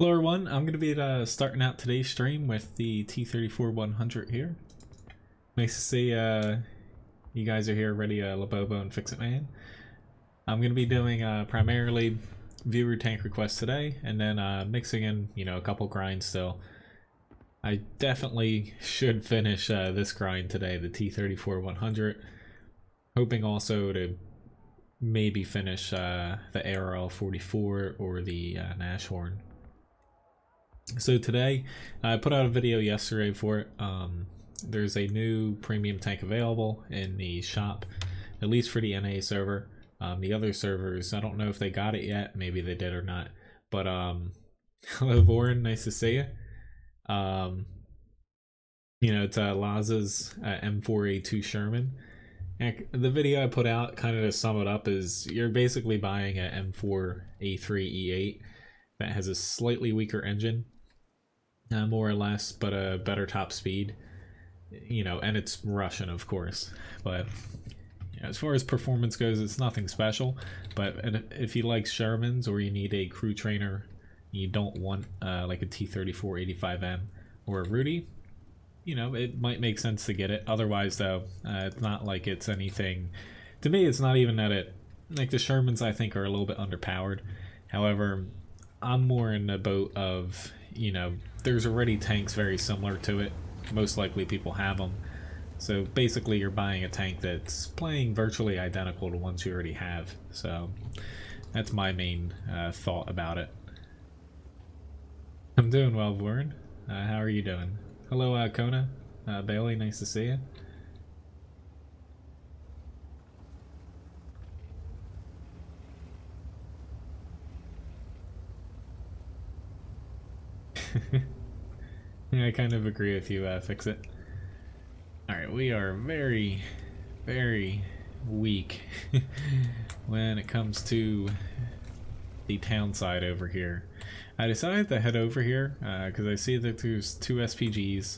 Hello everyone, I'm going to be starting out today's stream with the T34-100 here. Nice to see you guys are here ready, Labobo and Fix It Man. I'm going to be doing primarily viewer tank requests today, and then mixing in, a couple grinds still. I definitely should finish this grind today, the T34-100. Hoping also to maybe finish the ARL-44 or the Nashorn. So today, I put out a video yesterday for it. There's a new premium tank available in the shop, at least for the NA server. The other servers, I don't know if they got it yet, maybe they did or not. But hello Vorin, nice to see you. It's Laza's M4A2 Sherman. And the video I put out, kind of to sum it up, is you're basically buying a M4A3E8 that has a slightly weaker engine. More or less, but a better top speed, and it's Russian, of course. But as far as performance goes, it's nothing special. But if you like Shermans or you need a crew trainer, you don't want like a T34-85M or a Rudy, it might make sense to get it. Otherwise, though, it's not like it's anything. To me, it's not even that it. Like the Shermans, I think, are a little bit underpowered. However, I'm more in the boat of, there's already tanks very similar to it. Most likely people have them. So basically you're buying a tank that's playing virtually identical to ones you already have. So that's my main thought about it. I'm doing well, Warren. How are you doing? Hello, Kona. Bailey, nice to see you. Yeah, I kind of agree with you, Fix It. Alright, we are very, very weak when it comes to the town side over here. I decided to head over here because I see that there's 2 SPGs.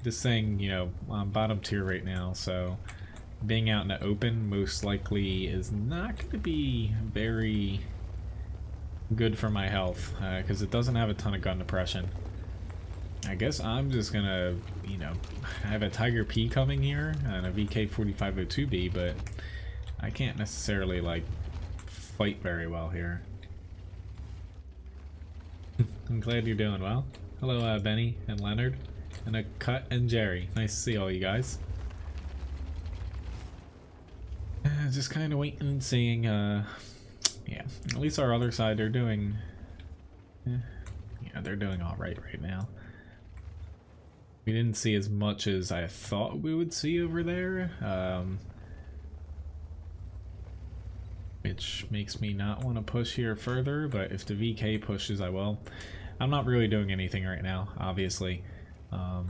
This thing, I'm bottom tier right now, so being out in the open most likely is not going to be very good for my health because it doesn't have a ton of gun depression. I guess I'm just gonna, I have a Tiger P coming here and a VK4502B, but I can't necessarily like fight very well here. I'm glad you're doing well. Hello, Benny and Leonard and a Cut and Jerry. Nice to see all you guys. Just kind of waiting and seeing. Yeah, at least our other side, they're doing. They're doing all right now. We didn't see as much as I thought we would see over there, which makes me not want to push here further, but if the VK pushes, I will. I'm not really doing anything right now, obviously. I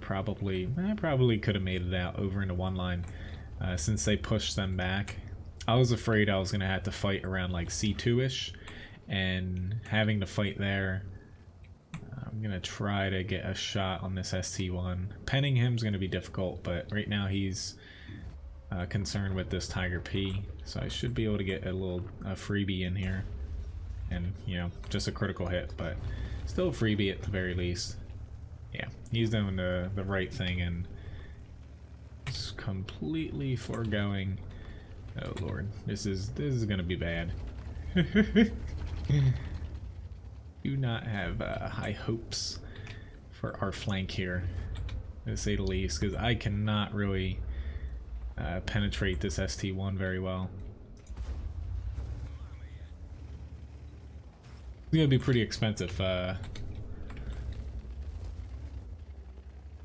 probably could have made it out over into one line since they pushed them back. I was afraid I was going to have to fight around like C2-ish, and having to fight there, I'm going to try to get a shot on this ST1. Penning him's going to be difficult, but right now he's concerned with this Tiger P, so I should be able to get a freebie in here. And, just a critical hit, but still a freebie at the very least. Yeah, he's doing the right thing and just completely foregoing. Oh lord, this is going to be bad. Do not have high hopes for our flank here, to say the least, because I cannot really penetrate this ST1 very well. It's going to be pretty expensive,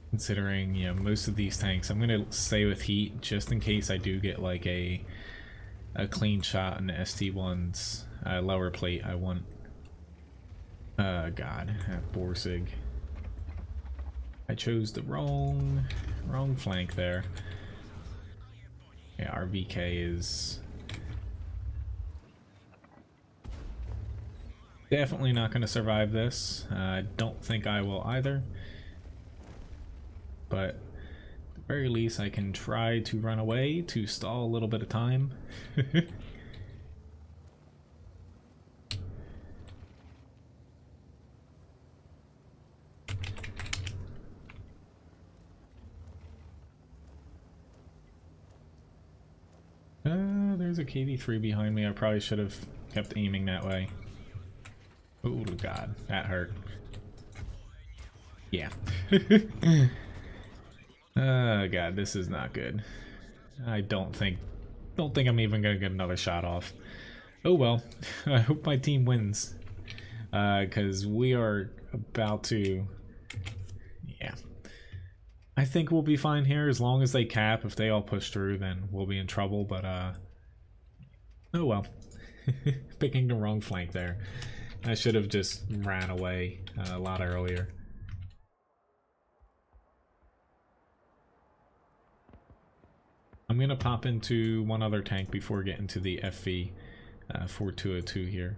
considering most of these tanks. I'm going to stay with heat just in case I do get like a clean shot in the ST1's lower plate. I want. God, Borsig. I chose the wrong flank there. Yeah, our VK is definitely not going to survive this. I don't think I will either. But at the very least, I can try to run away to stall a little bit of time. there's a KV-3 behind me. I probably should have kept aiming that way. Oh god, that hurt. Yeah. Oh god, this is not good. I don't think I'm even gonna get another shot off. Oh well. I hope my team wins. Because we are about to... Yeah. I think we'll be fine here as long as they cap. If they all push through, then we'll be in trouble, but oh well. Picking the wrong flank there. I should have just ran away a lot earlier. I'm gonna pop into one other tank before getting to the FV 4202 here.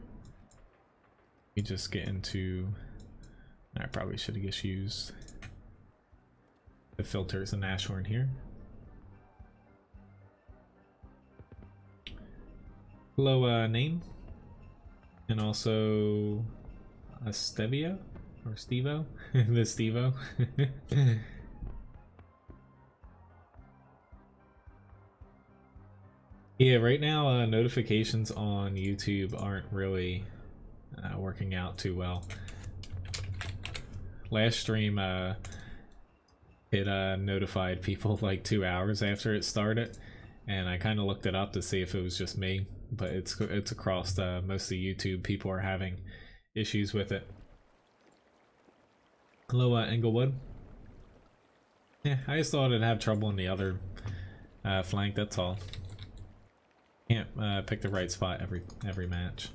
We just get into... I probably should have just used the filters and Ashhorn here. Hello, name, and also Stevio or Stevo, the Stevo. Yeah, right now notifications on YouTube aren't really working out too well. Last stream it notified people like 2 hours after it started, and I kind of looked it up to see if it was just me, but it's across most of YouTube. People are having issues with it. Hello, Englewood. Yeah, I just thought I'd have trouble in the other flank, that's all. Can't pick the right spot every match.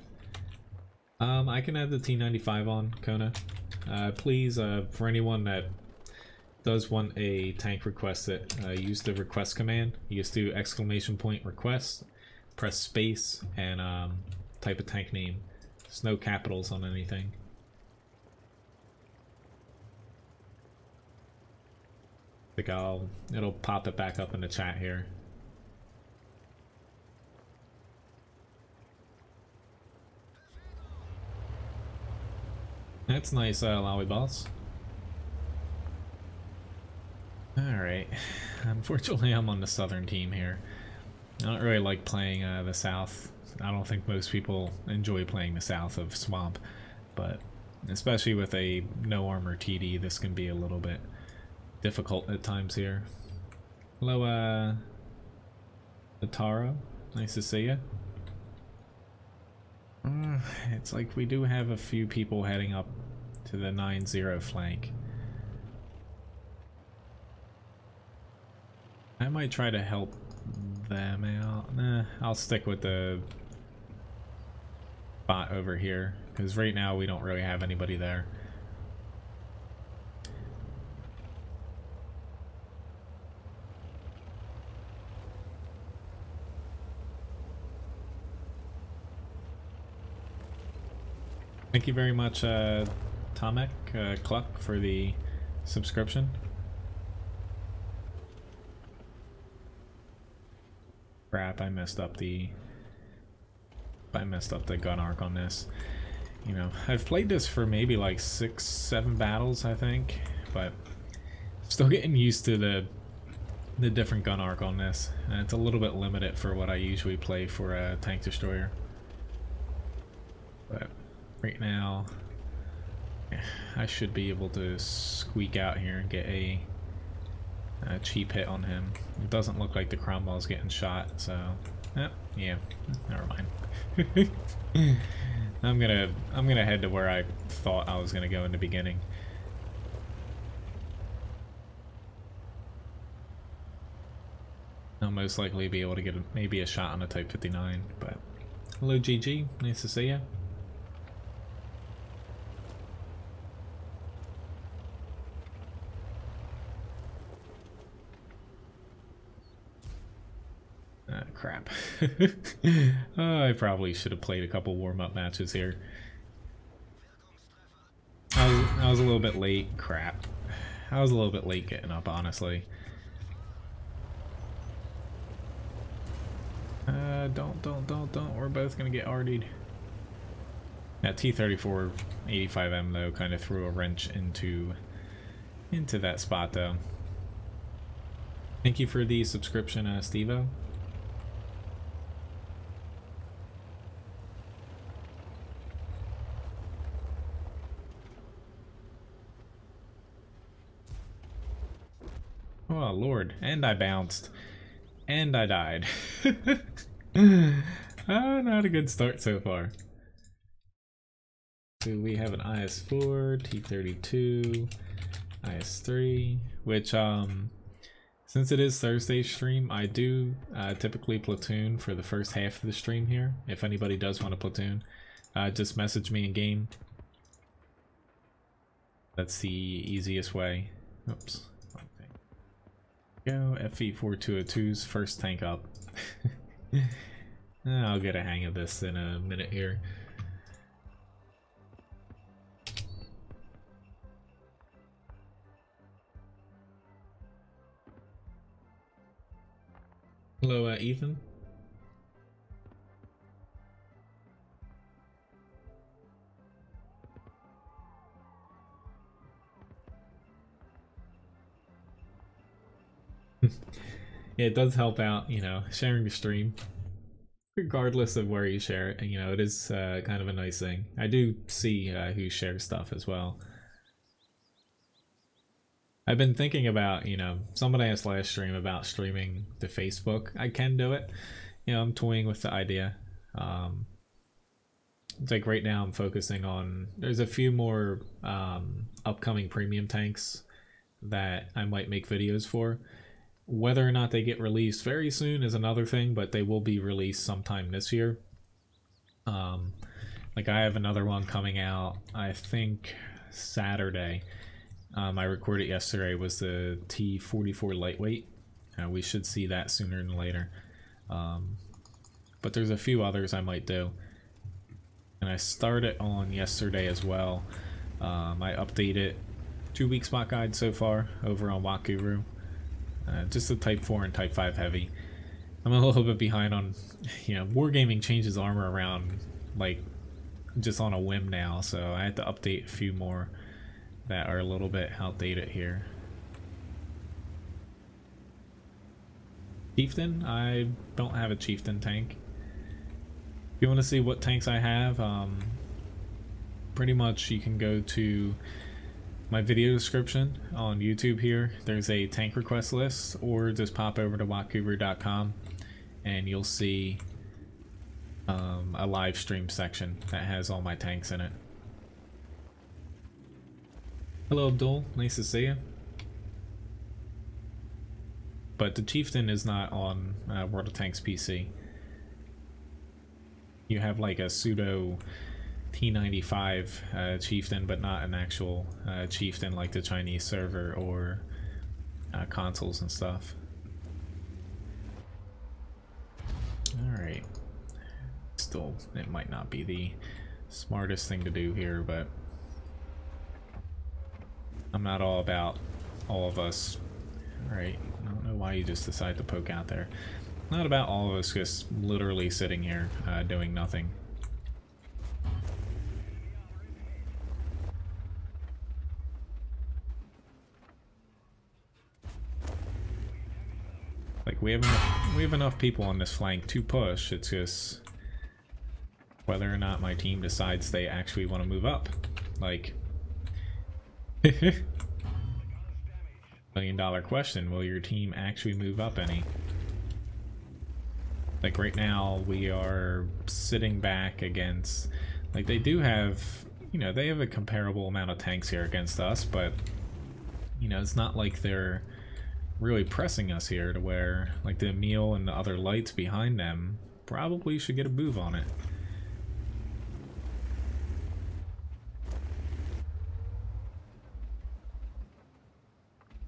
I can add the T95 on, Kona. Please, for anyone that does want a tank requested, use the request command. You just do !request, press space, and type a tank name. There's no capitals on anything. I think it'll pop it back up in the chat here. That's nice, Lowy Boss. Alright. Unfortunately, I'm on the southern team here. I don't really like playing the south. I don't think most people enjoy playing the south of Swamp, but especially with a no armor TD, this can be a little bit difficult at times here. Hello, Ataro. Nice to see you. It's like we do have a few people heading up to the 9-0 flank. I might try to help them out. Nah, I'll stick with the bot over here, because right now we don't really have anybody there. Thank you very much, Tomek Cluck, for the subscription. Crap, I messed up the gun arc on this. You know, I've played this for maybe like 6-7 battles, I think, but still getting used to the different gun arc on this. And it's a little bit limited for what I usually play for a tank destroyer. But right now, I should be able to squeak out here and get a cheap hit on him. It doesn't look like the crown ball's getting shot, so yeah, never mind. I'm gonna head to where I thought I was gonna go in the beginning. I'll most likely be able to get maybe a shot on a Type 59, but hello GG, nice to see you. Crap. I probably should have played a couple warm-up matches here. I was a little bit late. Crap. I was a little bit late getting up, honestly. Don't. We're both gonna get RD'd. That T-34 85M though kind of threw a wrench into that spot though. Thank you for the subscription, Stevo. Oh lord, and I bounced. And I died. Not a good start so far. So we have an IS-4, T-32, IS-3, which since it is Thursday's stream, I do typically platoon for the first half of the stream here. If anybody does want to platoon, just message me in game. That's the easiest way. Oops. Go FE-4202's first tank up. I'll get a hang of this in a minute here. Hello, Ethan. Yeah, it does help out, you know, sharing the stream. Regardless of where you share it, you know, it is kind of a nice thing. I do see who shares stuff as well. I've been thinking about, you know, somebody asked last stream about streaming to Facebook. I can do it. You know, I'm toying with the idea. It's like right now I'm focusing on, there's a few more upcoming premium tanks that I might make videos for. Whether or not they get released very soon is another thing, but they will be released sometime this year. Like I have another one coming out, I think Saturday. I recorded yesterday, was the T-44 lightweight. We should see that sooner than later. But there's a few others I might do. And I started on yesterday as well. I updated 2 week spot guide so far over on WoT Guru. Just the Type 4 and Type 5 heavy. I'm a little bit behind on, you know, Wargaming changes armor around like just on a whim now, so I had to update a few more that are a little bit outdated here. Chieftain? I don't have a Chieftain tank. If you want to see what tanks I have, pretty much you can go to my video description on YouTube here. There's a tank request list, or just pop over to wotguru.com and you'll see a live stream section that has all my tanks in it. Hello Abdul, nice to see you. But the Chieftain is not on World of Tanks PC. You have like a pseudo T95 Chieftain, but not an actual Chieftain like the Chinese server or consoles and stuff. Alright. Still, it might not be the smartest thing to do here, but I'm not all about all of us. Alright, I don't know why you just decided to poke out there. Not about all of us just literally sitting here doing nothing. Like we have enough people on this flank to push. It's just whether or not my team decides they actually want to move up. Like $1 million question, will your team actually move up any? Like right now we are sitting back against, like they do have, you know, they have a comparable amount of tanks here against us, but you know, it's not like they're really pressing us here to where like the Emil and the other lights behind them probably should get a move on it.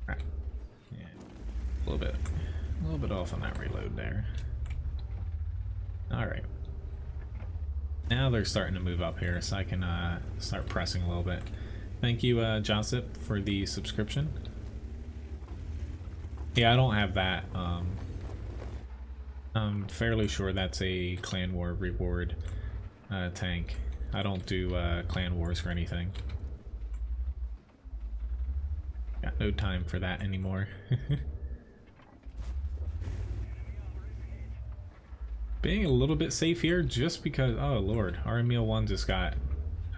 Right. Yeah, a little bit off on that reload there. All right, now they're starting to move up here, so I can start pressing a little bit. Thank you, Joseph, for the subscription. Yeah, I don't have that. I'm fairly sure that's a Clan War reward tank. I don't do Clan Wars or anything. Got no time for that anymore. Being a little bit safe here just because, oh lord, our Emil 1 just got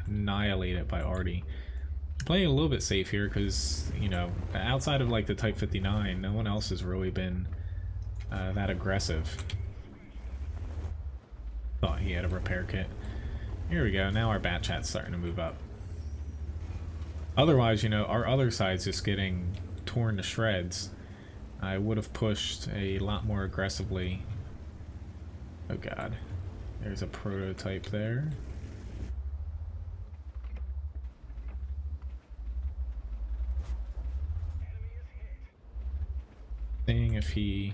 annihilated by Artie. Playing a little bit safe here because, you know, outside of like the Type 59, no one else has really been that aggressive. Thought he had a repair kit. Here we go. Now our bat chat's starting to move up. Otherwise, you know, our other side's just getting torn to shreds. I would have pushed a lot more aggressively. Oh god. There's a prototype there. Seeing if he...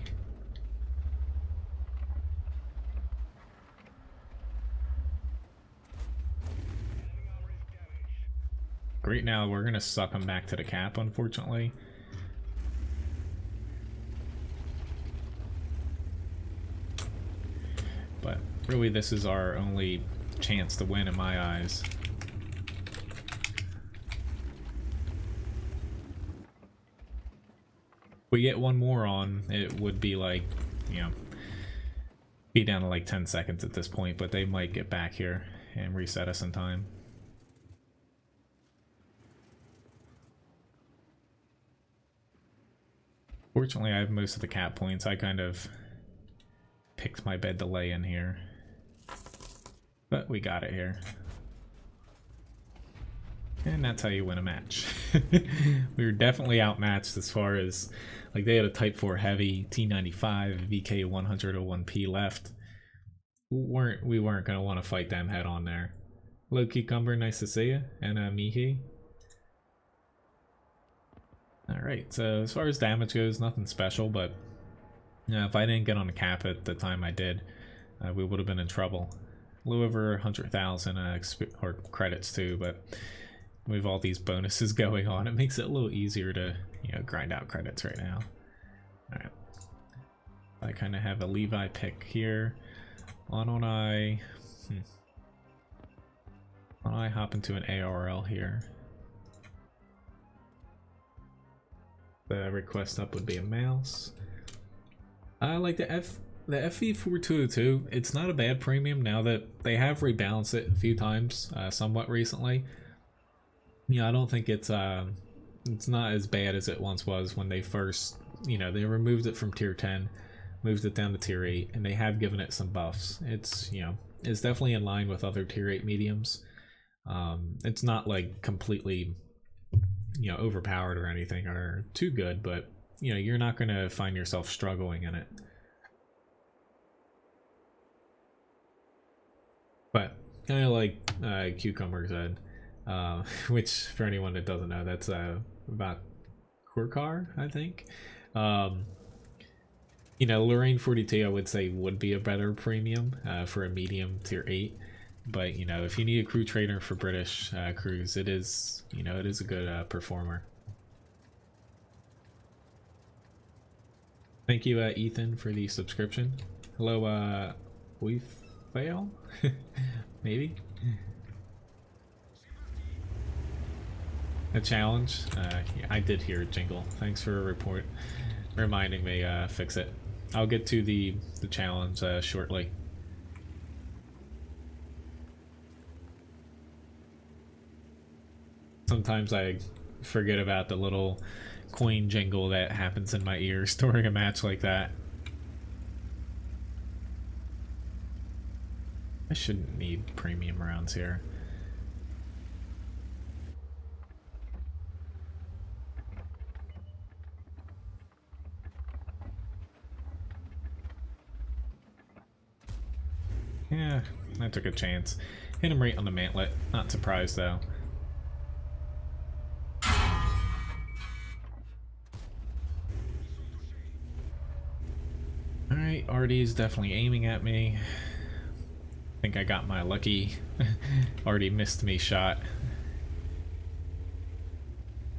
Great, now we're gonna suck him back to the cap, unfortunately. But really this is our only chance to win in my eyes. If we get one more on, it would be like, you know, be down to like 10 seconds at this point, but they might get back here and reset us in time. Fortunately, I have most of the cap points. I kind of picked my bed to lay in here. But we got it here. And that's how you win a match. We were definitely outmatched as far as, like, they had a Type 4 Heavy, T95, VK 101P left. We weren't going to want to fight them head on there. Hello, Cucumber, nice to see you. And Mihi. Alright, so as far as damage goes, nothing special, but if I didn't get on the cap at the time I did, we would have been in trouble. A little over 100,000 or credits too, but with all these bonuses going on, it makes it a little easier to, you know, grind out credits right now. Alright. I kind of have a Levi pick here. Why don't I hop into an ARL here? The request up would be a mouse. I like the FV4202. It's not a bad premium now that they have rebalanced it a few times, somewhat recently. Yeah, I don't think it's not as bad as it once was when they first, you know, they removed it from tier 10, moved it down to tier 8, and they have given it some buffs. It's, you know, it's definitely in line with other tier 8 mediums. It's not like completely, you know, overpowered or anything or too good, but you know, you're not going to find yourself struggling in it. But kind of like Cucumber said, which for anyone that doesn't know, that's about Korkar, I think. You know, Lorraine 42 I would say would be a better premium for a medium tier 8. But, you know, if you need a crew trainer for British crews, it is, you know, it is a good performer. Thank you, Ethan, for the subscription. Hello, we fail? Maybe? A challenge? Yeah, I did hear a jingle. Thanks for a report. Reminding me, fix it. I'll get to the challenge shortly. Sometimes I forget about the little coin jingle that happens in my ears during a match like that. I shouldn't need premium rounds here. Yeah, I took a chance. Hit him right on the mantlet. Not surprised though. Alright, Artie's definitely aiming at me. I think I got my lucky Artie missed me shot.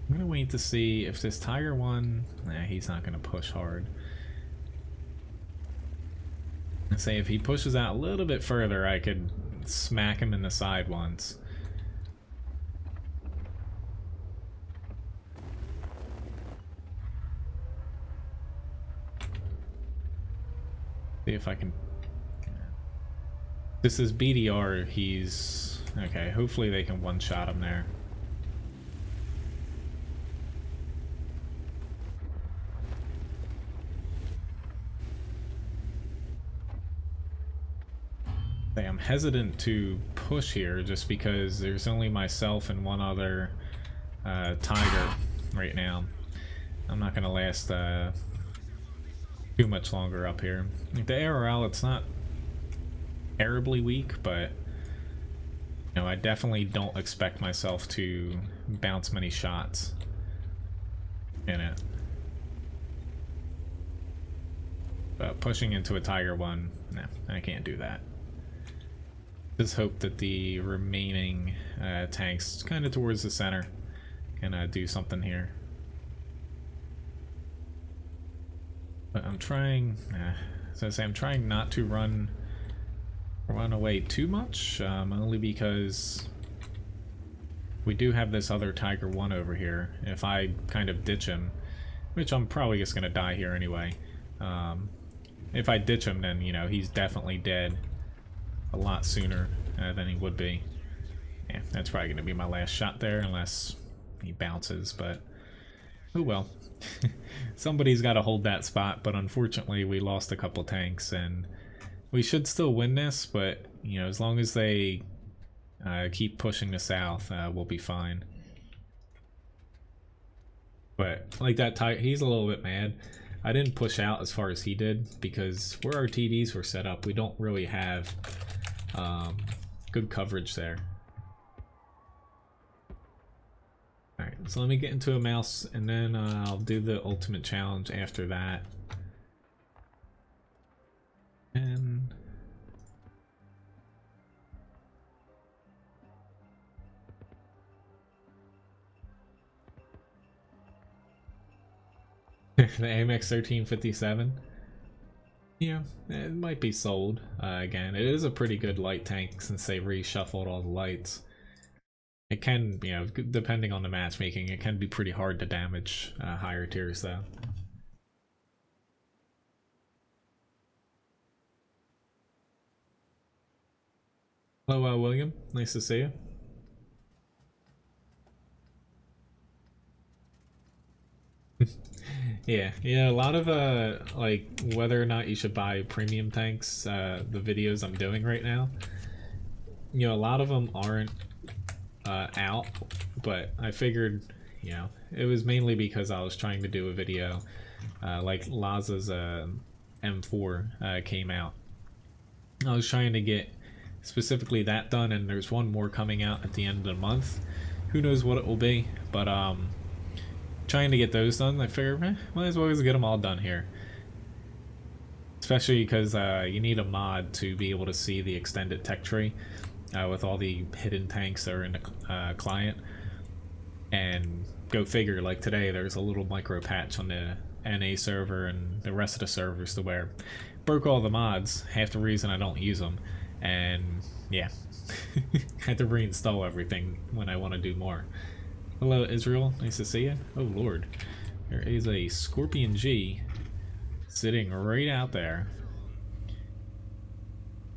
I'm gonna wait to see if this Tiger one, nah, he's not gonna push hard. I say if he pushes out a little bit further, I could smack him in the side once. See if I can. This is BDR. He's okay. Hopefully they can one-shot him there. hesitant to push here just because there's only myself and one other tiger right now. I'm not going to last too much longer up here. The ARL, it's not terribly weak, but you know, I definitely don't expect myself to bounce many shots in it. But pushing into a Tiger 1, no, I can't do that. Just hope that the remaining tanks kind of towards the center can do something here. But I'm trying, as I say, I'm trying not to run away too much, only because we do have this other Tiger 1 over here. If I kind of ditch him, which I'm probably just going to die here anyway, if I ditch him, then, you know, he's definitely dead a lot sooner than he would be. Yeah, that's probably going to be my last shot there, unless he bounces, but oh well. Somebody's got to hold that spot, but unfortunately we lost a couple tanks, and we should still win this, but, you know, as long as they keep pushing the south, we'll be fine. But, like that Tiger, he's a little bit mad. I didn't push out as far as he did, because where our TDs were set up, we don't really have good coverage there. Alright, so let me get into a mouse, and then I'll do the ultimate challenge after that. And the AMX 1357. Yeah, it might be sold. Again, it is a pretty good light tank since they reshuffled all the lights. It can, you know, depending on the matchmaking, it can be pretty hard to damage higher tiers though. Hello, William. Nice to see you. Yeah, a lot of like whether or not you should buy premium tanks, the videos I'm doing right now, you know, a lot of them aren't out, but I figured, you know, it was mainly because I was trying to do a video like Laza's M4 came out. I was trying to get specifically that done, and there's one more coming out at the end of the month. Who knows what it will be, but trying to get those done. I figure might as well just get them all done here, especially because you need a mod to be able to see the extended tech tree with all the hidden tanks that are in the client. And go figure, like today there's a little micro patch on the NA server and the rest of the servers to where broke all the mods, half the reason I don't use them, and yeah, had to reinstall everything when I want to do more. Hello Israel, nice to see you. Oh lord, there is a Scorpion G sitting right out there.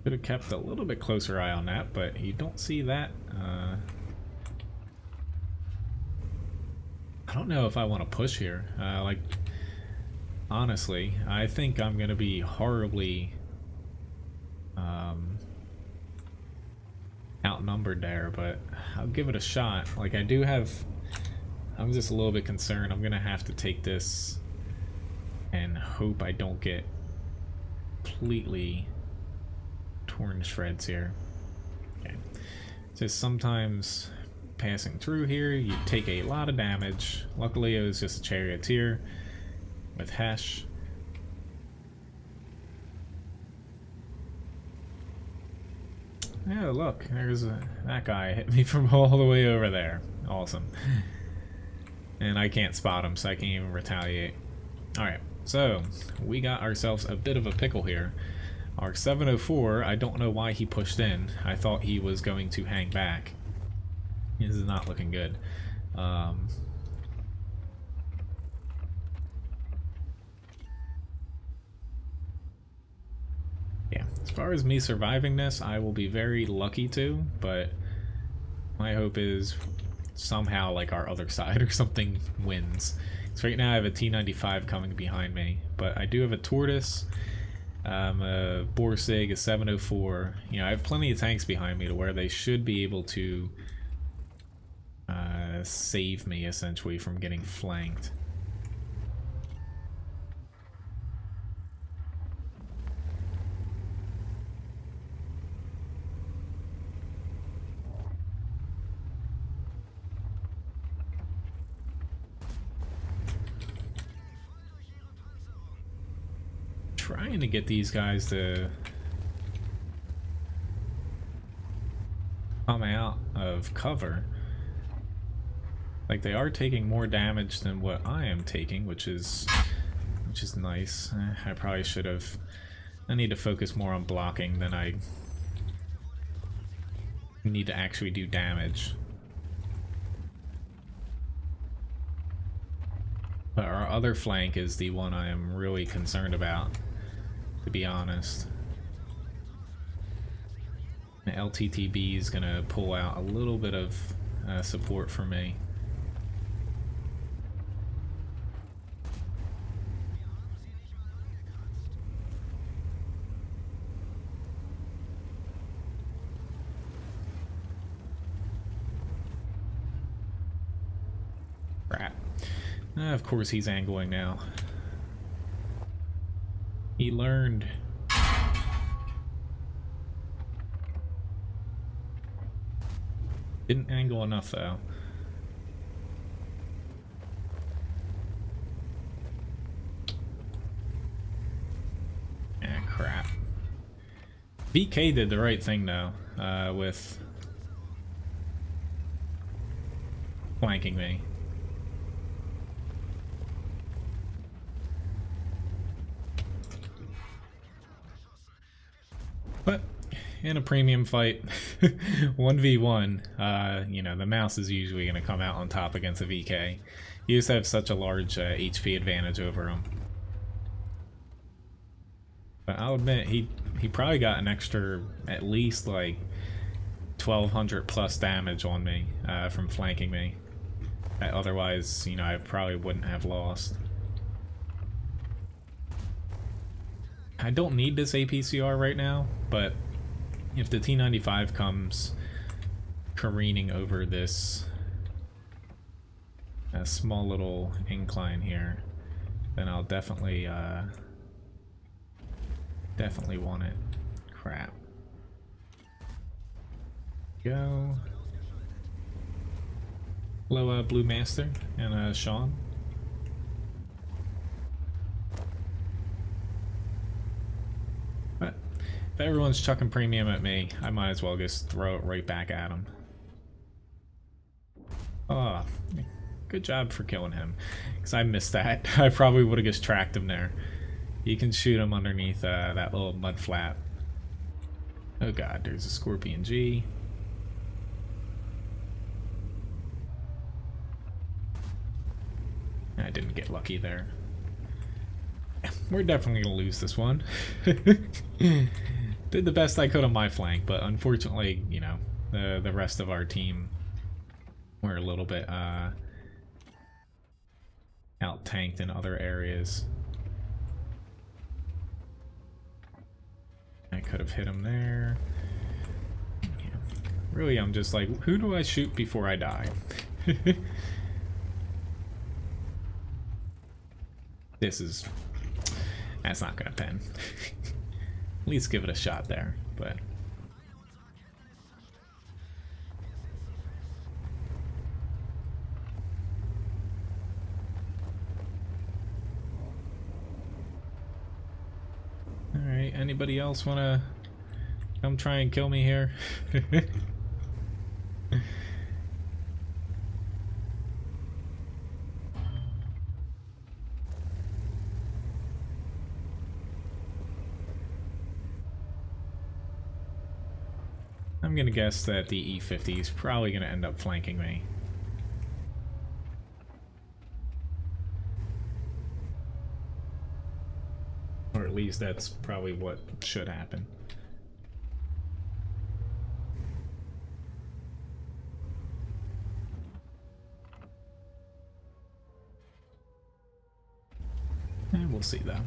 Could have kept a little bit closer eye on that, but you don't see that. I don't know if I want to push here. Like, honestly, I think I'm going to be horribly outnumbered there, but I'll give it a shot. Like, I do have... I'm just a little bit concerned. I'm going to have to take this and hope I don't get completely torn to shreds here. Okay. Just sometimes passing through here, you take a lot of damage. Luckily, it was just a charioteer with Hesh. Yeah, look, there's that guy hit me from all the way over there. Awesome. And I can't spot him, so I can't even retaliate. Alright, so we got ourselves a bit of a pickle here. Our 704, I don't know why he pushed in. I thought he was going to hang back. This is not looking good. Yeah, as far as me surviving this, I will be very lucky to, but my hope is somehow like our other side or something wins. So right now I have a T95 coming behind me, but I do have a Tortoise, A Borsig, a 704. You know, I have plenty of tanks behind me to where they should be able to save me, essentially, from getting flanked. Trying to get these guys to come out of cover. Like, they are taking more damage than what I am taking, which is nice. I probably should have. I need to focus more on blocking than I need to actually do damage. But our other flank is the one I am really concerned about, to be honest. The LTTB is going to pull out a little bit of support for me. Crap. Of course he's angling now. He learned. Didn't angle enough though. Ah, crap. VK did the right thing though, with flanking me. But in a premium fight, 1v1, you know, the mouse is usually going to come out on top against a VK. You just have such a large HP advantage over him. But I'll admit, he probably got an extra, at least like 1200 plus damage on me from flanking me. Otherwise, you know, I probably wouldn't have lost. I don't need this APCR right now, but if the T95 comes careening over this small little incline here, then I'll definitely want it. Crap. Go. Hello, Blue Master and Sean. But if everyone's chucking premium at me, I might as well just throw it right back at them. Oh, good job for killing him, because I missed that. I probably would have just tracked him there. You can shoot him underneath that little mud flap. Oh god, there's a Scorpion G. I didn't get lucky there. We're definitely gonna lose this one. Did the best I could on my flank, but unfortunately, you know, the rest of our team were a little bit out-tanked in other areas. I could have hit him there. Yeah. Really, I'm just like, who do I shoot before I die? That's not gonna pen. At least give it a shot there, but alright, anybody else wanna come try and kill me here? I'm gonna guess that the E50 is probably gonna end up flanking me. Or at least that's probably what should happen. And we'll see though.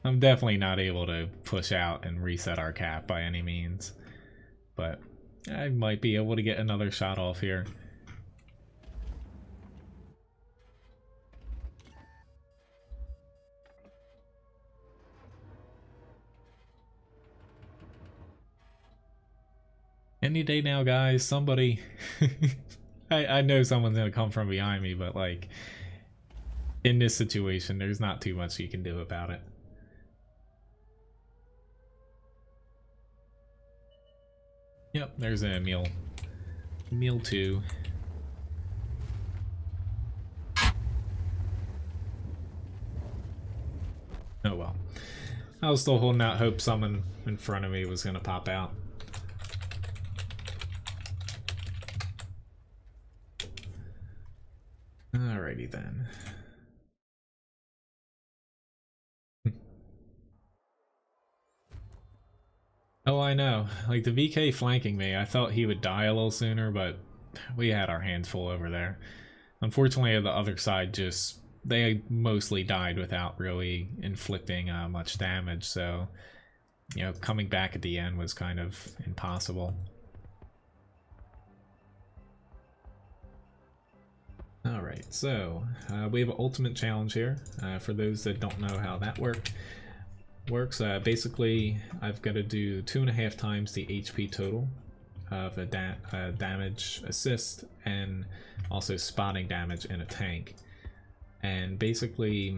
I'm definitely not able to push out and reset our cap by any means, but I might be able to get another shot off here. Any day now, guys. Somebody... I know someone's gonna come from behind me, but like, in this situation, there's not too much you can do about it. Yep, there's a meal. Meal 2. Oh well. I was still holding out hope someone in front of me was gonna pop out. Alrighty then. Oh, I know. Like, the VK flanking me, I thought he would die a little sooner, but we had our hands full over there. Unfortunately, the other side just... they mostly died without really inflicting much damage, so... you know, coming back at the end was kind of impossible. Alright, so we have an ultimate challenge here. For those that don't know how that works, basically I've got to do 2.5 times the HP total of a damage assist and also spotting damage in a tank. And basically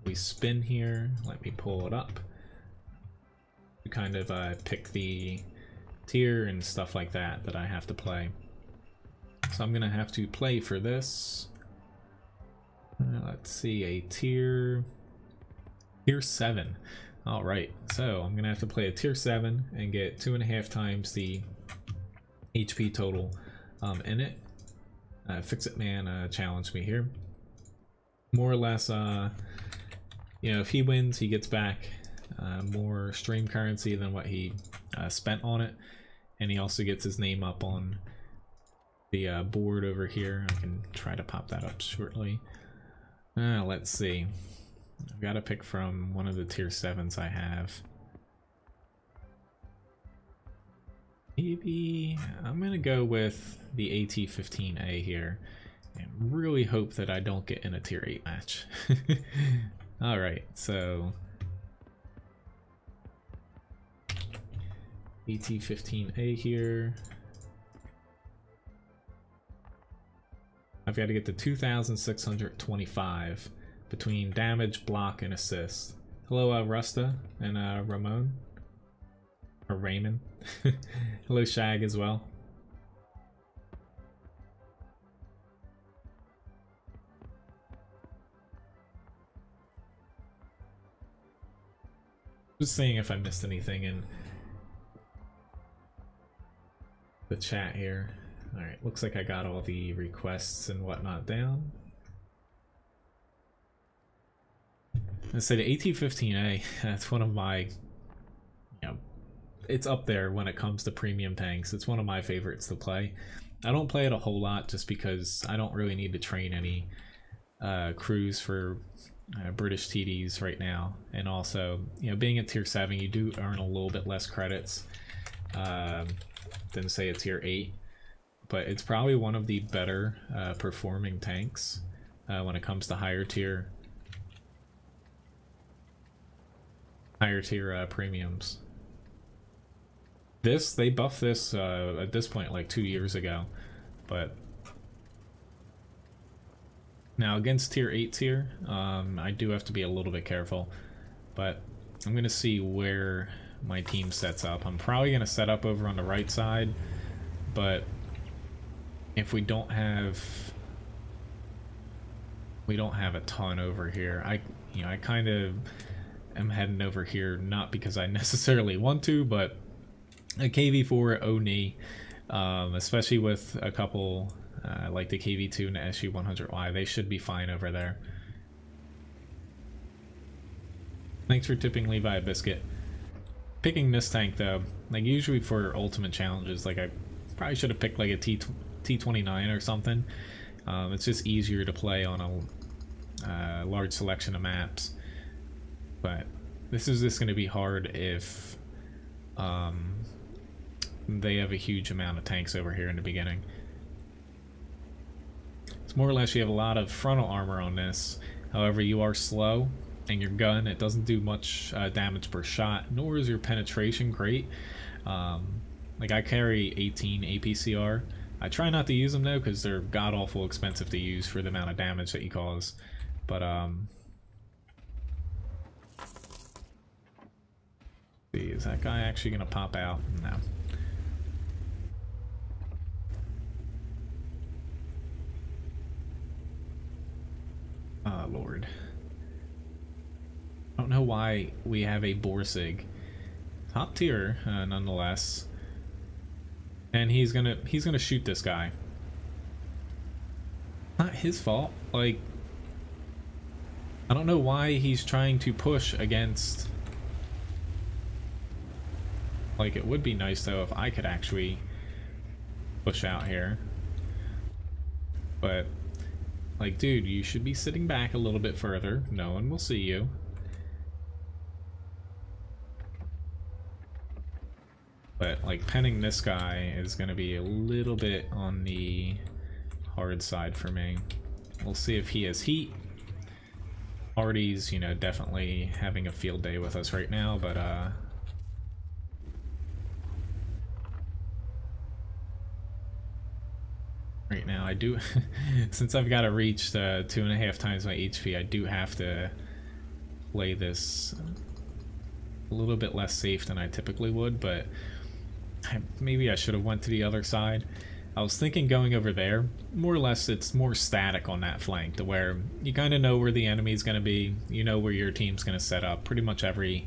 we spin here, let me pull it up, to kind of pick the tier and stuff like that that I have to play. So I'm gonna have to play for this. Let's see, a tier 7. All right, so I'm gonna have to play a tier 7 and get 2.5 times the HP total in it. Fix-It Man challenged me here. More or less, you know, if he wins, he gets back more stream currency than what he spent on it, and he also gets his name up on the board over here. I can try to pop that up shortly. Let's see. I've got to pick from one of the tier 7s I have. Maybe I'm gonna go with the AT-15A here and really hope that I don't get in a tier 8 match. Alright, so AT-15A here. I've got to get to 2,625 between damage, block, and assist. Hello, Rusta and Ramon. Or Raymond. Hello, Shag as well. Just seeing if I missed anything in the chat here. Alright, looks like I got all the requests and whatnot down. I say the AT-15A, that's one of my, you know, it's up there when it comes to premium tanks. It's one of my favorites to play. I don't play it a whole lot just because I don't really need to train any crews for British TDs right now. And also, you know, being at tier 7, you do earn a little bit less credits than say a tier 8. But it's probably one of the better performing tanks when it comes to higher tier premiums. They buffed this at this point like 2 years ago, but now against tier 8 tier, I do have to be a little bit careful. But I'm gonna see where my team sets up. I'm probably gonna set up over on the right side, but if we don't have a ton over here, I kind of am heading over here, not because I necessarily want to, but a KV4 Oni, especially with a couple like the KV2 and the SU-100Y, they should be fine over there. Thanks for tipping Levi a biscuit. Picking this tank though, like usually for ultimate challenges, like I probably should have picked like a T29 or something. It's just easier to play on a large selection of maps. But this is just going to be hard if they have a huge amount of tanks over here in the beginning. It's more or less you have a lot of frontal armor on this. However, you are slow, and your gun, it doesn't do much damage per shot, nor is your penetration great. Like I carry 18 APCR. I try not to use them though because they're god-awful expensive to use for the amount of damage that you cause. But see, is that guy actually gonna pop out? No. Oh Lord. I don't know why we have a Borsig. Top tier, nonetheless. And he's gonna shoot this guy. Not his fault. Like, I don't know why he's trying to push against. Like, it would be nice though if I could actually push out here. But, like, dude, you should be sitting back a little bit further. No one will see you. But, like, penning this guy is going to be a little bit on the hard side for me. We'll see if he has heat. Artie's, you know, definitely having a field day with us right now, but, right now I do, since I've got to reach 2.5 times my HP, I do have to play this a little bit less safe than I typically would, but maybe I should have went to the other side. I was thinking going over there. More or less it's more static on that flank to where you kind of know where the enemy's going to be, you know where your team's going to set up pretty much every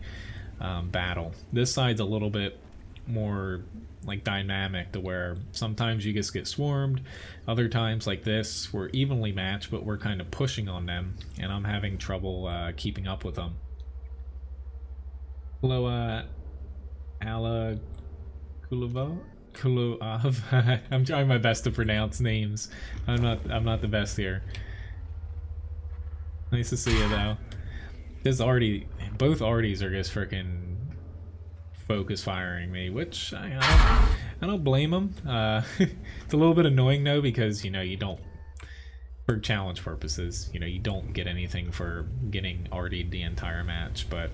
battle. This side's a little bit more like dynamic to where sometimes you just get swarmed, other times like this we're evenly matched but we're kind of pushing on them and I'm having trouble keeping up with them. Hello, Ala Kuluv. I'm trying my best to pronounce names. I'm not the best here. Nice to see you though. Both Arties are just freaking focus firing me, which I don't blame them. It's a little bit annoying though because, you know, you don't, for challenge purposes, you know, you don't get anything for getting Artied the entire match, but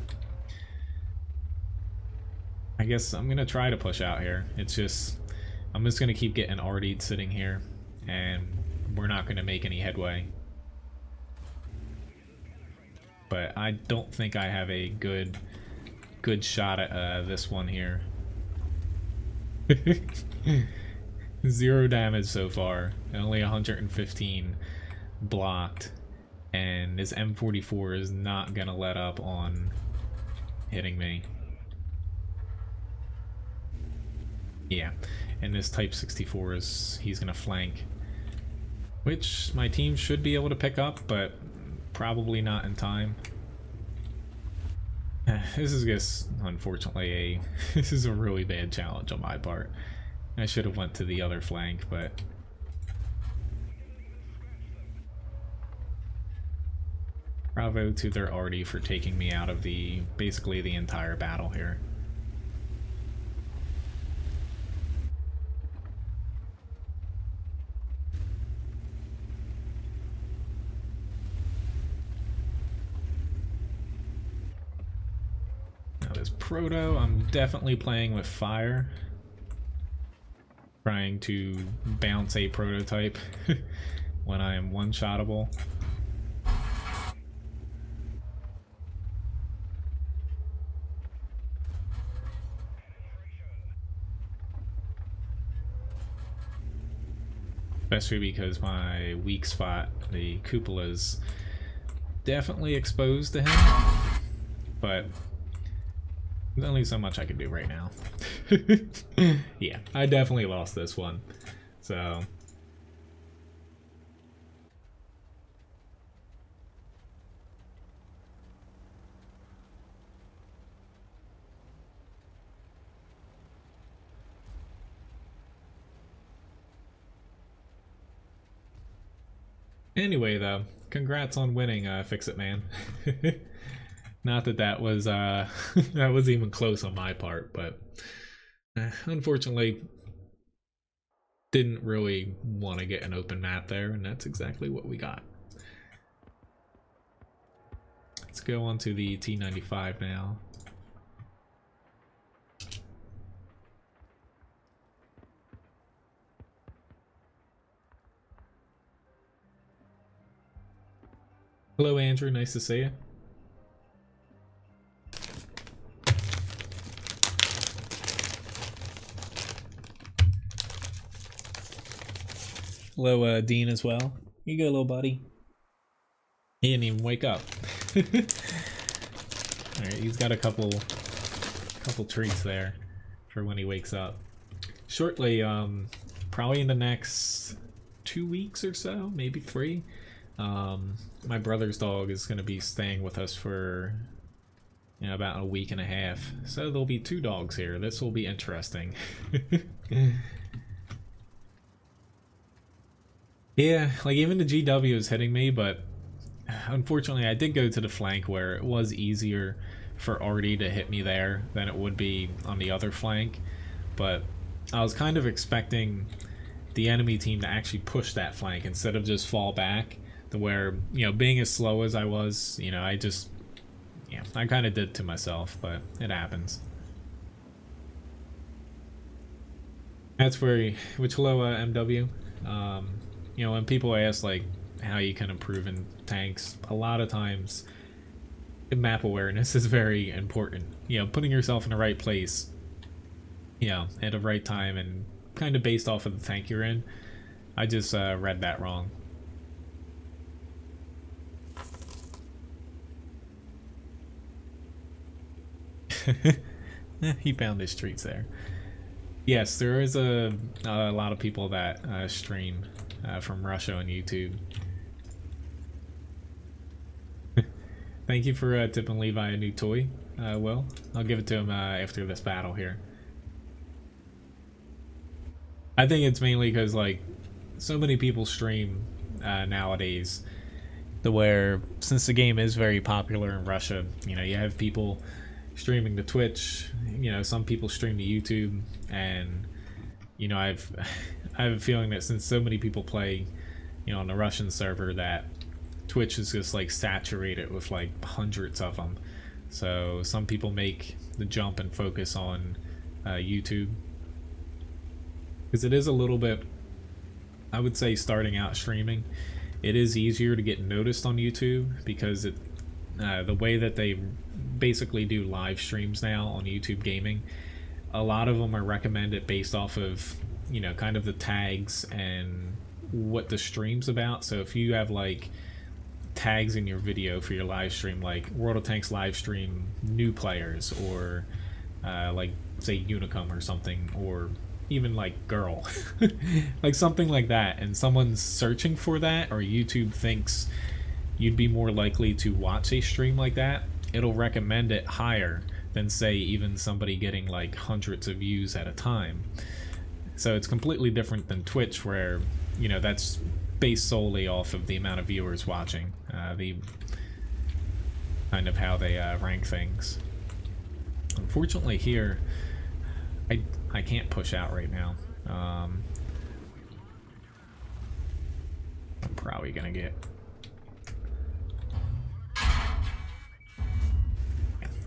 I guess I'm gonna try to push out here. It's just, I'm just gonna keep getting Artied sitting here and we're not gonna make any headway. But I don't think I have a good shot at this one here. 0 damage so far, and only 115 blocked, and this M44 is not gonna let up on hitting me. Yeah, and this Type 64 he's gonna flank, which my team should be able to pick up, but probably not in time. This is just, unfortunately, this is a really bad challenge on my part. I should have went to the other flank, but bravo to their Artie for taking me out of basically the entire battle here. Proto, I'm definitely playing with fire, trying to bounce a prototype when I am one-shottable. Especially because my weak spot, the cupola, is definitely exposed to him, but there's only so much I can do right now. Yeah, I definitely lost this one. So anyway though, congrats on winning, Fix It Man. Not that that was that was even close on my part, but unfortunately didn't really want to get an open map there, and that's exactly what we got. Let's go on to the T95 now. Hello Andrew, nice to see you. Hello Dean as well. Here you go, little buddy. He didn't even wake up. Alright, he's got a couple treats there for when he wakes up. Shortly, probably in the next 2 weeks or so, maybe 3. My brother's dog is going to be staying with us for about a week and a half. So there'll be 2 dogs here. This will be interesting. Yeah, like even the GW is hitting me, but unfortunately I did go to the flank where it was easier for Artie to hit me there than it would be on the other flank. But I was kind of expecting the enemy team to actually push that flank instead of just fall back, to where, being as slow as I was, I kind of did to myself, but it happens. That's where, which hello MW. When people ask like how you can improve in tanks, a lot of times map awareness is very important. Putting yourself in the right place, at the right time, and kind of based off of the tank you're in. I just read that wrong. He found his treats there. Yes, there is a lot of people that stream from Russia on YouTube. Thank you for tipping Levi a new toy, Will. I'll give it to him after this battle here. I think it's mainly because, like, so many people stream nowadays, to where, since the game is very popular in Russia, you have people streaming to Twitch, some people stream to YouTube, and I have a feeling that since so many people play on the Russian server, that Twitch is just like saturated with like hundreds of them. So some people make the jump and focus on YouTube, because it is a little bit, I would say, starting out streaming, it is easier to get noticed on YouTube, because it the way that they basically do live streams now on YouTube gaming, a lot of them are recommended based off of kind of the tags and what the stream's about. So if you have like tags in your video for your live stream, like World of Tanks live stream new players, or like say Unicum or something, or even like girl, like something like that, and someone's searching for that, or YouTube thinks you'd be more likely to watch a stream like that, it'll recommend it higher than, say, even somebody getting like hundreds of views at a time. So it's completely different than Twitch, where that's based solely off of the amount of viewers watching, the kind of how they rank things. Unfortunately here, I can't push out right now. I'm probably gonna get,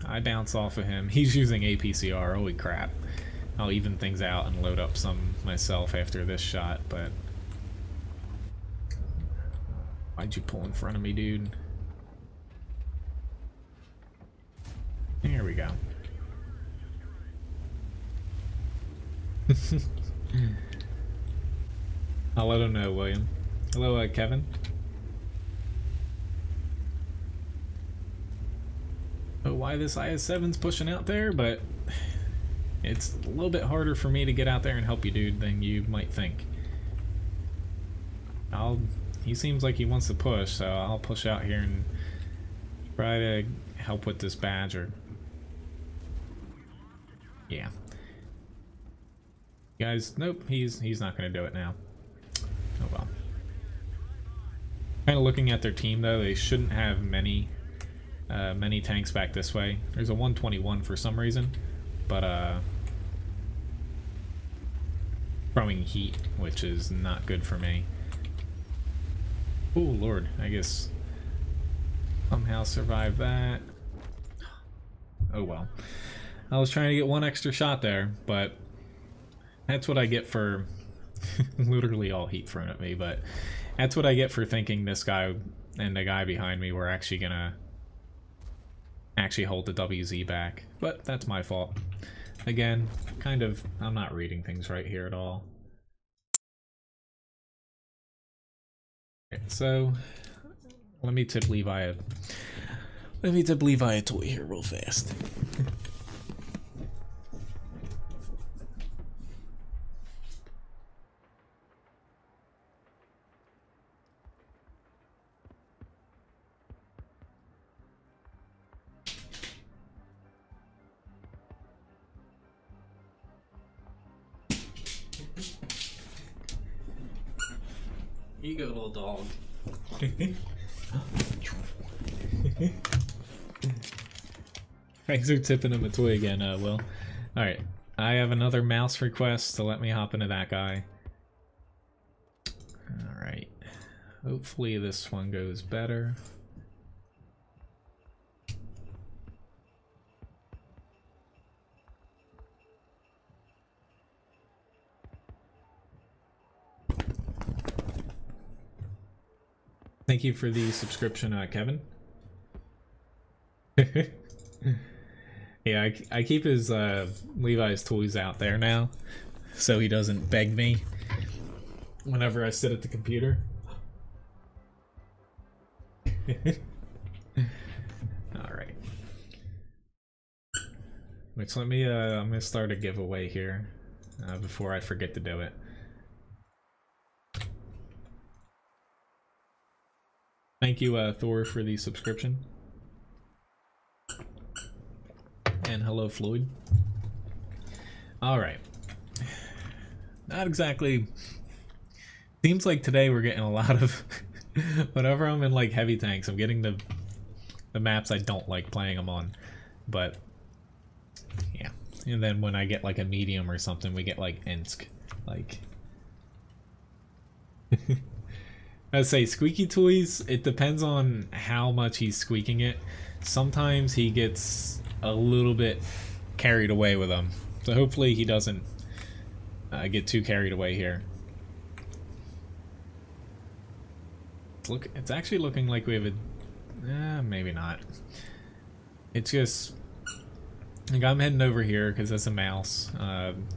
I bounce off of him. He's using APCR, holy crap. I'll even things out and load up some myself after this shot, but why'd you pull in front of me, dude? There we go. I'll let him know, William. Hello, Kevin. Oh, why this IS-7's pushing out there, but it's a little bit harder for me to get out there and help you, dude, than you might think. He seems like he wants to push, so I'll push out here and try to help with this Badger. Yeah. Guys, nope, he's not going to do it now. Oh well. Kind of looking at their team, though, they shouldn't have many many tanks back this way. There's a 121 for some reason, but throwing heat, which is not good for me. Oh lord, I guess somehow survive that. Oh well. I was trying to get one extra shot there, but that's what I get for literally all heat thrown at me, but that's what I get for thinking this guy and the guy behind me were actually gonna hold the WZ back. But that's my fault. Again, kind of, I'm not reading things right here at all. Okay, so let me tip Levi a toy here real fast. You go, little dog. Thanks for tipping him a toy again, Will. Alright, I have another mouse request, so let me hop into that guy. Alright, hopefully this one goes better. Thank you for the subscription, Kevin. Yeah, I keep his Levi's toys out there now, so he doesn't beg me whenever I sit at the computer. Alright. Which, let me, I'm gonna start a giveaway here before I forget to do it. Thank you, Thor, for the subscription. And hello, Floyd. Alright. Not exactly... Seems like today we're getting a lot of... Whenever I'm in, like, heavy tanks, I'm getting the maps I don't like playing them on. But... yeah. And then when I get, like, a medium or something, we get, like, Ensk. Like... I'd say squeaky toys, it depends on how much he's squeaking it. Sometimes he gets a little bit carried away with them. So hopefully he doesn't get too carried away here. It's actually looking like we have a... maybe not. It's just... like, I'm heading over here because that's a mouse.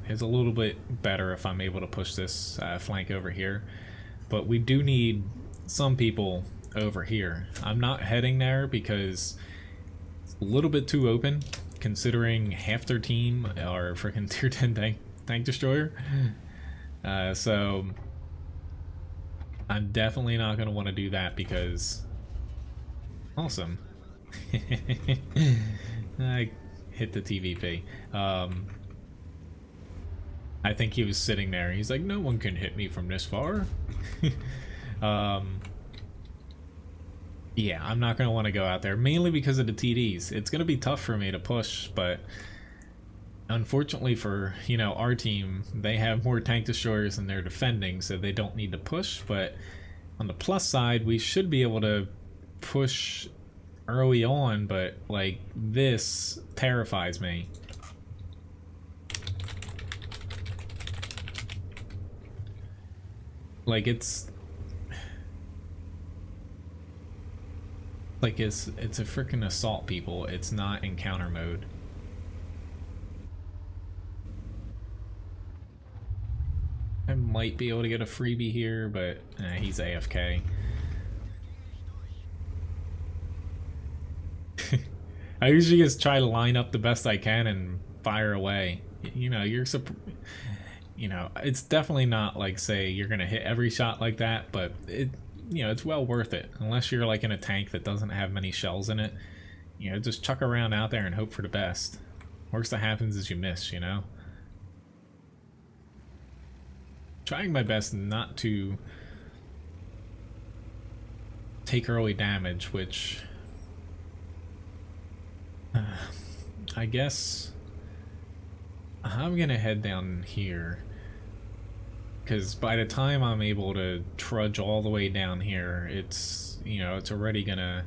It's a little bit better if I'm able to push this flank over here. But we do need some people over here. I'm not heading there because it's a little bit too open, considering half their team are freaking tier 10 tank destroyer. So I'm definitely not going to want to do that because... awesome. I hit the TVP. I think he was sitting there. He's like, no one can hit me from this far. Yeah, I'm not going to want to go out there, mainly because of the TDs. It's going to be tough for me to push, but unfortunately for, you know, our team, they have more tank destroyers than they're defending, so they don't need to push. But on the plus side, we should be able to push early on, but, like, this terrifies me. Like, it's a freaking assault, people. It's not encounter mode. I might be able to get a freebie here, but he's AFK. I usually just try to line up the best I can and fire away. You know, you know, it's definitely not like, say, you're gonna hit every shot like that, but it, you know, it's well worth it. Unless you're like in a tank that doesn't have many shells in it, you know, just chuck around out there and hope for the best. Worst that happens is you miss, you know. Trying my best not to take early damage, which I guess I'm gonna head down here, because by the time I'm able to trudge all the way down here, it's, you know, it's already gonna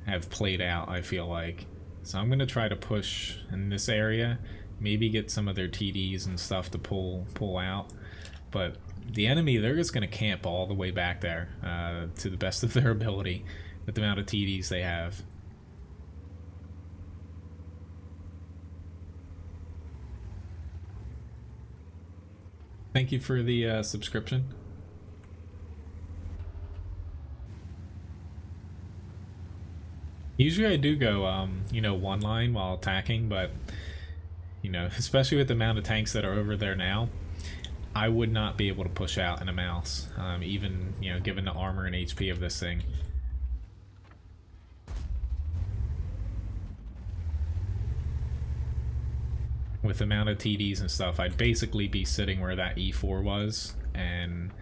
have played out, I feel like. So I'm gonna try to push in this area, maybe get some of their TDs and stuff to pull out. But the enemy, they're just gonna camp all the way back there, to the best of their ability, with the amount of TDs they have. Thank you for the subscription. Usually I do go, you know, one line while attacking, but, you know, especially with the amount of tanks that are over there now, I would not be able to push out in a mouse, even, you know, given the armor and HP of this thing. With the amount of TDs and stuff, I'd basically be sitting where that E4 was, and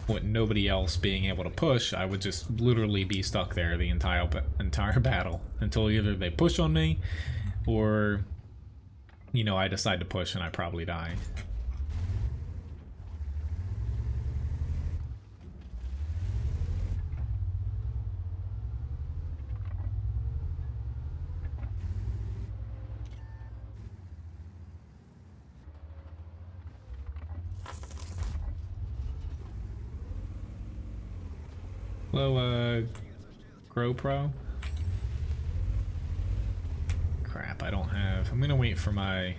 with nobody else being able to push, I would just literally be stuck there the entire battle until either they push on me, or, you know, I decide to push and I probably die. Hello, GoPro. Crap, I don't have... I'm gonna wait for my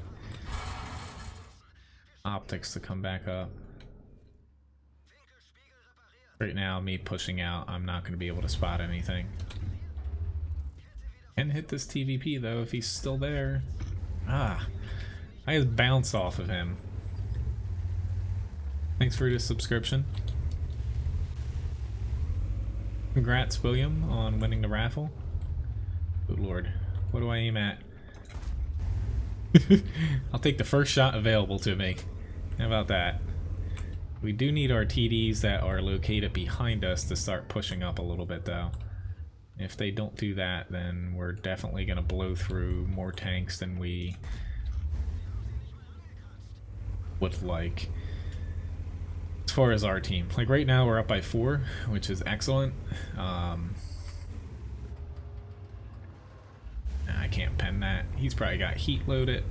optics to come back up. Right now, me pushing out, I'm not gonna be able to spot anything. Can hit this TVP though if he's still there. Ah, I just bounced off of him. Thanks for the subscription. Congrats, William, on winning the raffle. Good lord. What do I aim at? I'll take the first shot available to me. How about that? We do need our TDs that are located behind us to start pushing up a little bit, though. If they don't do that, then we're definitely going to blow through more tanks than we would like. As far as our team, like right now we're up by 4, which is excellent. I can't pen that. He's probably got heat loaded.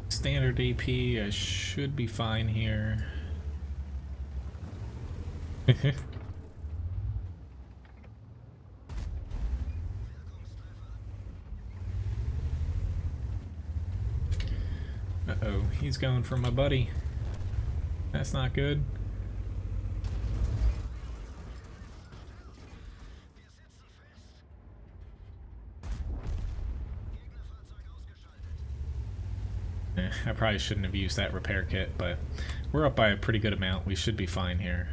Standard AP, I should be fine here. Uh-oh, he's going for my buddy. That's not good. I probably shouldn't have used that repair kit, but we're up by a pretty good amount. We should be fine here.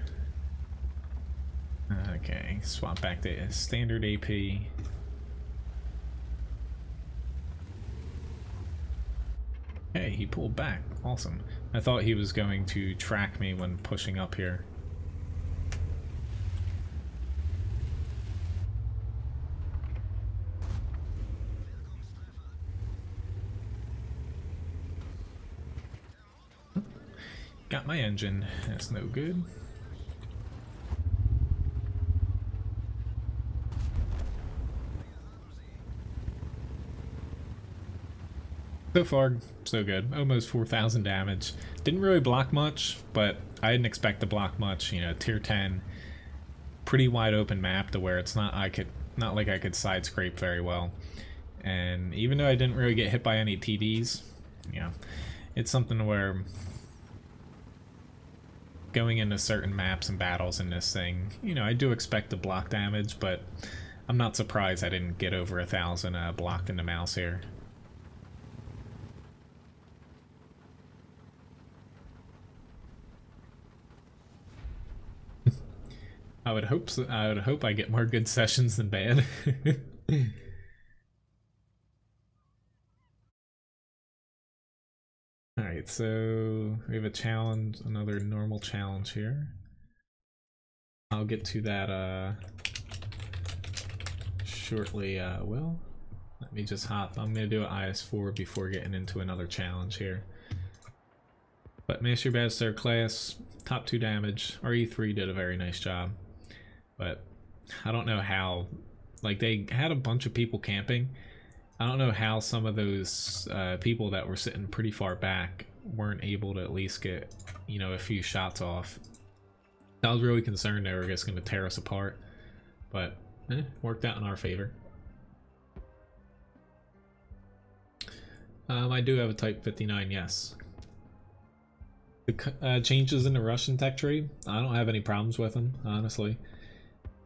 Okay, swap back to standard AP. Hey, he pulled back. Awesome. I thought he was going to track me when pushing up here. Got my engine. That's no good. So far, so good. Almost 4,000 damage. Didn't really block much, but I didn't expect to block much. You know, tier 10, pretty wide open map to where it's not like I could side scrape very well. And even though I didn't really get hit by any TDs, you know, it's something where going into certain maps and battles in this thing, you know, I do expect to block damage, but I'm not surprised I didn't get over 1,000 blocked in the mouse here. I would hope so. I would hope I get more good sessions than bad. Alright, so we have a challenge, another normal challenge here. I'll get to that shortly. Well, let me just hop. I'm gonna do an IS4 before getting into another challenge here. But Master Badge third class, top 2 damage. RE3 did a very nice job. But I don't know how, like, they had a bunch of people camping. I don't know how some of those people that were sitting pretty far back weren't able to at least get, you know, a few shots off. I was really concerned they were just going to tear us apart, but worked out in our favor. I do have a Type 59, yes. The changes in the Russian tech tree, I don't have any problems with them, honestly.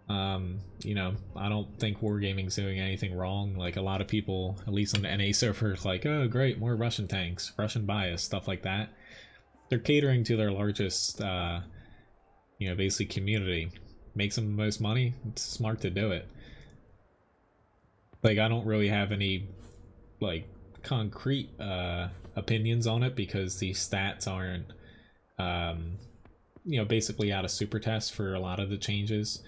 You know, I don't think Wargaming's doing anything wrong. Like, a lot of people, at least on the NA servers, like, oh great, more Russian tanks, Russian bias, stuff like that. They're catering to their largest, you know, basically community. Makes them the most money, it's smart to do it. Like, I don't really have any, like, concrete opinions on it because the stats aren't, you know, basically out of super test for a lot of the changes.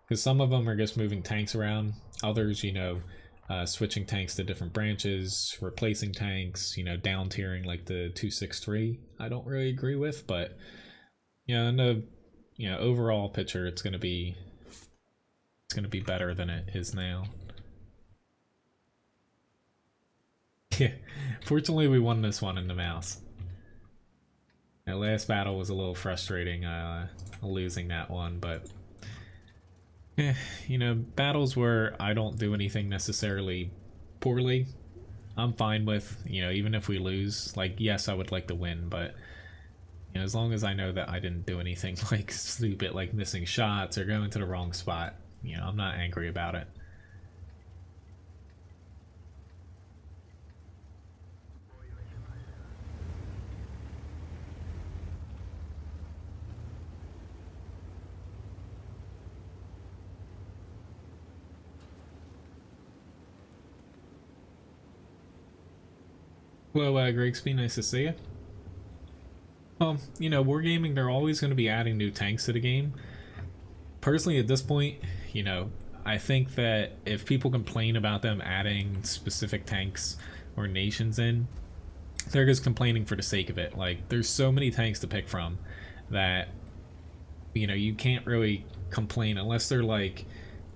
Because some of them are just moving tanks around, others, you know, switching tanks to different branches, replacing tanks, you know, down tiering like the 263. I don't really agree with, but you know, in the, you know, overall picture, it's gonna be better than it is now. Yeah, fortunately, we won this one in the mouse. That last battle was a little frustrating, losing that one, but. You know, battles where I don't do anything necessarily poorly, I'm fine with, you know, even if we lose. Like, yes, I would like to win, but, you know, as long as I know that I didn't do anything, like, stupid, like missing shots or going to the wrong spot, you know, I'm not angry about it. Hello, Grigsby, nice to see you. Well, you know, Wargaming, they're always going to be adding new tanks to the game. Personally, at this point, you know, I think that if people complain about them adding specific tanks or nations in, they're just complaining for the sake of it. Like, there's so many tanks to pick from that, you know, you can't really complain unless they're, like,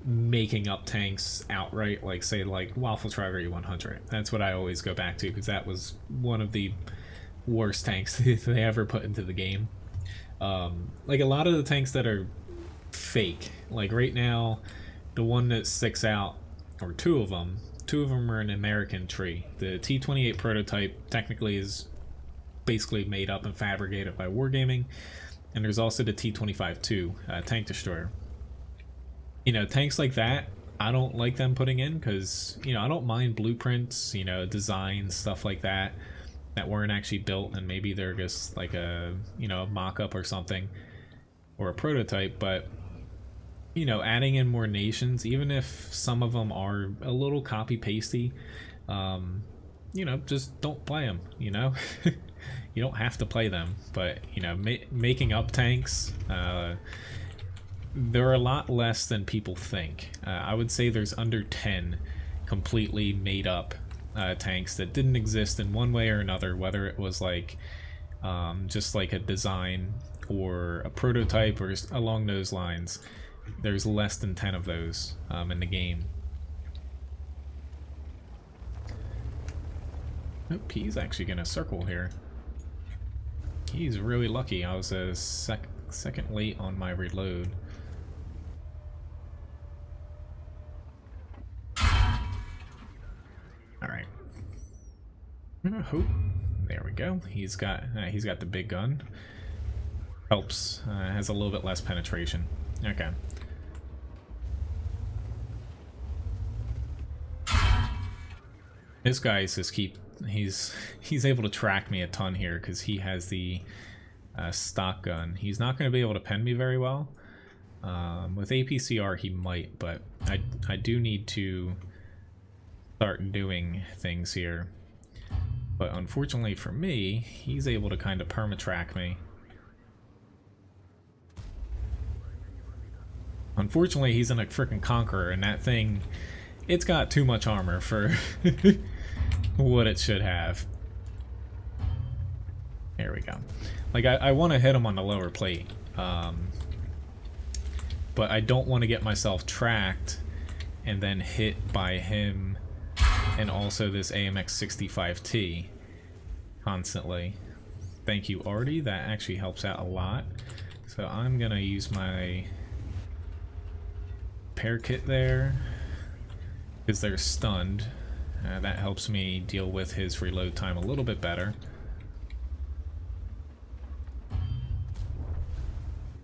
making up tanks outright, like say like Waffle Trager E100. That's what I always go back to because that was one of the worst tanks they ever put into the game. Like a lot of the tanks that are fake, like right now the one that sticks out, or two of them are an American tree. The T-28 prototype technically is basically made up and fabricated by Wargaming, and there's also the T-25-2 tank destroyer. You know, tanks like that, I don't like them putting in because, you know, I don't mind blueprints, you know, designs, stuff like that weren't actually built and maybe they're just like a, you know, a mock-up or something or a prototype, but, you know, adding in more nations, even if some of them are a little copy-pasty, you know, just don't play them, you know? You don't have to play them, but, you know, making up tanks, there are a lot less than people think. I would say there's under 10 completely made up tanks that didn't exist in one way or another, whether it was like just like a design or a prototype or along those lines. There's less than 10 of those in the game. Oh, he's actually gonna circle here. He's really lucky. I was a second late on my reload. Alright. There we go. He's got the big gun. Helps. Has a little bit less penetration. Okay. This guy is just he's able to track me a ton here because he has the stock gun. He's not going to be able to pen me very well. With APCR he might, but I do need to start doing things here. But unfortunately for me, he's able to kind of perma-track me. Unfortunately, he's in a freaking Conqueror, and that thing, it's got too much armor for what it should have. There we go. Like, I want to hit him on the lower plate, but I don't want to get myself tracked and then hit by him and also this AMX 65T constantly. Thank you, Artie. That actually helps out a lot. So I'm gonna use my repair kit there because they're stunned. That helps me deal with his reload time a little bit better.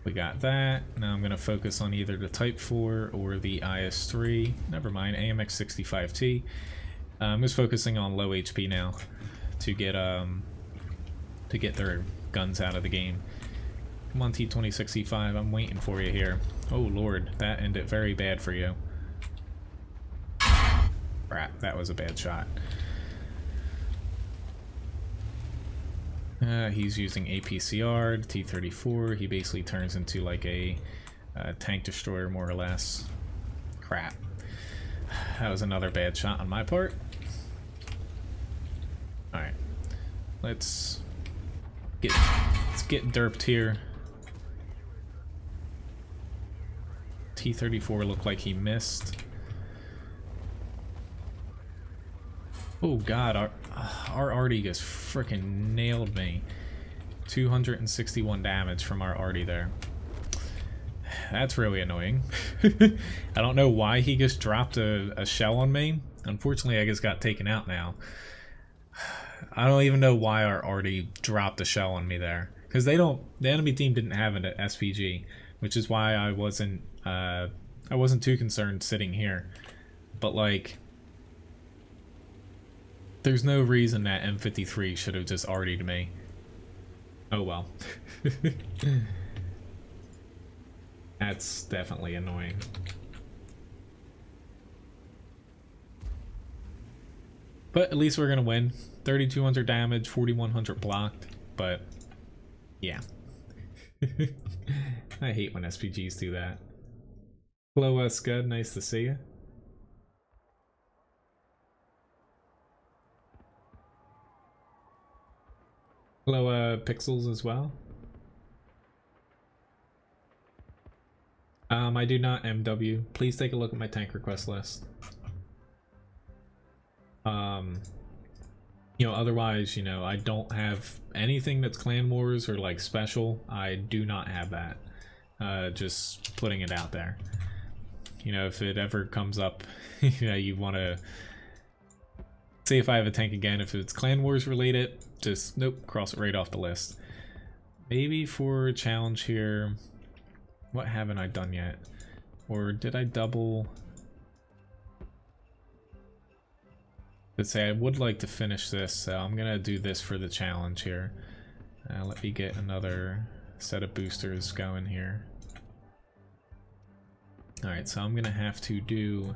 We got that. Now I'm going to focus on either the Type 4 or the IS-3. Never mind, AMX 65T. I'm just focusing on low HP now to get their guns out of the game. Come on, T-2065, I'm waiting for you here. Oh lord, that ended very bad for you. Crap, that was a bad shot. He's using APCR, T-34. He basically turns into like a tank destroyer, more or less. Crap. That was another bad shot on my part. Alright. Let's get derped here. T-34 looked like he missed. Oh god, our Artie just freaking nailed me. 261 damage from our Artie there. That's really annoying. I don't know why he just dropped a shell on me. Unfortunately, I just got taken out now. I don't even know why our Artie dropped a shell on me there. Because the enemy team didn't have an SPG, which is why I wasn't too concerned sitting here. But like, there's no reason that M53 should have just Artied me. Oh well. That's definitely annoying. But at least we're gonna win. 3,200 damage, 4,100 blocked, but yeah. I hate when SPGs do that. Hello, Scud, nice to see you. Hello, Pixels as well. I do not MW. Please take a look at my tank request list. You know, otherwise, you know, I don't have anything that's Clan Wars or like special. I do not have that. Just putting it out there. You know, if it ever comes up, you know, you want to see if I have a tank again. If it's Clan Wars related, just nope, cross it right off the list. Maybe for a challenge here. What haven't I done yet? Or did I double? Let's say I would like to finish this, so I'm gonna do this for the challenge here. Let me get another set of boosters going here. Alright, so I'm gonna have to do...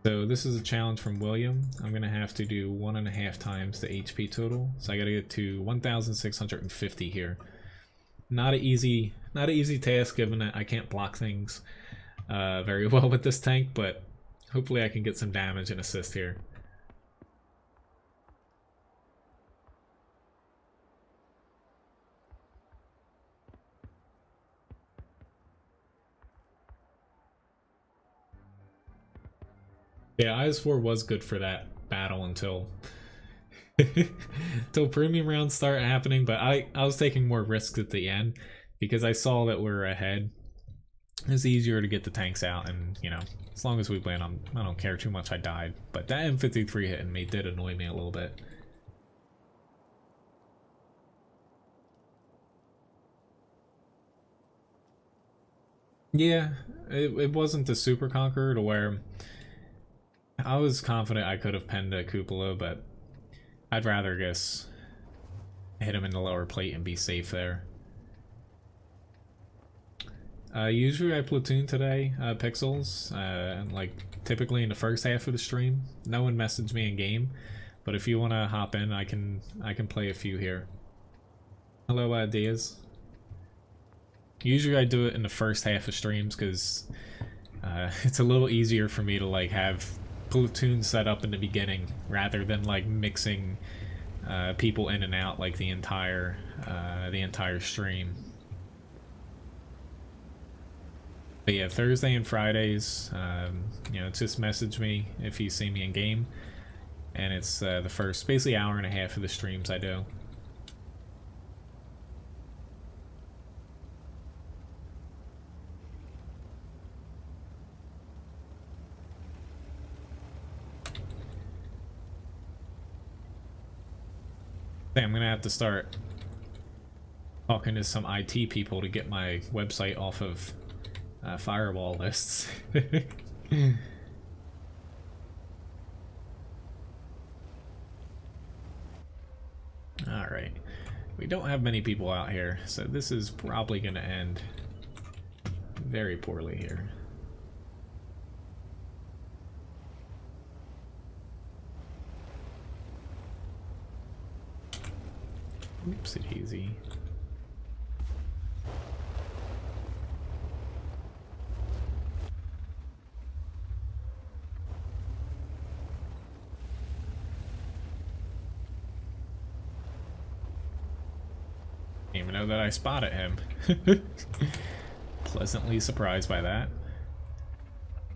So this is a challenge from William. I'm gonna have to do 1.5 times the HP total. So I gotta get to 1,650 here. Not an easy task given that I can't block things very well with this tank, but hopefully I can get some damage and assist here. Yeah, IS-4 was good for that battle until until premium rounds start happening, but I was taking more risks at the end because I saw that we were ahead. It's easier to get the tanks out, and you know, as long as we win, I don't care too much I died. But that M53 hitting me did annoy me a little bit. Yeah, it wasn't the Super Conqueror to where I was confident I could have penned a cupola, but I'd rather just hit him in the lower plate and be safe there. Usually I platoon today, Pixels, like typically in the first half of the stream. No one messaged me in game, but if you want to hop in, I can play a few here. Hello, Diaz. Usually I do it in the first half of streams because it's a little easier for me to like have platoon set up in the beginning rather than like mixing people in and out like the entire stream. But yeah, Thursday and Fridays, you know, just message me if you see me in game, and it's the first basically hour and a half of the streams I do. I'm gonna have to start talking to some IT people to get my website off of firewall lists. Alright, we don't have many people out here, so this is probably gonna end very poorly here. Oopsie daisy. Didn't even know that I spotted him. Pleasantly surprised by that.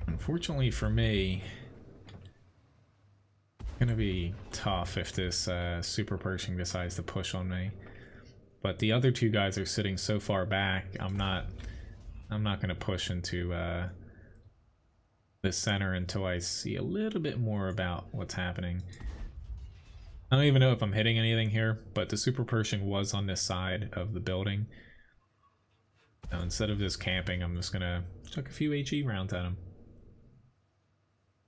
Unfortunately for me, gonna be tough if this super Pershing decides to push on me. But the other two guys are sitting so far back, I'm not gonna push into the center until I see a little bit more about what's happening. I don't even know if I'm hitting anything here, but the super Pershing was on this side of the building. Now, instead of just camping, I'm just gonna chuck a few HE rounds at him.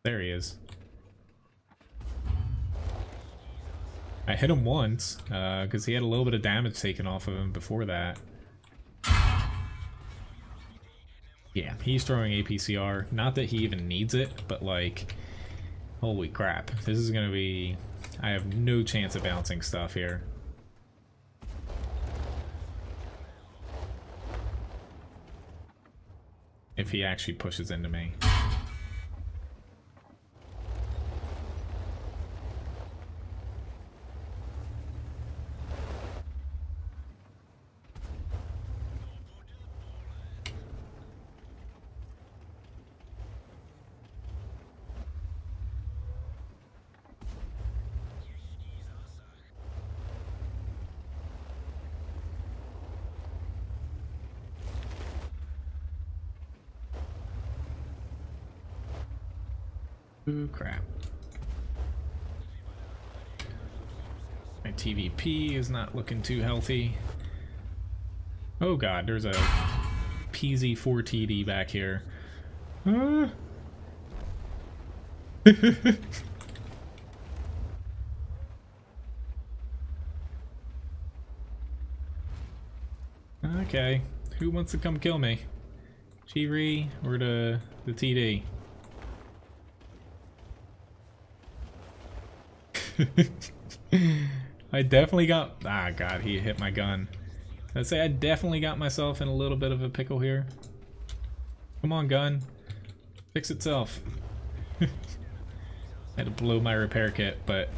There he is. I hit him once, because he had a little bit of damage taken off of him before that. Yeah, he's throwing APCR. Not that he even needs it, but like, holy crap. This is gonna be... I have no chance of bouncing stuff here. If he actually pushes into me. Ooh, crap. My TVP is not looking too healthy. Oh god, there's a PZ4TD back here. Okay, who wants to come kill me? Chiri or the TD? I definitely got... Ah, god, he hit my gun. I'd say I definitely got myself in a little bit of a pickle here. Come on, gun. Fix itself. I had to blow my repair kit, but...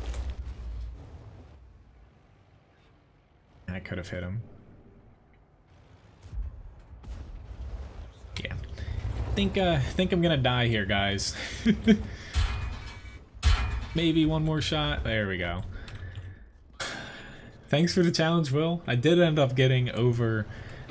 I could have hit him. Yeah. Think I'm gonna die here, guys. Maybe one more shot. There we go. Thanks for the challenge, Will. I did end up getting over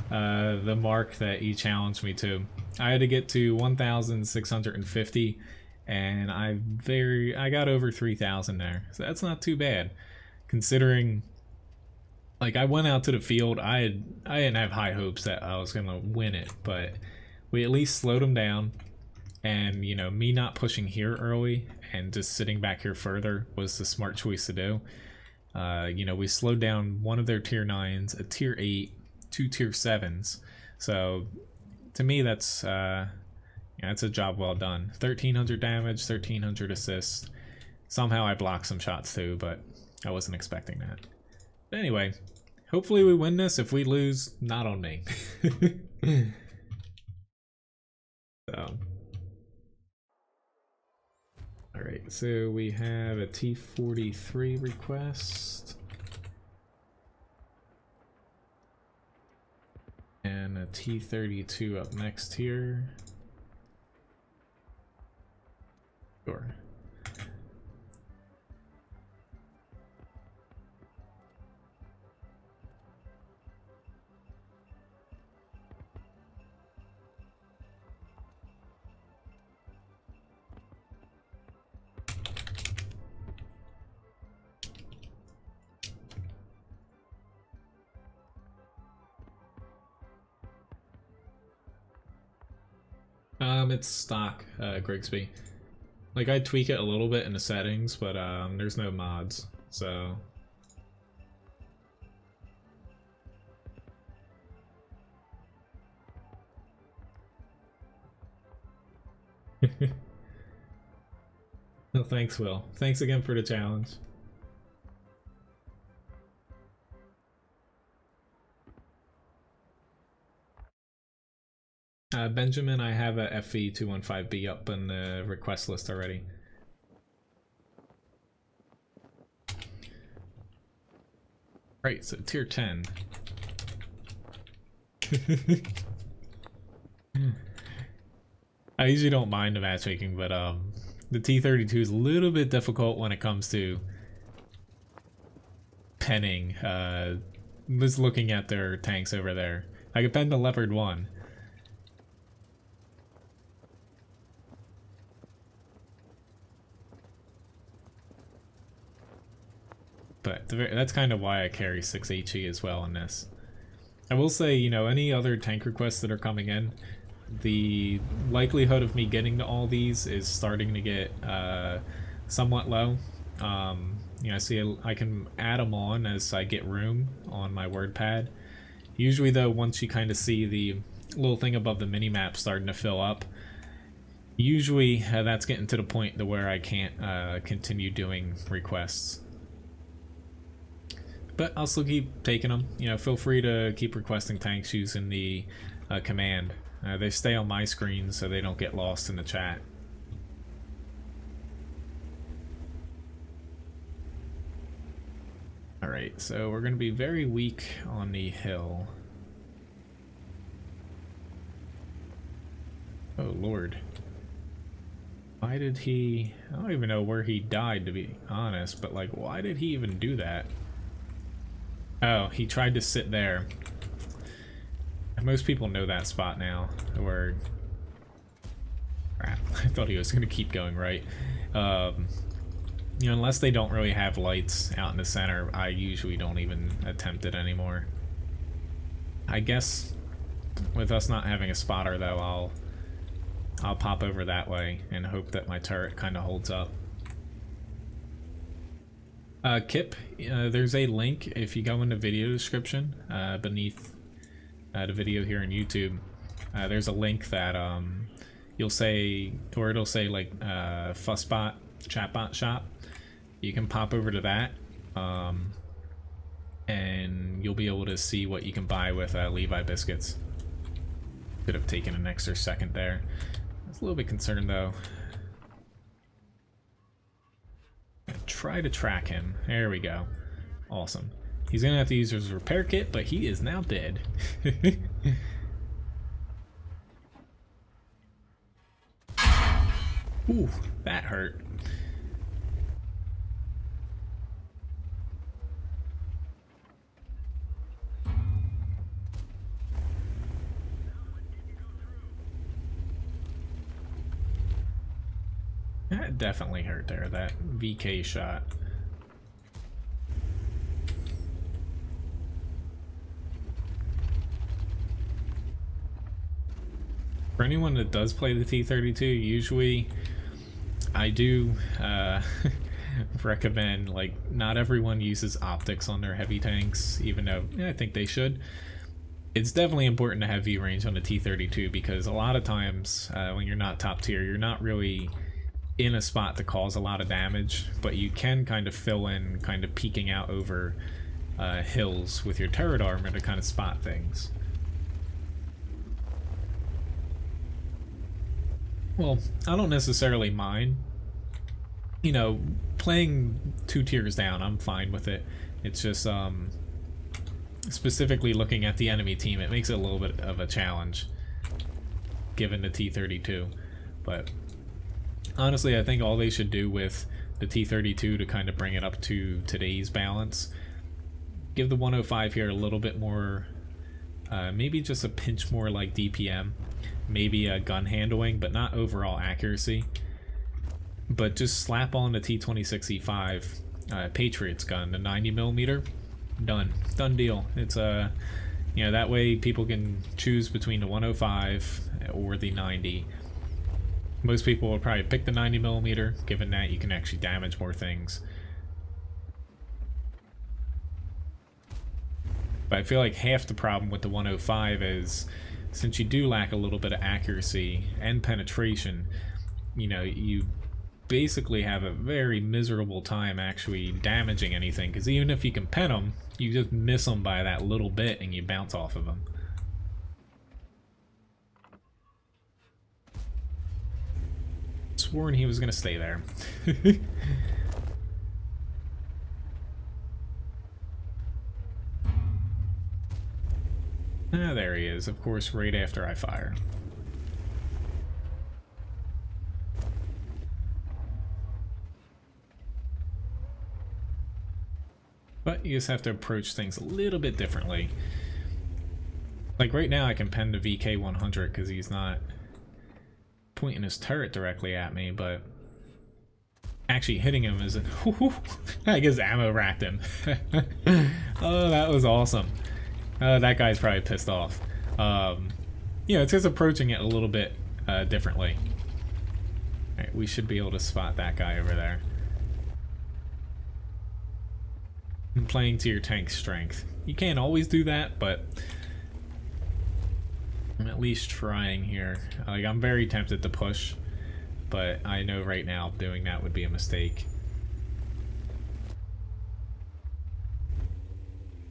the mark that he challenged me to. I had to get to 1,650, and I got over 3,000 there. So that's not too bad, considering. Like, I went out to the field. I didn't have high hopes that I was gonna win it, but we at least slowed them down. And, you know, me not pushing here early and just sitting back here further was the smart choice to do. You know, we slowed down one of their tier 9s, a tier 8, 2 tier 7s. So to me, that's yeah, it's a job well done. 1300 damage, 1300 assists. Somehow I blocked some shots too, but I wasn't expecting that. But anyway, hopefully we win this. If we lose, not on me. So, alright, so we have a T43 request. And a T32 up next here. Sure. It's stock, Grigsby. Like, I tweak it a little bit in the settings, but there's no mods, so... No, thanks, Will. Thanks again for the challenge. Benjamin, I have a FE215B up in the request list already. Right, so tier 10. I usually don't mind the matchmaking, but the T32 is a little bit difficult when it comes to penning. Just looking at their tanks over there. I could pen the Leopard 1. But that's kind of why I carry 6 HE as well in this. I will say, you know, any other tank requests that are coming in, the likelihood of me getting to all these is starting to get somewhat low. You know, see, I can add them on as I get room on my WordPad. Usually, though, once you kind of see the little thing above the mini-map starting to fill up, usually that's getting to the point to where I can't continue doing requests. But I'll still keep taking them. You know, feel free to keep requesting tanks using the command. They stay on my screen so they don't get lost in the chat. Alright, so we're going to be very weak on the hill. Oh lord. Why did he... I don't even know where he died, to be honest, but like, why did he even do that? Oh, he tried to sit there. Most people know that spot now, where... Crap, I thought he was going to keep going right. You know, unless they don't really have lights out in the center, I usually don't even attempt it anymore. I guess with us not having a spotter, though, I'll pop over that way and hope that my turret kind of holds up. Kip, there's a link if you go in the video description beneath the video here on YouTube. There's a link that you'll say, or it'll say like Fussbot Chatbot Shop. You can pop over to that, and you'll be able to see what you can buy with Levi biscuits. Could have taken an extra second there. I was a little bit concerned though. Try to track him. There we go. Awesome. He's gonna have to use his repair kit, but he is now dead. Ooh, that hurt. That definitely hurt there, that VK shot. For anyone that does play the T32, usually I do recommend, like, not everyone uses optics on their heavy tanks, even though I think they should. It's definitely important to have view range on the T-32 because a lot of times when you're not top tier, you're not really in a spot to cause a lot of damage, but you can kind of fill in, kind of peeking out over hills with your turret armor to kind of spot things. Well, I don't necessarily mind. You know, playing 2 tiers down, I'm fine with it. It's just, specifically looking at the enemy team, it makes it a little bit of a challenge, given the T-32. But honestly, I think all they should do with the T-32 to kind of bring it up to today's balance, give the 105 here a little bit more, maybe just a pinch more like DPM, maybe a gun handling, but not overall accuracy. But just slap on the T-26E5 Patriots gun, the 90mm. Done deal. It's you know, that way people can choose between the 105 or the 90. Most people will probably pick the 90mm, given that you can actually damage more things. But I feel like half the problem with the 105 is, since you do lack a little bit of accuracy and penetration, you know, you basically have a very miserable time actually damaging anything, because even if you can pen them, you just miss them by that little bit and you bounce off of them. Sworn he was gonna stay there. Ah, there he is, of course, right after I fire. But you just have to approach things a little bit differently. Like right now I can pen the VK100 because he's not pointing his turret directly at me, but actually hitting him is I guess ammo racked him. Oh, that was awesome. That guy's probably pissed off. You know, it's just approaching it a little bit differently. Alright, we should be able to spot that guy over there. And playing to your tank's strength. You can't always do that, but I'm at least trying here. Like, I'm very tempted to push, but I know right now doing that would be a mistake.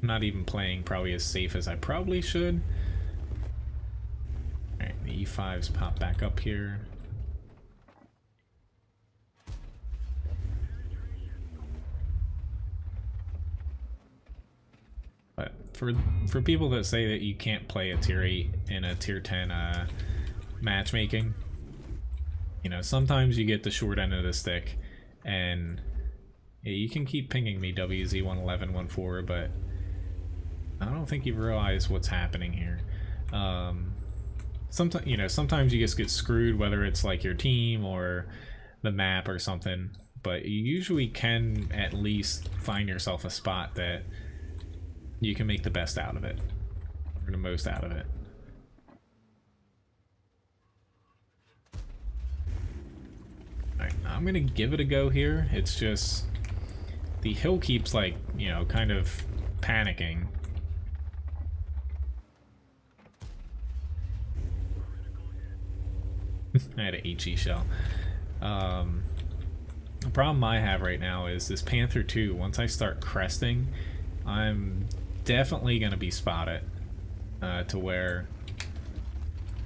I'm not even playing probably as safe as I probably should. Alright, the E5s pop back up here. But for people that say that you can't play a tier 8 in a tier 10 matchmaking, you know, sometimes you get the short end of the stick, and yeah, you can keep pinging me WZ11114, but I don't think you realize what's happening here. Sometimes, you know, sometimes you just get screwed, whether it's like your team or the map or something, but you usually can at least find yourself a spot that you can make the best out of it, or the most out of it. Alright, I'm gonna give it a go here. It's just the hill keeps, like, you know, kind of panicking. I had an HE shell. The problem I have right now is this Panther 2, once I start cresting, I'm definitely going to be spotted to where...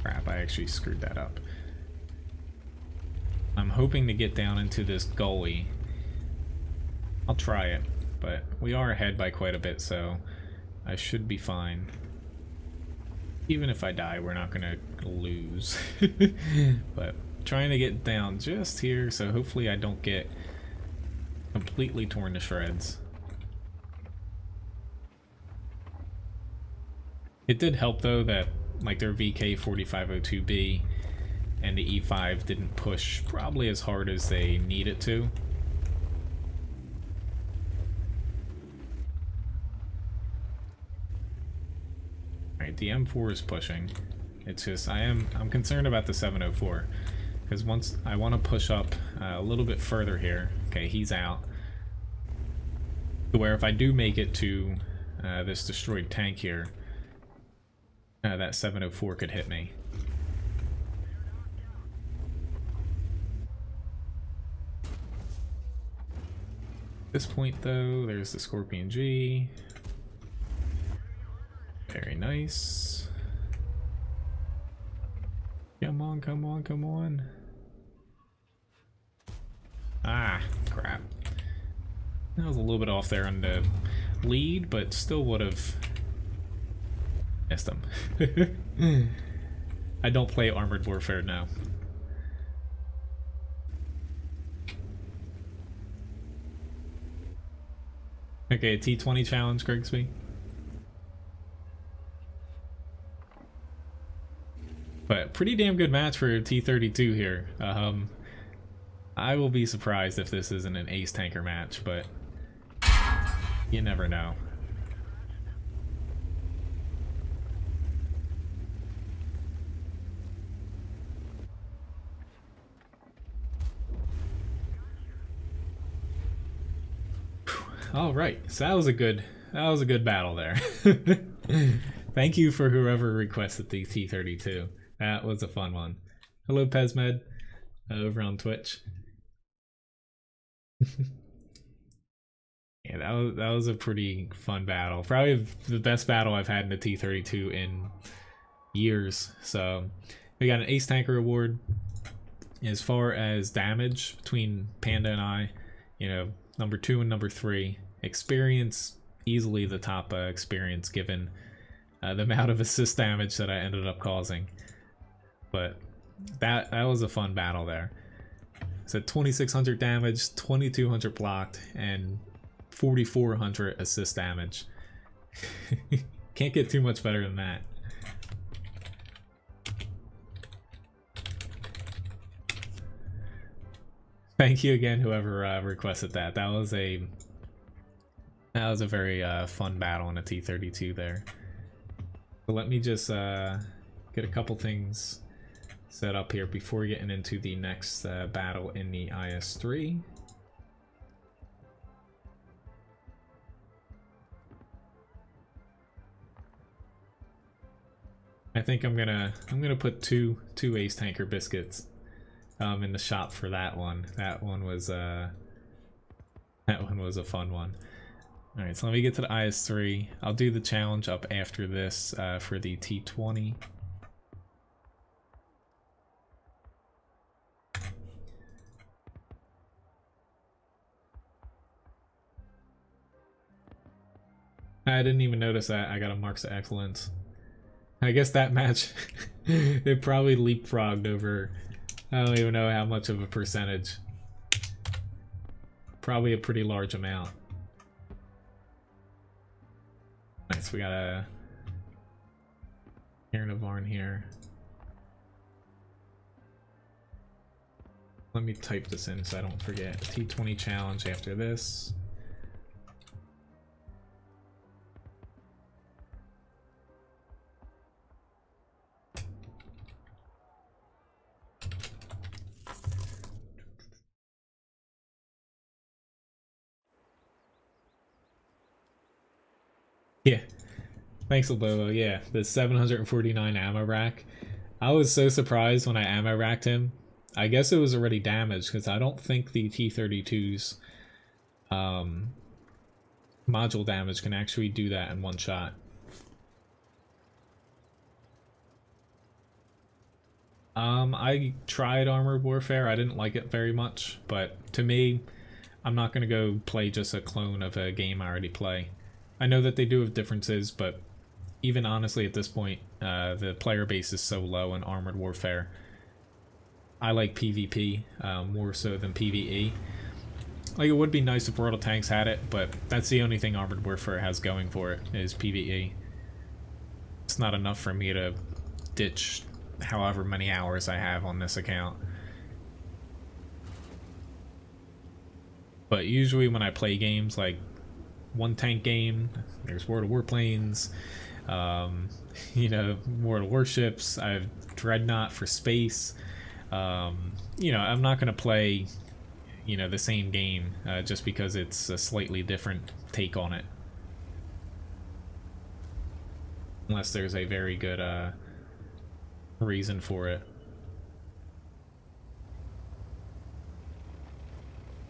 Crap, I actually screwed that up. I'm hoping to get down into this gully. I'll try it, but we are ahead by quite a bit, so I should be fine. Even if I die, we're not going to lose. But trying to get down just here, so hopefully I don't get completely torn to shreds. It did help though that like their VK4502B and the E5 didn't push probably as hard as they needed to. Alright, the M4 is pushing. It's just I'm concerned about the 704 because once I want to push up a little bit further here. Okay, he's out. To where if I do make it to this destroyed tank here, that 704 could hit me. At this point though, there's the Scorpion G. Very nice. Come on, come on, come on. Ah, crap. That was a little bit off there on the lead, but still would have missed him. I don't play Armored Warfare now. Okay, T20 challenge, Grigsby. But pretty damn good match for T32 here. I will be surprised if this isn't an ace tanker match, but you never know. All right, so that was a good battle there. Thank you for whoever requested the T32. That was a fun one. Hello, Pezmed, over on Twitch. Yeah, that was a pretty fun battle. Probably the best battle I've had in the T32 in years. So we got an ace tanker award. As far as damage between Panda and I, you know, number 2 and number 3. Experience, easily the top experience given the amount of assist damage that I ended up causing. But that was a fun battle there. So 2600 damage, 2200 blocked, and 4400 assist damage. Can't get too much better than that. Thank you again, whoever requested that. That was a very fun battle in a T32 there. So let me just get a couple things set up here before getting into the next battle in the IS-3. I think I'm gonna put two ace tanker biscuits in the shop for that one. That one was a fun one. All right, so let me get to the IS-3. I'll do the challenge up after this for the T20. I didn't even notice that I got a Marks of Excellence. I guess that match, it probably leapfrogged over, I don't even know how much of a percentage. Probably a pretty large amount. Nice, we got a Aaron of Varn here. Let me type this in so I don't forget. T20 challenge after this. Yeah, thanks, Lobo. Yeah, the 749 ammo rack. I was so surprised when I ammo racked him. I guess it was already damaged because I don't think the T32's module damage can actually do that in one shot. I tried Armored Warfare. I didn't like it very much, but to me, I'm not going to go play just a clone of a game I already play. I know that they do have differences, but even honestly at this point, the player base is so low in Armored Warfare. I like PvP more so than PvE. Like, it would be nice if World of Tanks had it, but that's the only thing Armored Warfare has going for it, is PvE. It's not enough for me to ditch however many hours I have on this account. But usually when I play games like one tank game, there's World of Warplanes, you know, World of Warships, I have Dreadnought for space. You know, I'm not going to play, you know, the same game just because it's a slightly different take on it. unless there's a very good reason for it.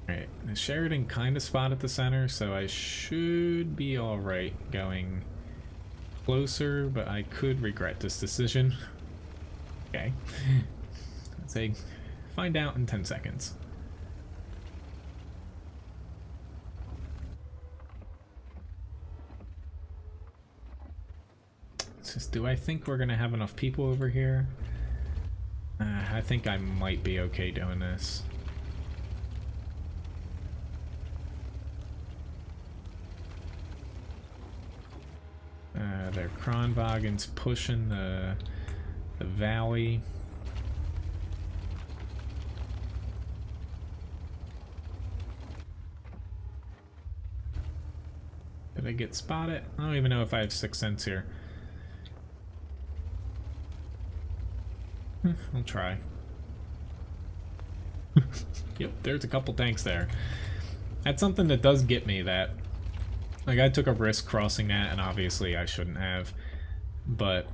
Alright, the Sheridan kind of spotted the center, so I should be alright going closer, but I could regret this decision. Okay. Let's say, find out in 10 seconds. It's just, do I think we're gonna have enough people over here? I think I might be okay doing this. Their Kronwagen's pushing the valley. Did I get spotted? I don't even know if I have 6 cents here. I'll try. Yep, there's a couple tanks there. That's something that does get me, that like I took a risk crossing that, and obviously I shouldn't have, but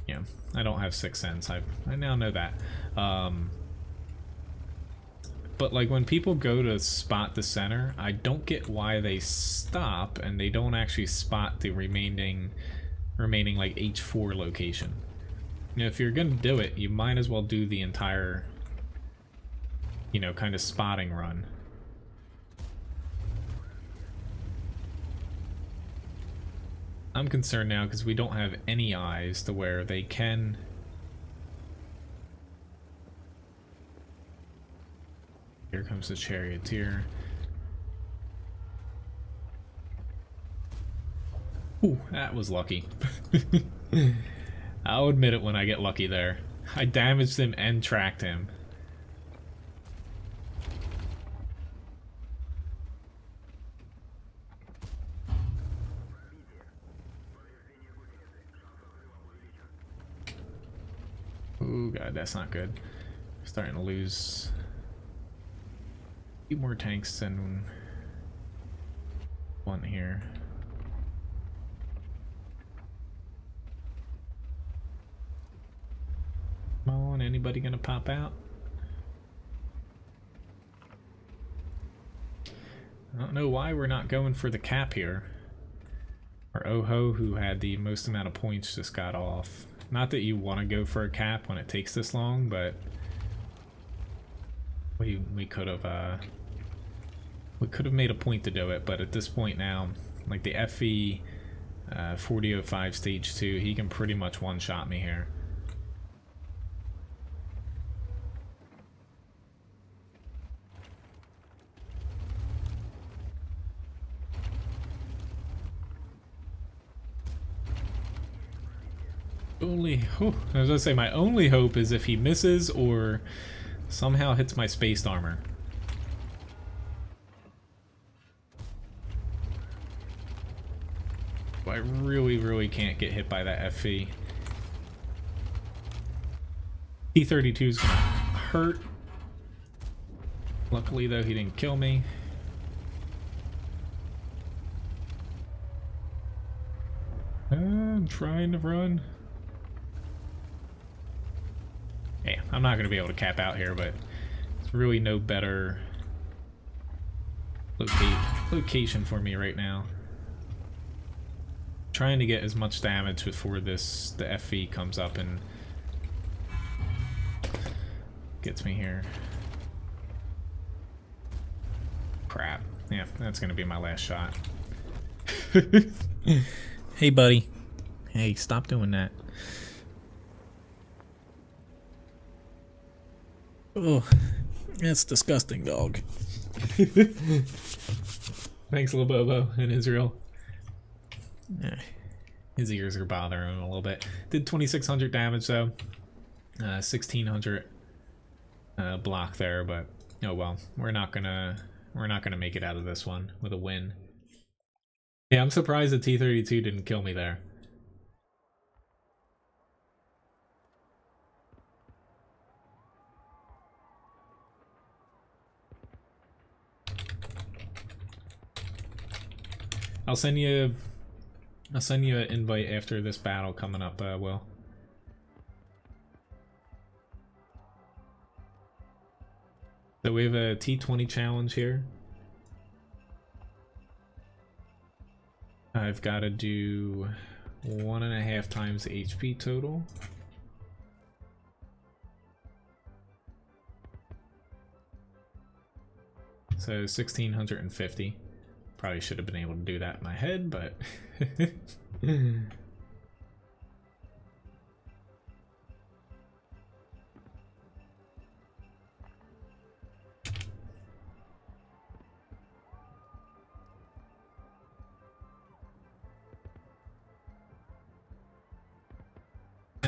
yeah, I don't have 6 cents. I now know that. But like when people go to spot the center, I don't get why they stop and they don't actually spot the remaining like H4 location. You know, if you're gonna do it, you might as well do the entire, you know, kind of spotting run. I'm concerned now because we don't have any eyes to where they can... Here comes the charioteer. Ooh, that was lucky. I'll admit it when I get lucky there. I damaged him and tracked him. Oh god, that's not good. We're starting to lose a few more tanks than one here. Come on, anybody gonna pop out? I don't know why we're not going for the cap here. Our Oho, who had the most amount of points, just got off. Not that you want to go for a cap when it takes this long, but we could have made a point to do it. But at this point now, like the FE 4005 stage 2, he can pretty much one-shot me here. I was gonna say, my only hope is if he misses or somehow hits my spaced armor. I really can't get hit by that FE. T-32 is gonna hurt. Luckily though, he didn't kill me. I'm trying to run. Yeah, I'm not going to be able to cap out here, but it's really no better location for me right now. Trying to get as much damage before the FV comes up and gets me here. Crap. Yeah, that's going to be my last shot. Hey, buddy. Hey, stop doing that. Oh, that's disgusting, dog. Thanks, Labobo in Israel. His ears are bothering him a little bit. Did 2,600 damage though. 1,600 block there, but oh well. We're not gonna make it out of this one with a win. Yeah, I'm surprised the T-32 didn't kill me there. I'll send you I'll send you an invite after this battle coming up, Will. So we have a T20 challenge here. I've got to do 1.5 times HP total. So 1650. Probably should have been able to do that in my head, but and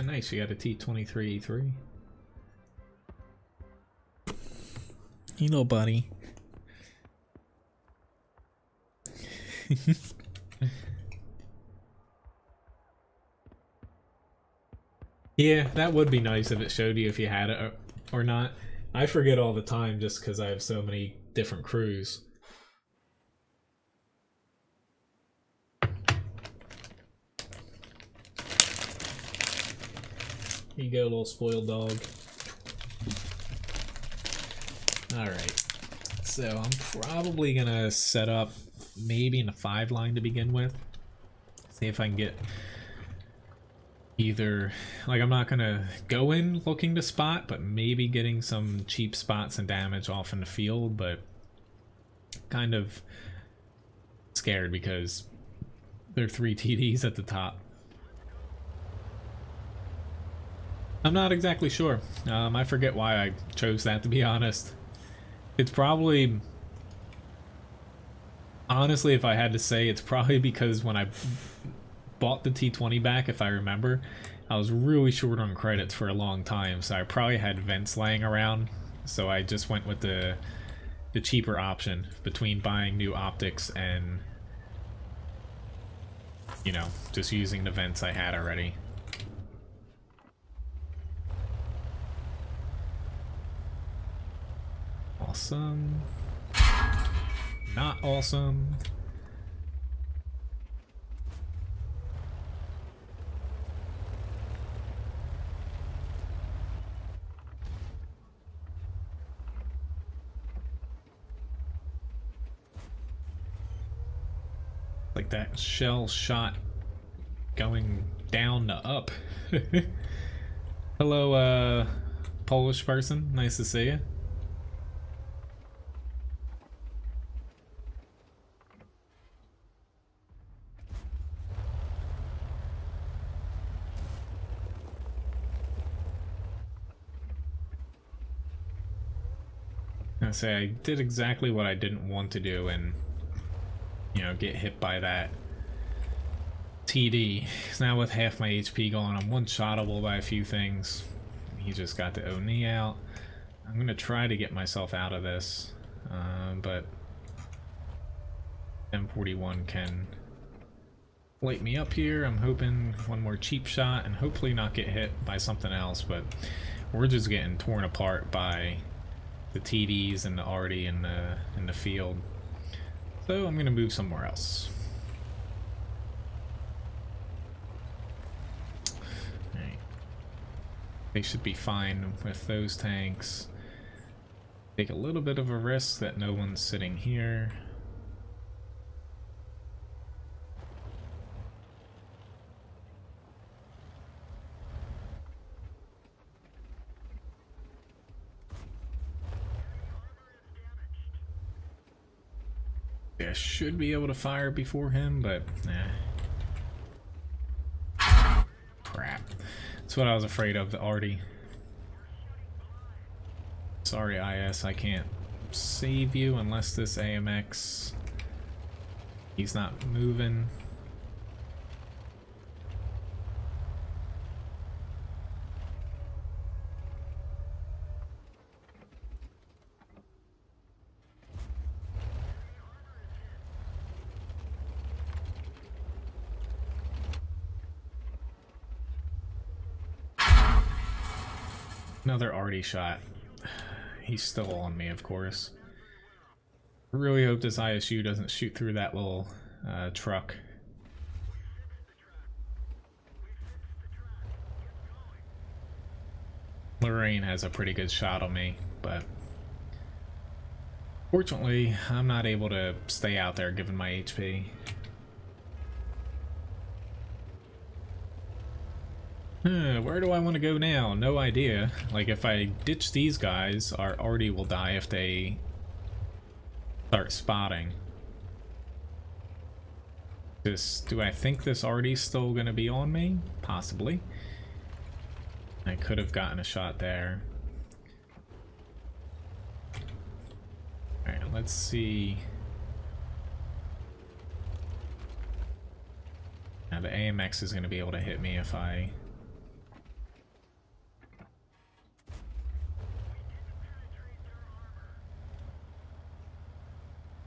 nice, you got a T23E3. You know, buddy. Yeah, that would be nice if it showed you if you had it or not. I forget all the time just because I have so many different crews. Here you go, little spoiled dog. Alright, so I'm probably gonna set up maybe in a 5 line to begin with. See if I can get either, like, I'm not gonna go in looking to spot, but maybe getting some cheap spots and damage off in the field, but kind of scared because there are 3 TDs at the top. I'm not exactly sure. I forget why I chose that, to be honest. It's probably, honestly, if I had to say, it's probably because when I bought the T20 back, if I remember, I was really short on credits for a long time, so I probably had vents laying around, so I just went with the cheaper option between buying new optics and, you know, just using the vents I had already. Awesome. Not awesome. Like that shell shot going down to up. Hello, Polish person. Nice to see you. I say I did exactly what I didn't want to do and, you know, get hit by that TD. Because now with half my HP gone, I'm one-shottable by a few things. He just got the ONI out. I'm going to try to get myself out of this, but M41 can light me up here. I'm hoping one more cheap shot and hopefully not get hit by something else, but we're just getting torn apart by the TDs and already in the field. So I'm gonna move somewhere else. Alright. They should be fine with those tanks. Take a little bit of a risk that no one's sitting here. I should be able to fire before him, but nah. Crap. That's what I was afraid of, already. Sorry, IS, I can't save you unless this AMX... He's not moving. Another arty shot. He's still on me, of course. I really hope this ISU doesn't shoot through that little truck. Lorraine has a pretty good shot on me, but fortunately, I'm not able to stay out there given my HP. Where do I want to go now? No idea. Like, if I ditch these guys, our Artie will die if they start spotting. Do I think this Artie's still going to be on me? Possibly. I could have gotten a shot there. Alright, let's see. Now the AMX is going to be able to hit me if I...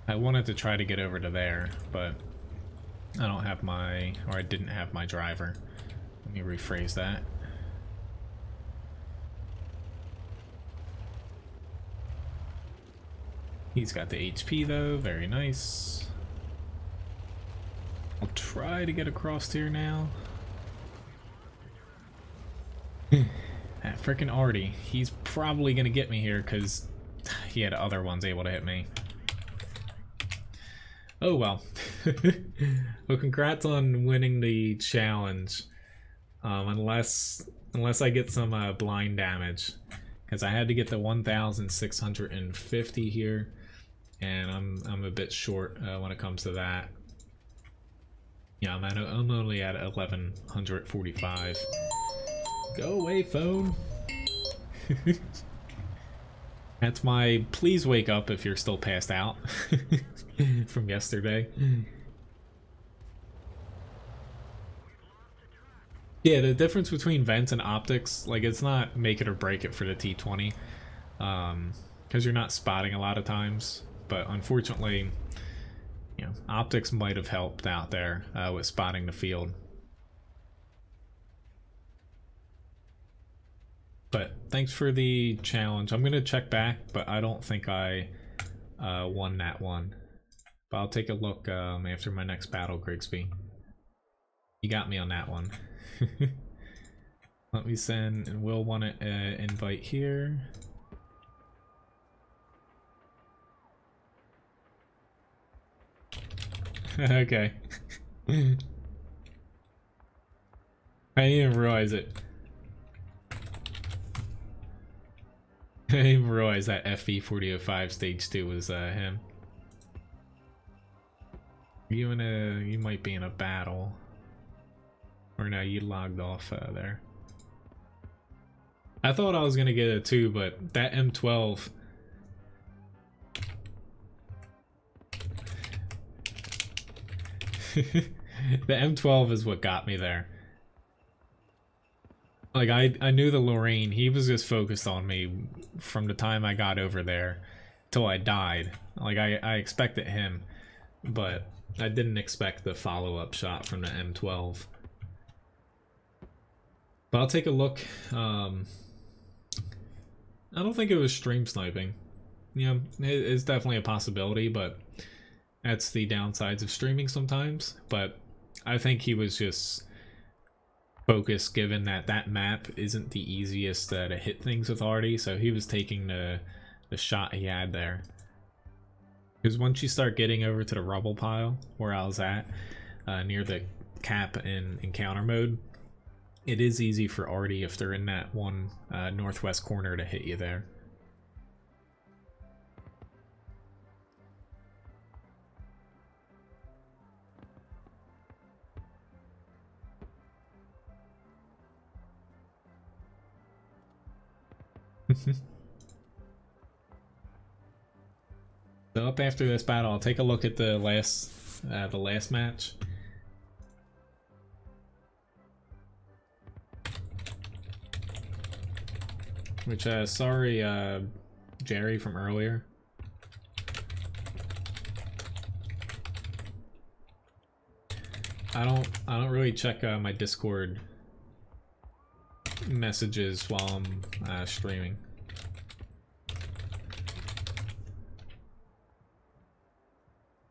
I wanted to try to get over to there, but I don't have my... or I didn't have my driver. Let me rephrase that. He's got the HP though, very nice. I'll try to get across here now. That frickin' Artie, he's probably gonna get me here because he had other ones able to hit me. Oh well. Well, congrats on winning the challenge. Unless I get some blind damage, because I had to get the 1,650 here, and I'm a bit short when it comes to that. Yeah, I'm only at 1,145. Go away, phone. That's my please wake up if you're still passed out from yesterday. Yeah, the difference between vents and optics, like, it's not make it or break it for the T20, because you're not spotting a lot of times, but unfortunately, you know, optics might have helped out there with spotting the field. But thanks for the challenge. I'm gonna check back, but I don't think I won that one. But I'll take a look after my next battle, Grigsby. You got me on that one. Let me send, and we'll want to invite here. Okay. I didn't even realize it. I didn't even realize that FV4005 stage 2 was him. You might be in a battle. Or no, you logged off there. I thought I was gonna get a 2, but that M12... the M12 is what got me there. Like, I knew the Lorraine, he was just focused on me from the time I got over there till I died. Like, I expected him, but I didn't expect the follow-up shot from the M12. But I'll take a look. I don't think it was stream sniping. Yeah, it's definitely a possibility, but that's the downsides of streaming sometimes. But I think he was just focused, given that that map isn't the easiest to hit things with Artie, so he was taking the shot he had there. Because once you start getting over to the rubble pile, where I was at, near the cap in encounter mode, it is easy for Artie, if they're in that one northwest corner, to hit you there. So up after this battle, I'll take a look at the last match. Which, sorry, Jerry from earlier. I don't really check my Discord messages while I'm streaming.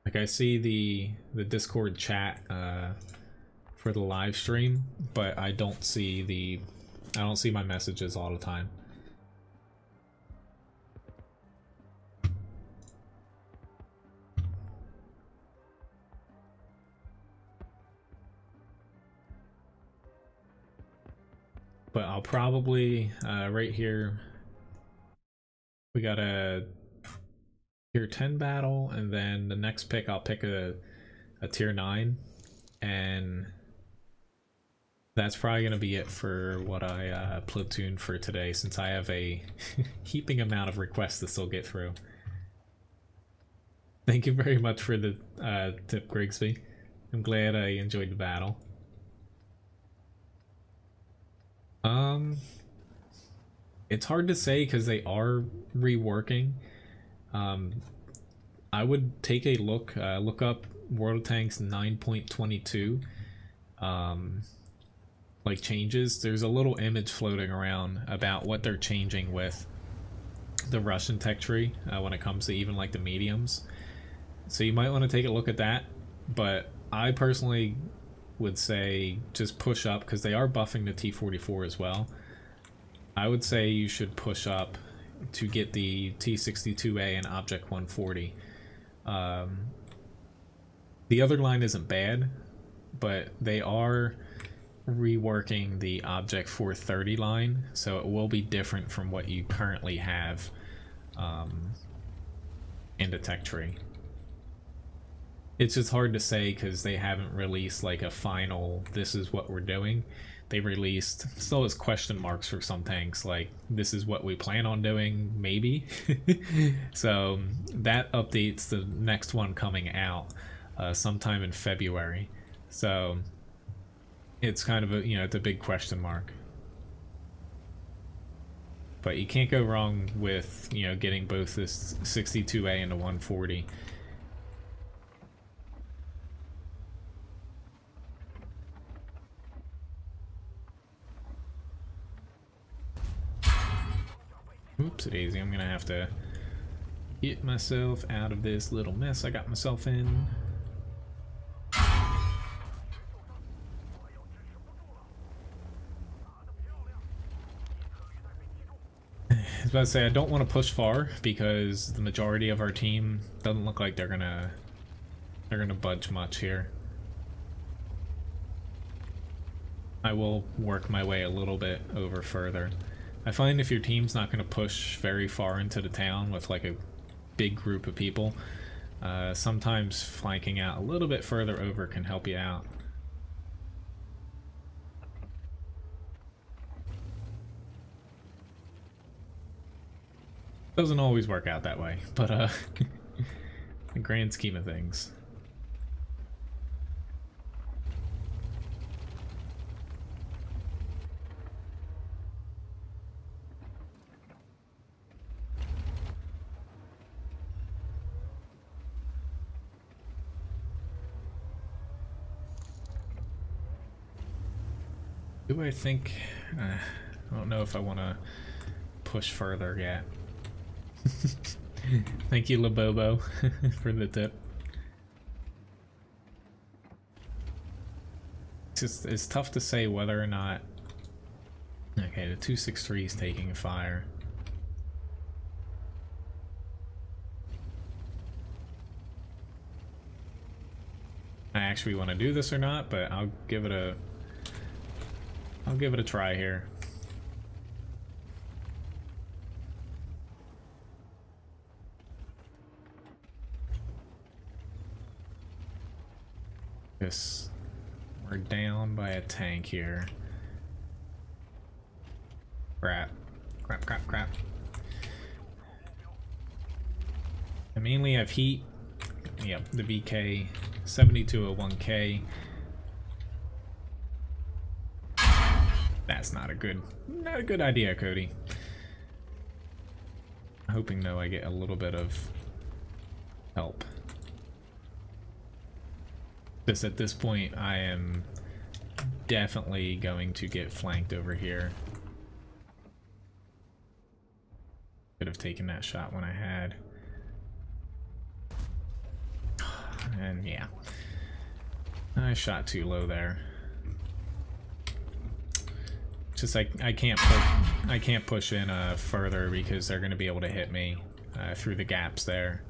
Like, I see the Discord chat for the live stream, but I don't see my messages all the time. But I'll probably, right here, we got a tier 10 battle, and then the next pick I'll pick a tier 9, and that's probably going to be it for what I platoon for today, since I have a heaping amount of requests to still get through. Thank you very much for the tip, Grigsby. I'm glad I enjoyed the battle. It's hard to say because they are reworking. I would take a look up World of Tanks 9.22 like changes. There's a little image floating around about what they're changing with the Russian tech tree when it comes to even like the mediums. So you might want to take a look at that, but I personally would say just push up because they are buffing the T-44 as well. I would say you should push up to get the T-62A and Object 140. The other line isn't bad, but they are reworking the Object 430 line, so it will be different from what you currently have in the tech tree. It's just hard to say because they haven't released like a final, this is what we're doing. They released, still has question marks for some tanks, like this is what we plan on doing, maybe. So that updates the next one coming out sometime in February. So it's kind of a, you know, it's a big question mark. But you can't go wrong with, you know, getting both this 62A and the 140. Oopsie daisy, I'm gonna have to get myself out of this little mess I got myself in. I was about to say, I don't want to push far because the majority of our team doesn't look like they're gonna budge much here. I will work my way a little bit over further. I find if your team's not going to push very far into the town with like a big group of people, sometimes flanking out a little bit further over can help you out. Doesn't always work out that way, but the grand scheme of things. Do I think... I don't know if I want to push further yet. Thank you, Labobo, for the tip. It's tough to say whether or not... Okay, the 263 is taking fire. I actually want to do this or not, but I'll give it a try here. This, we're down by a tank here. Crap. Crap, crap, crap. I mainly have heat. Yep, the VK 7201K. That's not a good idea, Cody. I'm hoping though I get a little bit of help. Just at this point, I am definitely going to get flanked over here. Could have taken that shot when I had. And yeah, I shot too low there. Just like I can't push in further because they're going to be able to hit me through the gaps there.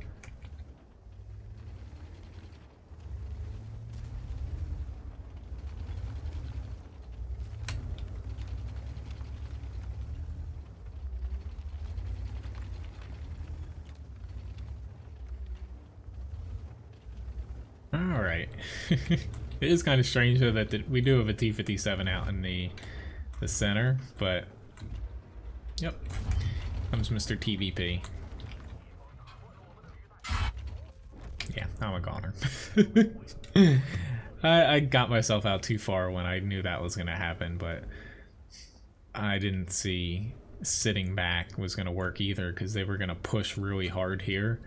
Alright. It is kind of strange though that we do have a T-57 out in the center, but yep. Comes Mr. TVP. Yeah, I'm a goner. I got myself out too far when I knew that was going to happen, but I didn't see sitting back was going to work either, because they were going to push really hard here,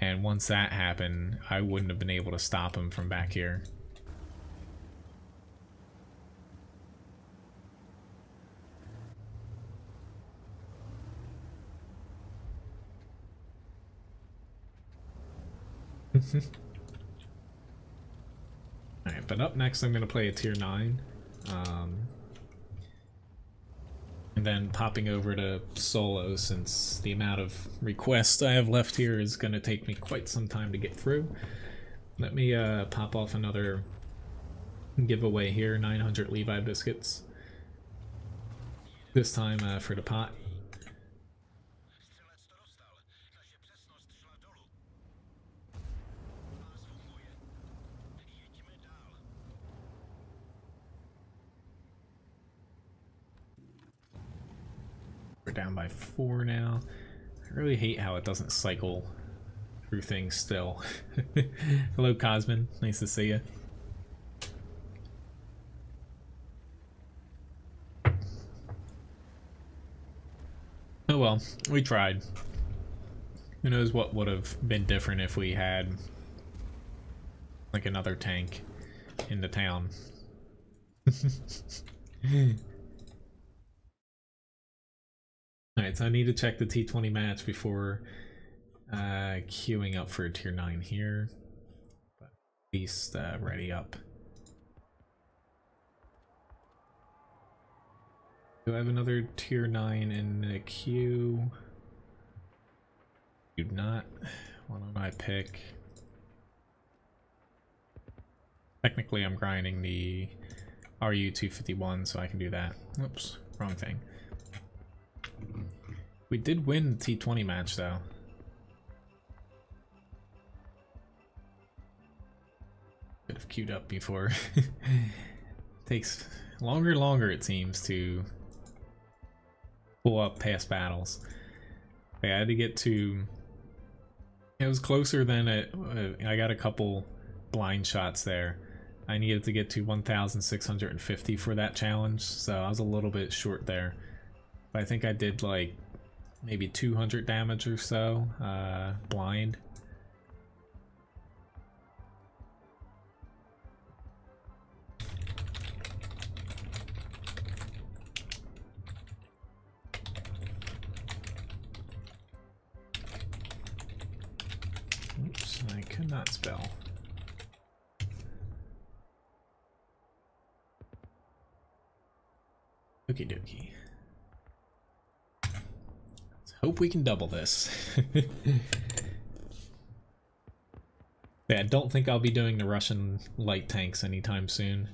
and once that happened, I wouldn't have been able to stop them from back here. Alright, but up next I'm going to play a tier 9. And then popping over to solo, since the amount of requests I have left here is going to take me quite some time to get through. Let me pop off another giveaway here, 900 Levi biscuits. This time for the pot. We're down by 4 now. I really hate how it doesn't cycle through things still. Hello, Cosmin. Nice to see you. Oh well, we tried. Who knows what would have been different if we had like another tank in the town. Alright, so I need to check the T20 match before queuing up for a tier 9 here. But at least ready up. Do I have another tier 9 in the queue? Do not. Why don't I pick? Technically I'm grinding the RU-251, so I can do that. Oops, wrong thing. We did win the T20 match though. Could have queued up before. Takes longer and longer, it seems, to pull up past battles. I had to get to... It was closer than it... I got a couple blind shots there. I needed to get to 1,650 for that challenge, so I was a little bit short there. But I think I did like maybe 200 damage or so, blind. Oops, I could not spell. Okie dokie. Let's hope we can double this. Yeah, I don't think I'll be doing the Russian light tanks anytime soon.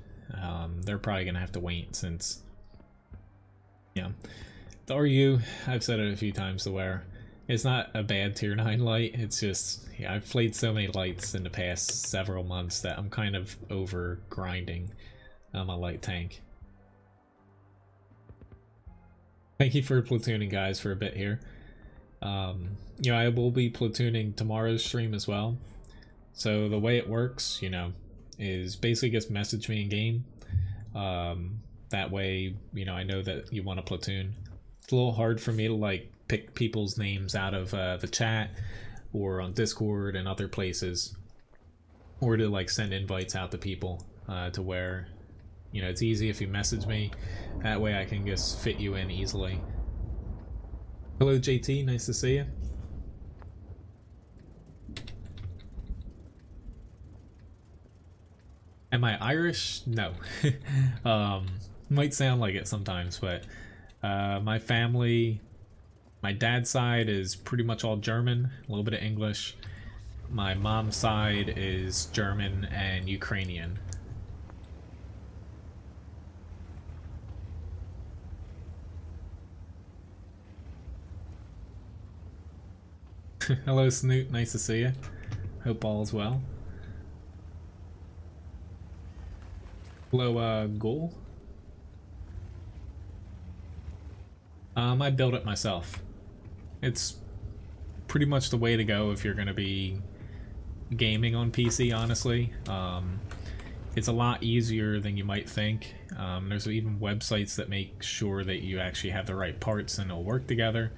They're probably gonna have to wait, since, yeah, the RU, I've said it a few times to where it's not a bad tier 9 light, it's just, yeah, I've played so many lights in the past several months that I'm kind of over grinding my light tank. Thank you for platooning, guys, for a bit here. You know, I will be platooning tomorrow's stream as well. So the way it works, you know, is basically just message me in game. That way, you know, I know that you want a platoon. It's a little hard for me to like pick people's names out of the chat or on Discord and other places, or to like send invites out to people to where, you know, it's easy if you message me. That way I can just fit you in easily. Hello JT, nice to see you. Am I Irish? No. Might sound like it sometimes, but my family, my dad's side is pretty much all German, a little bit of English. My mom's side is German and Ukrainian. Hello Snoot, nice to see you. Hope all is well. Hello, Ghoul. I built it myself. It's pretty much the way to go if you're going to be gaming on PC, honestly. It's a lot easier than you might think. There's even websites that make sure that you actually have the right parts and it'll work together.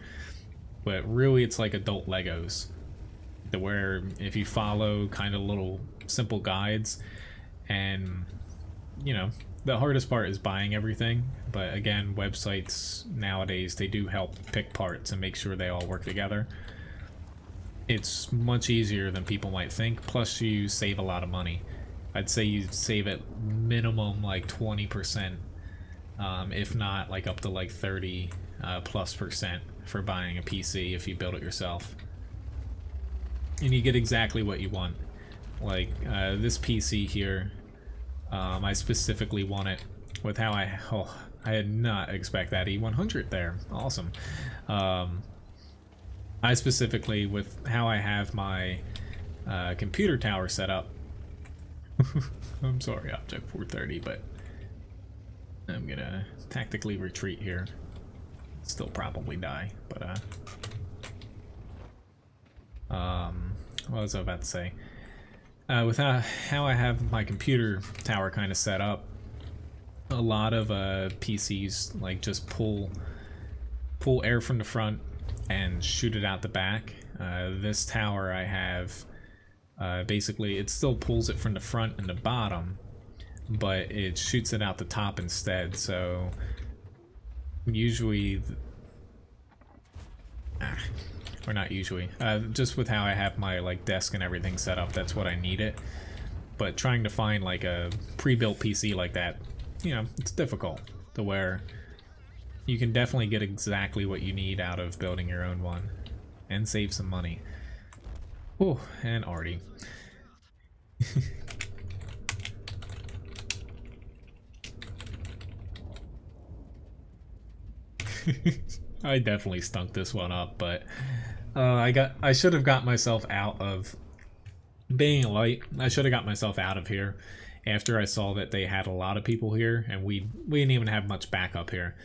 But really, it's like adult Legos, where if you follow kind of little simple guides, and you know, the hardest part is buying everything, but again, websites nowadays, they do help pick parts and make sure they all work together. It's much easier than people might think, plus you save a lot of money. I'd say you save at minimum like 20%, if not like up to like 30 plus percent for buying a PC if you build it yourself. And you get exactly what you want. Like this PC here, I specifically want it with how I did not expect that E100 there. Awesome. I specifically, with how I have my computer tower set up, I'm sorry, Object 430, but I'm gonna tactically retreat here. Still probably die, but what was I about to say? With how I have my computer tower kind of set up, a lot of PCs like just pull air from the front and shoot it out the back. This tower I have, basically it still pulls it from the front and the bottom, but it shoots it out the top instead. So usually, or not usually, just with how I have my like desk and everything set up, that's what I need it. But trying to find like a pre-built PC like that, you know, it's difficult, to where you can definitely get exactly what you need out of building your own one and save some money. Oh, and Artie. I definitely stunk this one up, but I should have got myself out of being light. I should have got myself out of here after I saw that they had a lot of people here, and we didn't even have much backup here,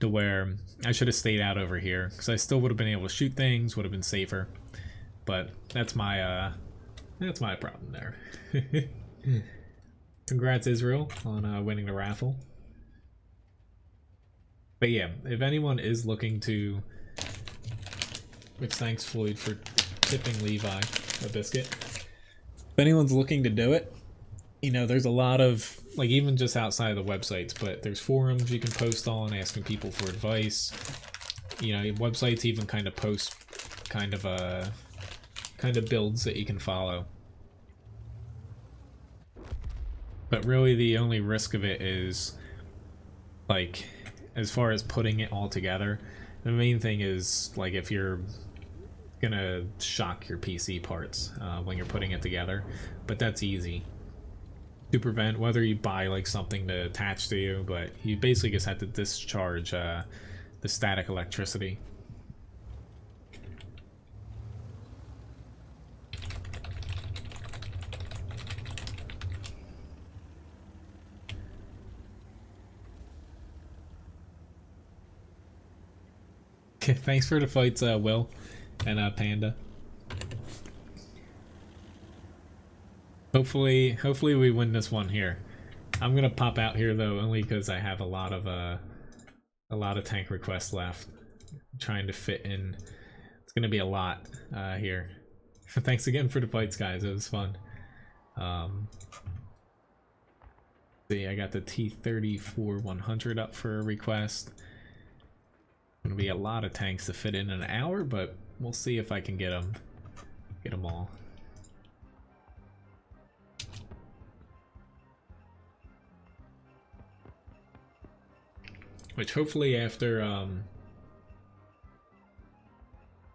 to where I should have stayed out over here, because I still would have been able to shoot things, would have been safer. But that's my problem there. Congrats, Israel, on winning the raffle. But yeah, if anyone is looking to, which thanks Floyd for tipping Levi a biscuit. If anyone's looking to do it, you know, there's a lot of, like, even just outside of the websites, but there's forums you can post on asking people for advice. You know, websites even kind of post kind of builds that you can follow. But really the only risk of it is, like, as far as putting it all together, the main thing is, like, if you're gonna shock your PC parts when you're putting it together. But that's easy to prevent, whether you buy like something to attach to you, but you basically just have to discharge the static electricity. Thanks for the fights, Will and Panda. Hopefully we win this one here. I'm gonna pop out here though, only because I have a lot of tank requests left. I'm trying to fit in. It's gonna be a lot here. Thanks again for the fights, guys. It was fun. See, I got the T-34-100 up for a request. Gonna be a lot of tanks to fit in an hour, but we'll see if I can get them all. Which hopefully after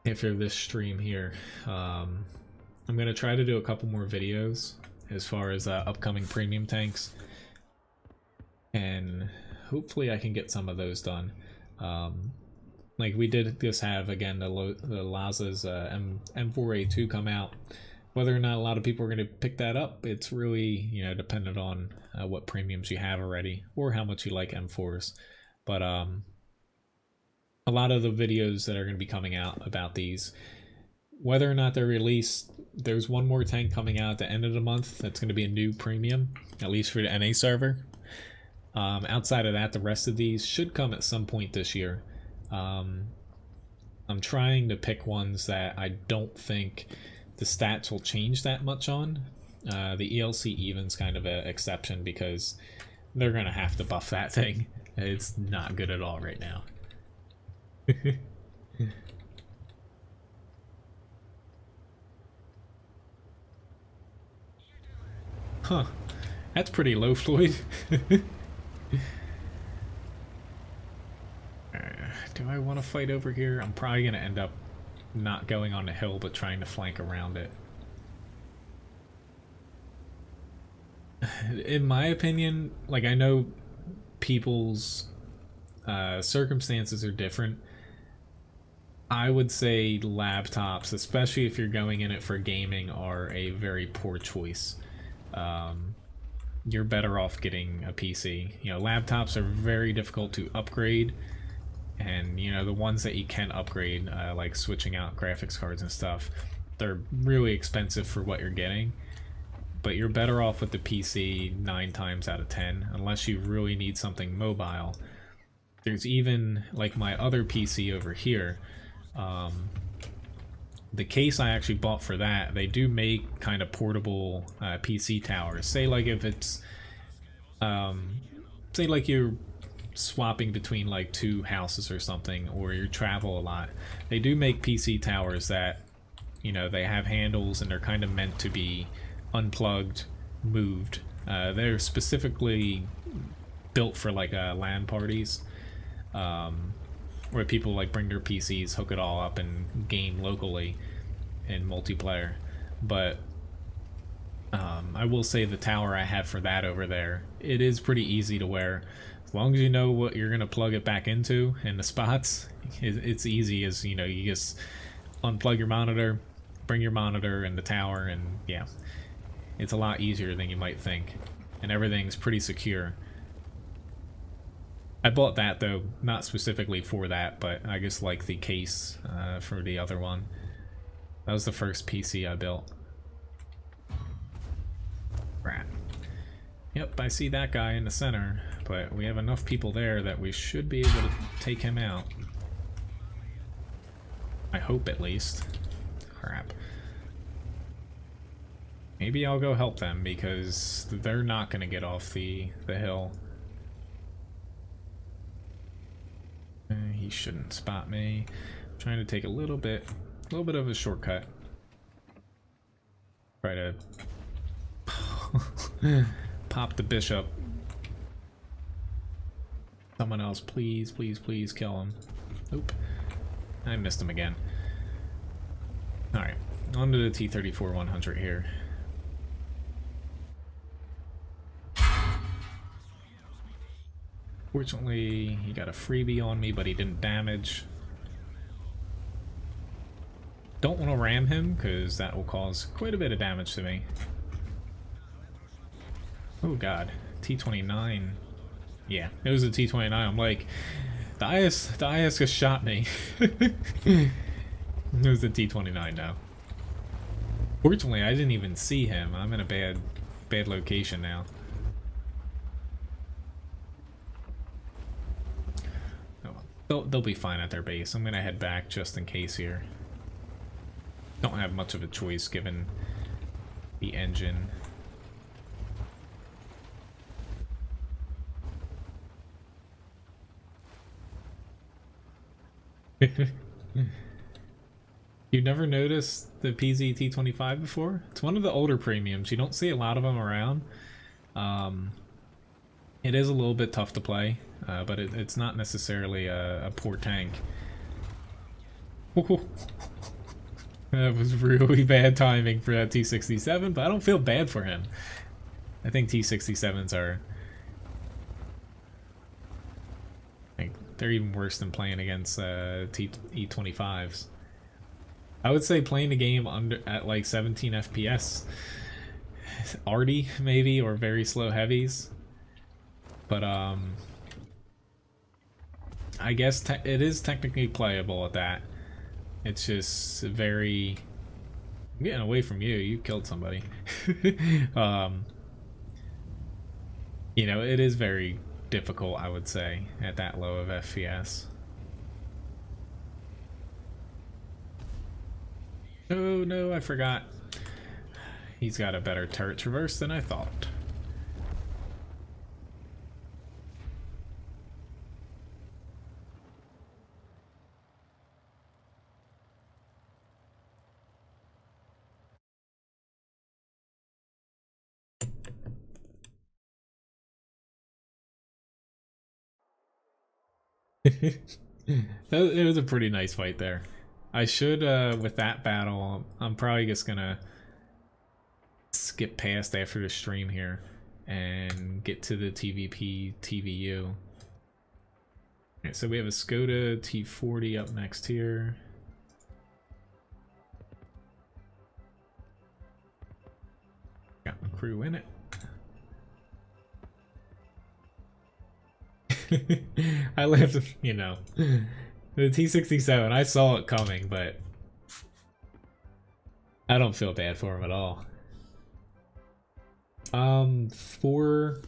this stream here, I'm gonna try to do a couple more videos as far as upcoming premium tanks, and hopefully I can get some of those done. Like we did just have again the Laza's M4A2 come out, Whether or not a lot of people are going to pick that up, it's really, you know, dependent on what premiums you have already or how much you like M4s. But a lot of the videos that are going to be coming out about these, whether or not they're released, there's one more tank coming out at the end of the month that's going to be a new premium, at least for the NA server. Outside of that, the rest of these should come at some point this year. I'm trying to pick ones that I don't think the stats will change that much on. The ELC even's kind of an exception because they're going to have to buff that thing. It's not good at all right now. Huh. That's pretty low, Floyd. Do I want to fight over here? I'm probably going to end up not going on the hill, but trying to flank around it. In my opinion, like, I know people's circumstances are different. I would say laptops, especially if you're going in it for gaming, are a very poor choice. You're better off getting a PC. You know, laptops are very difficult to upgrade. And, you know, the ones that you can upgrade, like switching out graphics cards and stuff, they're really expensive for what you're getting. But you're better off with the PC 9 times out of 10, unless you really need something mobile. There's even, like, my other PC over here. The case I actually bought for that, they do make kind of portable PC towers. Say, like, if it's, say, like, you're swapping between like 2 houses or something, or you travel a lot, they do make PC towers that, you know, they have handles and they're kind of meant to be unplugged, moved. They're specifically built for like LAN parties, where people like bring their PCs, hook it all up, and game locally in multiplayer. But I will say the tower I have for that over there, it is pretty easy to wear. As long as you know what you're going to plug it back into and the spots, it's easy. As you know, you just unplug your monitor, bring your monitor and the tower, and yeah, it's a lot easier than you might think, and everything's pretty secure. I bought that though, not specifically for that, but I just like the case for the other one. That was the first PC I built. Rat. Yep, I see that guy in the center, but we have enough people there that we should be able to take him out. I hope, at least. Crap. Maybe I'll go help them, because they're not going to get off the hill. He shouldn't spot me. I'm trying to take a little bit of a shortcut. Try to pop the bishop. Someone else, please, please, please kill him. Oop. I missed him again. Alright, on to the T-34-100 here. Fortunately, he got a freebie on me, but he didn't damage. Don't want to ram him, because that will cause quite a bit of damage to me. Oh god, T-29. Yeah, it was a T-29. I'm like, the IS just shot me. It was the T-29 now. Fortunately, I didn't even see him. I'm in a bad location now. Oh, they'll be fine at their base. I'm gonna head back just in case here. Don't have much of a choice given the engine. You've never noticed the PZ-T25 before? It's one of the older premiums. You don't see a lot of them around. It is a little bit tough to play, but it's not necessarily a poor tank. That was really bad timing for that T-67, but I don't feel bad for him. I think T-67s are... they're even worse than playing against E-25s. I would say playing the game under at like 17 FPS, arty maybe, or very slow heavies. But I guess it is technically playable at that. It's just very... I'm getting away from you. You killed somebody. You know, it is very difficult, I would say, at that low of FPS. Oh no, I forgot. He's got a better turret traverse than I thought. It was a pretty nice fight there. I should, with that battle, I'm probably just gonna skip past after the stream here and get to the TVP TVU. Alright, so we have a Skoda T40 up next here. Got my crew in it. I left, you know, the T67, I saw it coming, but I don't feel bad for him at all. For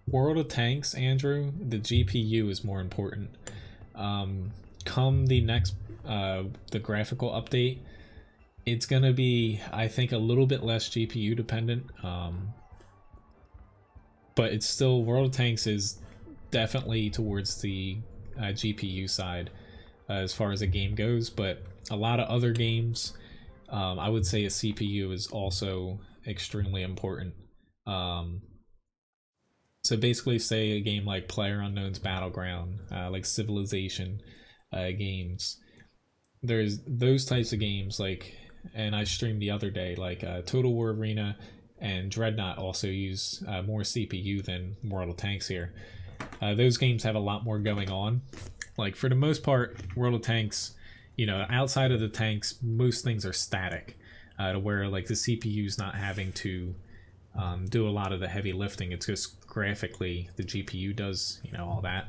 World of Tanks, Andrew, the GPU is more important. Come the next, the graphical update, it's gonna be, I think, a little bit less GPU dependent. But it's still, World of Tanks is definitely towards the GPU side as far as a game goes, but a lot of other games, I would say a CPU is also extremely important. So basically, say a game like PlayerUnknown's Battleground, like Civilization games, there's those types of games, like, and I streamed the other day, like Total War Arena and Dreadnought also use more CPU than World of Tanks here. Those games have a lot more going on. Like, for the most part, World of Tanks, you know, outside of the tanks, most things are static, to where, like, the CPU's not having to do a lot of the heavy lifting. It's just graphically the GPU does, you know, all that.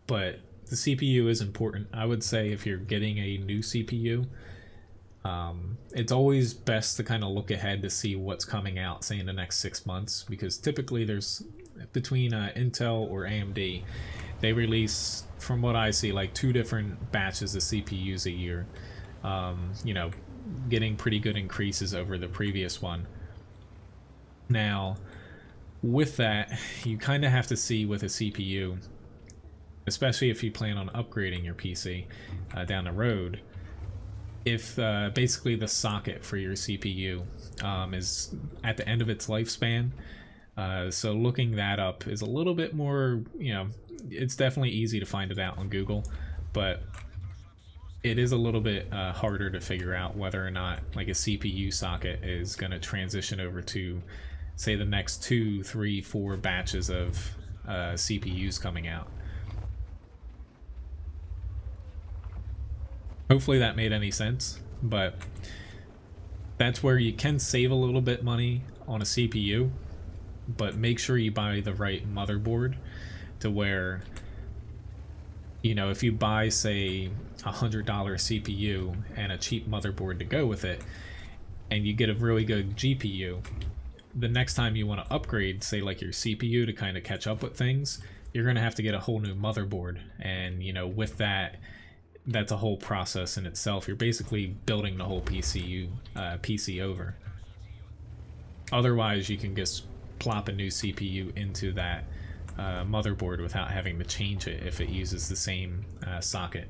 But the CPU is important. I would say if you're getting a new CPU, it's always best to kind of look ahead to see what's coming out, say, in the next 6 months, because typically there's, between Intel or AMD, they release, from what I see, like 2 different batches of CPUs a year, you know, getting pretty good increases over the previous one. Now, with that, you kind of have to see with a CPU, especially if you plan on upgrading your PC down the road, if basically the socket for your CPU is at the end of its lifespan. So looking that up is a little bit more, you know, it's definitely easy to find it out on Google, but it is a little bit harder to figure out whether or not, like, a CPU socket is going to transition over to, say, the next 2, 3, 4 batches of CPUs coming out. Hopefully that made any sense, but that's where you can save a little bit money on a CPU, but make sure you buy the right motherboard, to where, you know, if you buy, say, $100 CPU and a cheap motherboard to go with it, and you get a really good GPU, the next time you want to upgrade, say, like, your CPU to kind of catch up with things, you're going to have to get a whole new motherboard. And, you know, with that, that's a whole process in itself. You're basically building the whole PC over. Otherwise, you can just plop a new CPU into that motherboard without having to change it if it uses the same socket.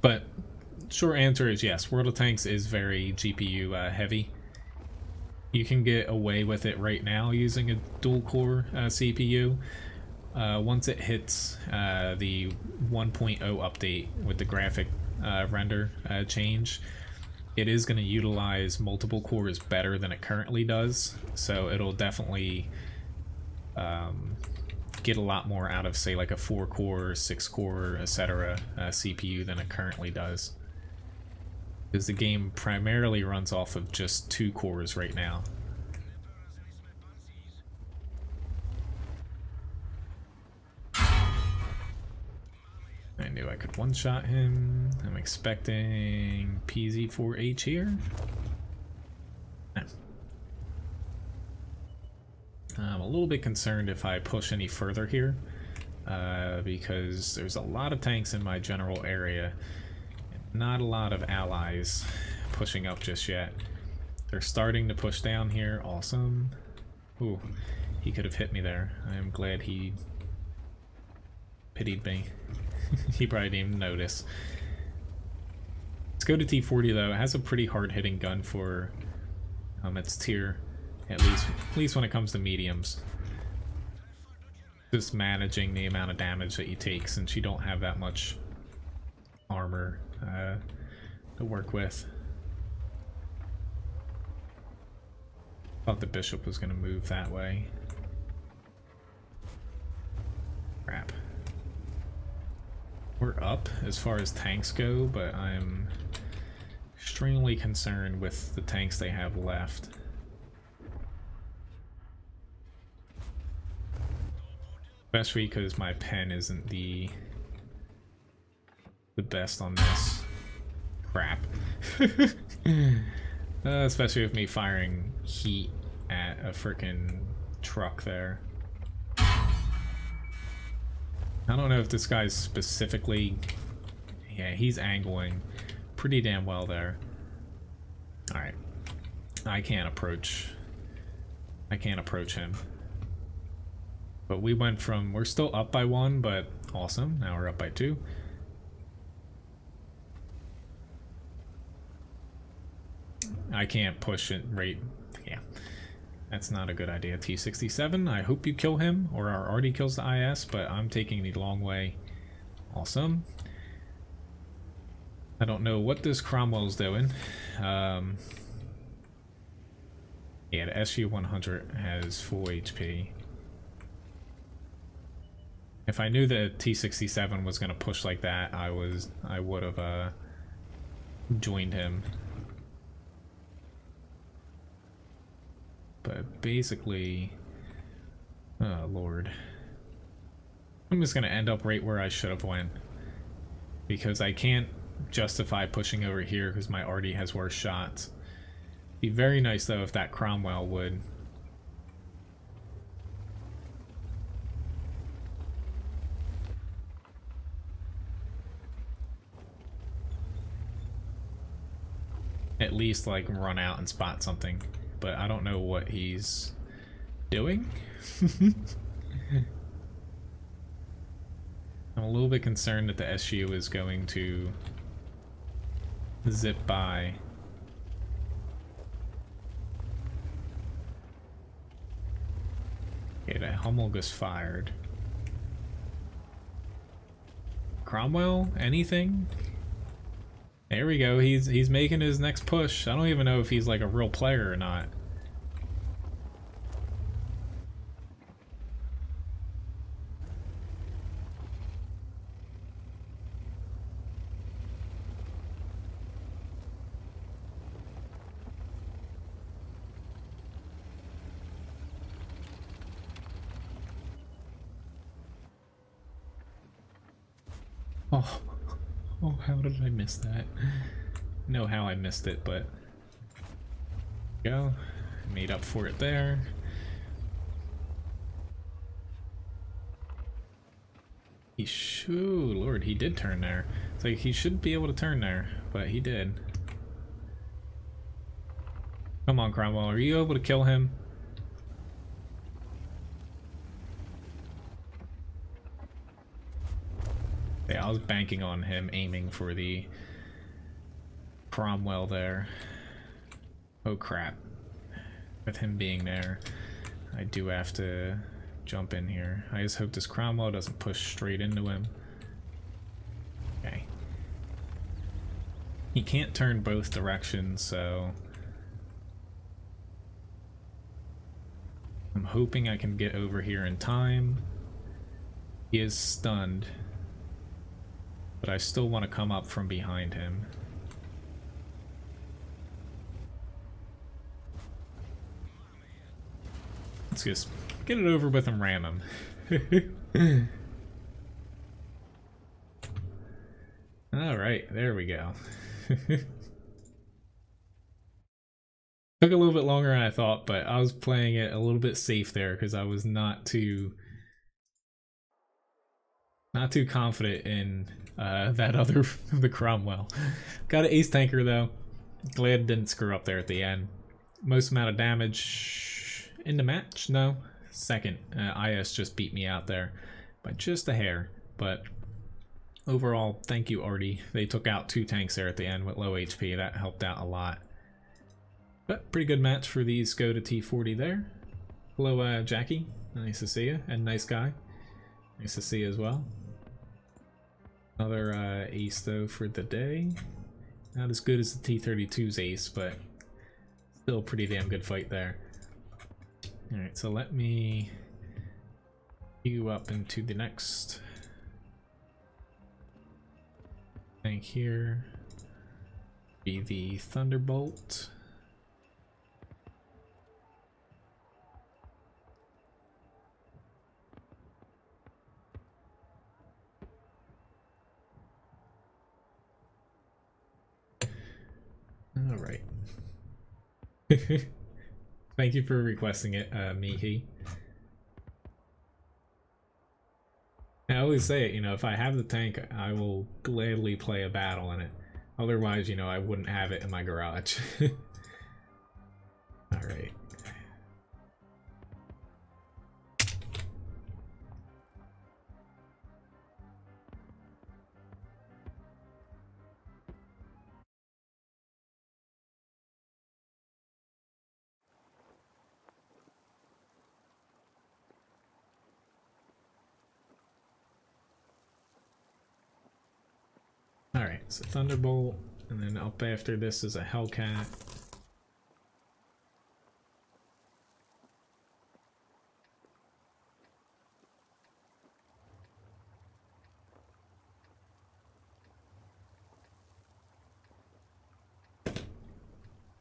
But short answer is yes, World of Tanks is very GPU heavy. You can get away with it right now using a dual core CPU. Once it hits the 1.0 update with the graphic render change, it is going to utilize multiple cores better than it currently does, so it'll definitely get a lot more out of, say, like a 4-core, 6-core, etc. CPU than it currently does. Because the game primarily runs off of just 2 cores right now. I knew I could one-shot him. I'm expecting PZ4H here. I'm a little bit concerned if I push any further here, because there's a lot of tanks in my general area, and not a lot of allies pushing up just yet. They're starting to push down here. Awesome. Ooh, he could have hit me there. I am glad he pitied me. He probably didn't even notice. Let's go to T40 though. It has a pretty hard-hitting gun for its tier. At least when it comes to mediums. Just managing the amount of damage that you take, since you don't have that much armor to work with. Thought the bishop was going to move that way. Crap. We're up as far as tanks go, but I'm extremely concerned with the tanks they have left. Especially because my pen isn't the best on this. Crap. Especially with me firing heat at a frickin' truck there. I don't know if this guy's specifically... Yeah, he's angling pretty damn well there. Alright. I can't approach him. But we went from... We're still up by 1, but awesome. Now we're up by 2. I can't push it right... Yeah. That's not a good idea. T67, I hope you kill him, or already kills the IS, but I'm taking the long way. Awesome. I don't know what this Cromwell's doing. Yeah, the SU-100 has full HP. If I knew that T67 was going to push like that, I would have joined him. But basically, oh lord, I'm just going to end up right where I should have went, because I can't justify pushing over here because my arty has worse shots. Be very nice though if that Cromwell would. At least like run out and spot something, but I don't know what he's doing. I'm a little bit concerned that the SU is going to zip by. Okay, that Hummel gets fired. Cromwell, anything? There we go, he's making his next push. I don't even know if he's like a real player or not. Oh, how did I miss that? I know how I missed it, but go. Made up for it there. Lord, he did turn there. It's like he should be able to turn there, but he did. Come on, Cromwell, are you able to kill him? Yeah, I was banking on him aiming for the Cromwell there. Oh crap. With him being there, I do have to jump in here. I just hope this Cromwell doesn't push straight into him. Okay. He can't turn both directions, so I'm hoping I can get over here in time. He is stunned, but I still want to come up from behind him. Let's just get it over with and ram him. Alright, there we go. Took a little bit longer than I thought, but I was playing it a little bit safe there because I was not too confident in that other the Cromwell. Got an ace tanker though. Glad it didn't screw up there at the end. Most amount of damage in the match? No. Second. IS just beat me out there by just a hair. But overall, thank you, Artie. They took out 2 tanks there at the end with low HP. That helped out a lot. But pretty good match for the Skoda T40 there. Hello, Jackie. Nice to see you. And nice guy. Nice to see you as well. Another ace though for the day. Not as good as the T32's ace, but still a pretty damn good fight there. Alright, so let me queue up into the next tank here. Be the Thunderbolt. All right. Thank you for requesting it, Mihi. I always say it, you know, if I have the tank, I will gladly play a battle in it. Otherwise, you know, I wouldn't have it in my garage. All right. Alright, so Thunderbolt, and then up after this is a Hellcat.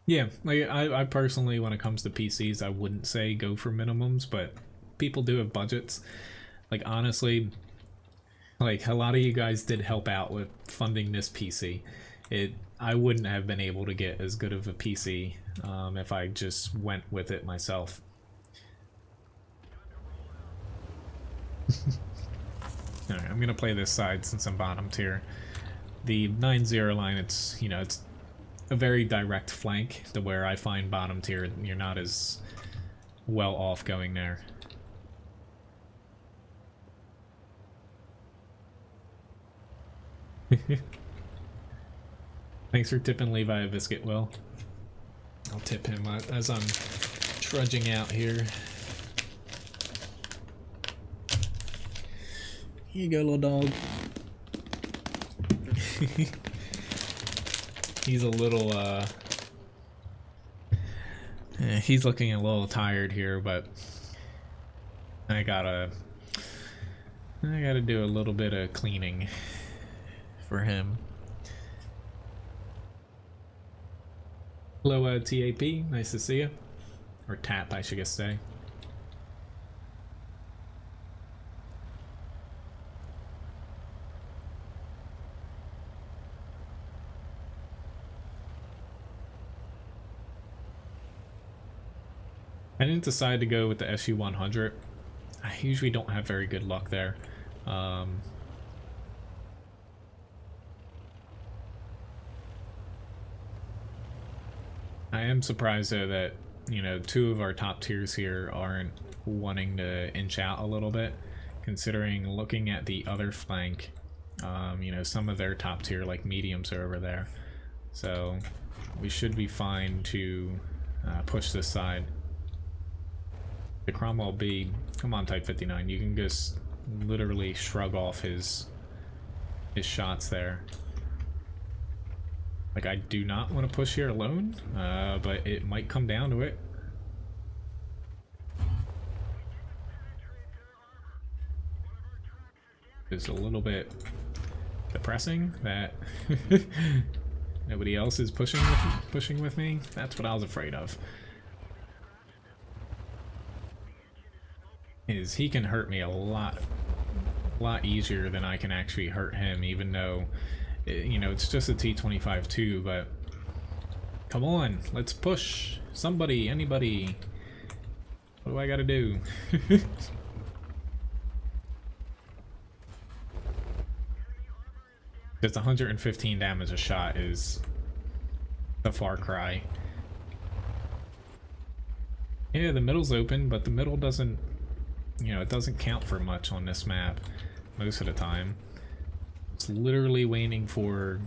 Yeah, like I personally, when it comes to PCs, I wouldn't say go for minimums, but people do have budgets. Like honestly, like a lot of you guys did help out with funding this PC. I wouldn't have been able to get as good of a PC if I just went with it myself. Alright, I'm gonna play this side since I'm bottom tier. The 9-0 line, it's, you know, it's a very direct flank to where I find bottom tier you're not as well off going there. Thanks for tipping Levi a biscuit, Will. I'll tip him as I'm trudging out here. Here you go, little dog. He's a little, he's looking a little tired here, but I gotta do a little bit of cleaning for him. Hello, TAP. Nice to see you. Or TAP, I should guess say. I didn't decide to go with the SU-100. I usually don't have very good luck there. I am surprised though that, you know, 2 of our top tiers here aren't wanting to inch out a little bit, considering looking at the other flank, you know, some of their top tier like mediums are over there. So we should be fine to push this side. The Cromwell B, come on Type 59, you can just literally shrug off his shots there. Like, I do not want to push here alone, but it might come down to it. is a little bit depressing that nobody else is pushing with me. That's what I was afraid of. Is he can hurt me a lot easier than I can actually hurt him, even though, you know, it's just a T-25 too, but come on, let's push. Somebody, anybody. What do I gotta do? Just 115 damage a shot is a far cry. Yeah, the middle's open, but the middle doesn't, you know, it doesn't count for much on this map most of the time. It's literally waiting for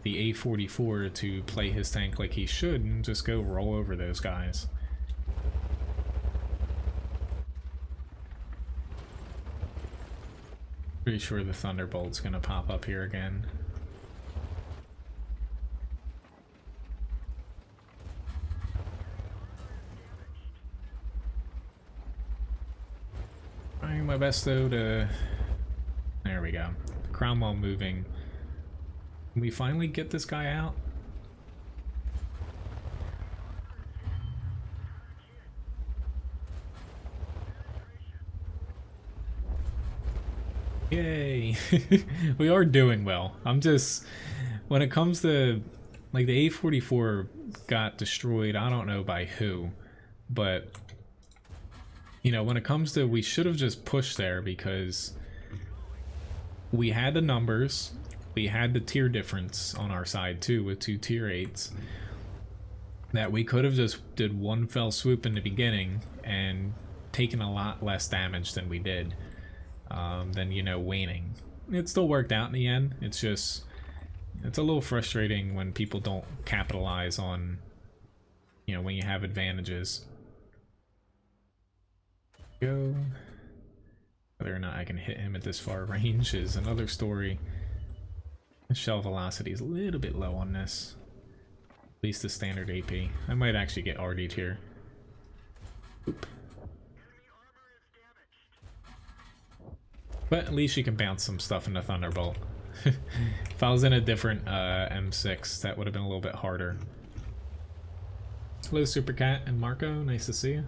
the A44 to play his tank like he should and just go roll over those guys. Pretty sure the Thunderbolt's gonna pop up here again. Trying my best though to... There we go. Cromwell moving. Can we finally get this guy out? Yay! We are doing well. I'm just... When it comes to... Like, the A44 got destroyed, I don't know by who, but... You know, when it comes to... We should have just pushed there because... We had the numbers, we had the tier difference on our side too with 2 tier 8s, that we could have just did one fell swoop in the beginning and taken a lot less damage than we did, than, you know, waning. It still worked out in the end. It's just, it's a little frustrating when people don't capitalize on, you know, when you have advantages. Go. Whether or not I can hit him at this far range is another story. The shell velocity is a little bit low on this. At least the standard AP. I might actually get RD'd here. Oop. But at least you can bounce some stuff in the Thunderbolt. If I was in a different M6, that would have been a little bit harder. Hello Supercat and Marco, nice to see you.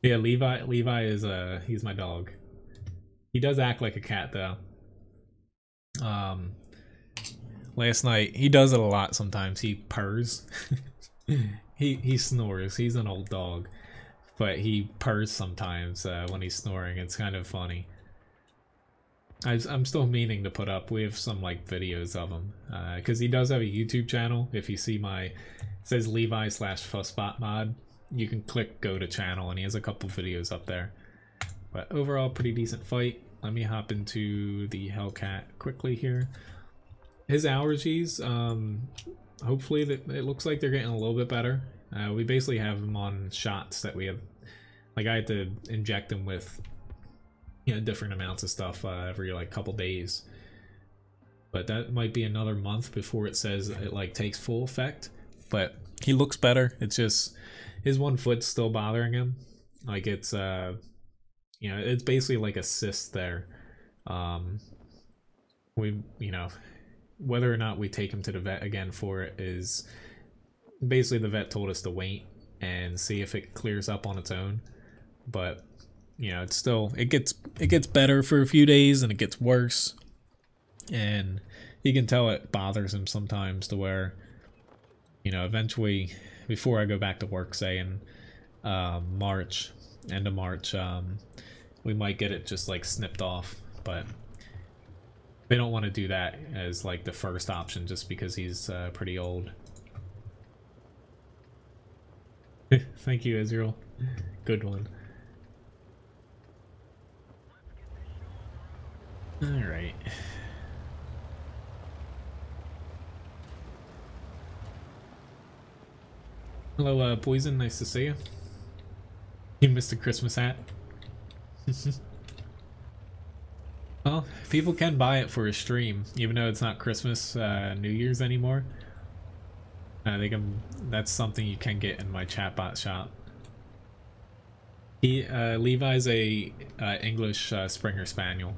Yeah, Levi is he's my dog. He does act like a cat though. Last night he does it a lot sometimes. He purrs. he snores. He's an old dog, but he purrs sometimes when he's snoring. It's kind of funny. I'm still meaning to put up, we have some like videos of him, because he does have a YouTube channel. If you see my, it says Levi/Fussbot mod, you can click go to channel and he has a couple videos up there. But overall pretty decent fight. Let me hop into the Hellcat quickly here. His allergies, hopefully it looks like they're getting a little bit better. We basically have him on shots that we have, like I had to inject him with, you know, different amounts of stuff every like couple days, but that might be another month before it says it like takes full effect. But he looks better. It's just his one foot's still bothering him. Like it's you know, it's basically like a cyst there. We, you know, whether or not we take him to the vet again for it is basically, the vet told us to wait and see if it clears up on its own. But you know, it's still, it gets better for a few days and it gets worse, and you can tell it bothers him sometimes to where, you know, eventually before I go back to work, say in March, end of March, we might get it just like snipped off. But they don't want to do that as like the first option just because he's pretty old. Thank you, Israel. Good one. Alright. Hello, Poison. Nice to see you. You missed a Christmas hat. Well, people can buy it for a stream, even though it's not Christmas, New Year's anymore. They can. That's something you can get in my chatbot shop. Levi's a English Springer Spaniel.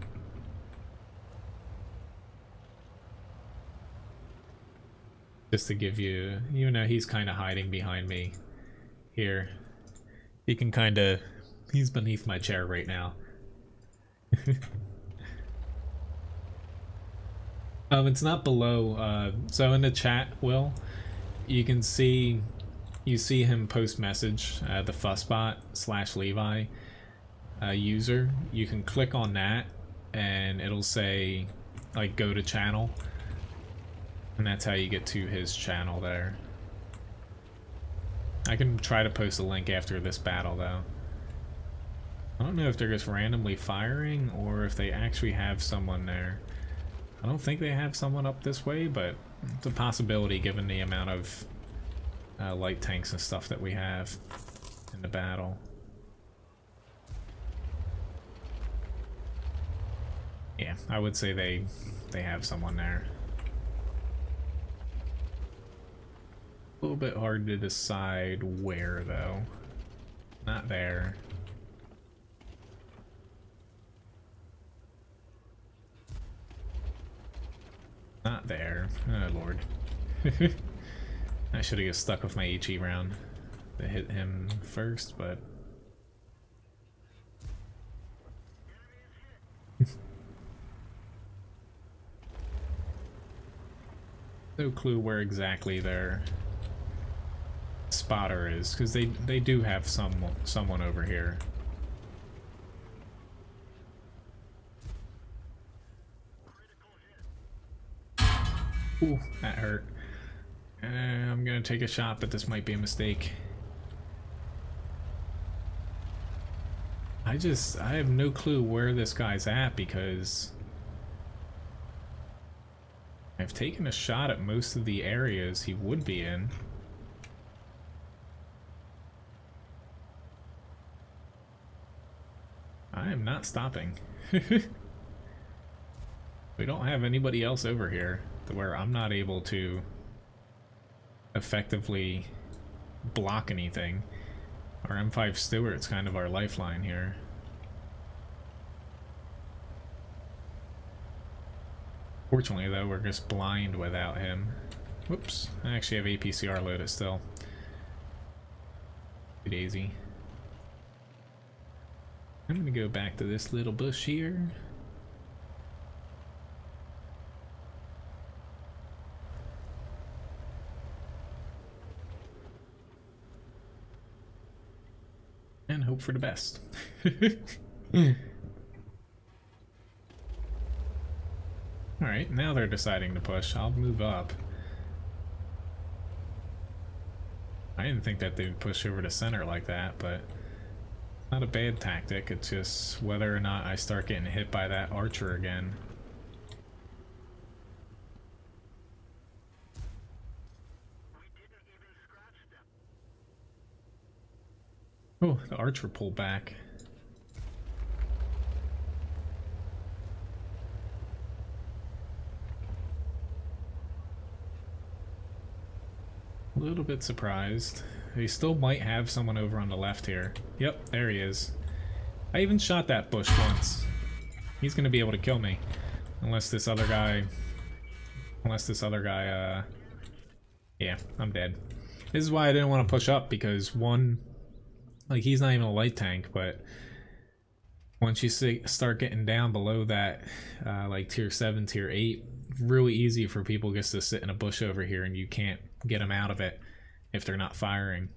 Just to give you, you know, he's kind of hiding behind me here. He can kind of, he's beneath my chair right now. It's not below. So in the chat, Will, you can see, you see him post message, the fussbot / Levi user. You can click on that, and it'll say like go to channel, and that's how you get to his channel there. I can try to post a link after this battle though. I don't know if they're just randomly firing or if they actually have someone there. I don't think they have someone up this way, but it's a possibility given the amount of light tanks and stuff that we have in the battle. Yeah, I would say they have someone there. A little bit hard to decide where though. Not there. Not there. Oh lord. I should have just stuck with my HE round to hit him first, but no clue where exactly their spotter is, because they do have someone over here. Ooh, that hurt. I'm gonna take a shot, but this might be a mistake. I have no clue where this guy's at, because I've taken a shot at most of the areas he would be in. I am not stopping. We don't have anybody else over here to where I'm not able to effectively block anything. Our M5 Stewart's kind of our lifeline here. Fortunately though, we're just blind without him. Whoops, I actually have APCR loaded still. Daisy. I'm gonna go back to this little bush here. And hope for the best. Alright, now they're deciding to push. I'll move up. I didn't think that they'd push over to center like that, but not a bad tactic. It's just whether or not I start getting hit by that archer again. Oh, the archer pulled back. A little bit surprised. They still might have someone over on the left here. Yep, there he is. I even shot that bush once. He's gonna be able to kill me. Unless this other guy... yeah, I'm dead. This is why I didn't want to push up, because one... like, he's not even a light tank, but once you start getting down below that, like tier 7, tier 8, really easy for people just to sit in a bush over here and you can't get them out of it if they're not firing.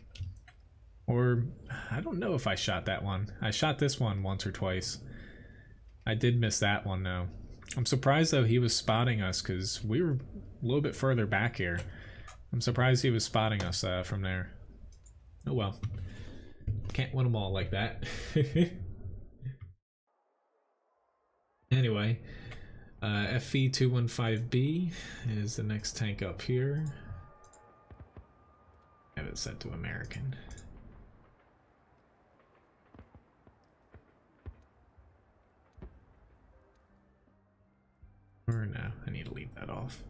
Or, I don't know if I shot that one. I shot this one once or twice. I did miss that one though. I'm surprised though he was spotting us, because we were a little bit further back here. I'm surprised he was spotting us from there. Oh well. Can't win them all like that. Anyway, FV215B is the next tank up here. Have it set to American. Or no, I need to leave that off.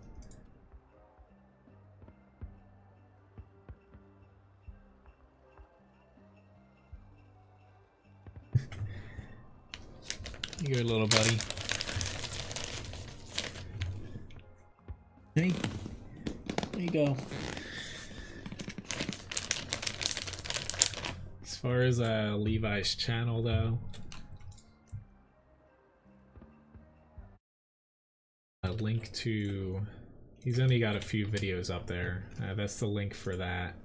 You go, little buddy. Hey, there you go. As far as Levi's channel, though, a link to, he's only got a few videos up there. That's the link for that.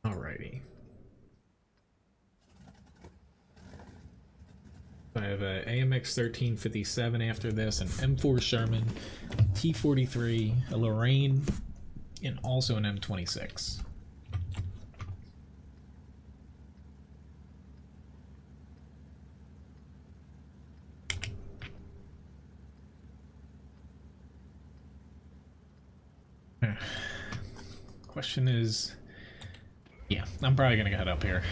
Alrighty. I have a AMX 1357 after this, an M4 Sherman, T43, a Lorraine, and also an M26. Question is, yeah, I'm probably gonna head up here.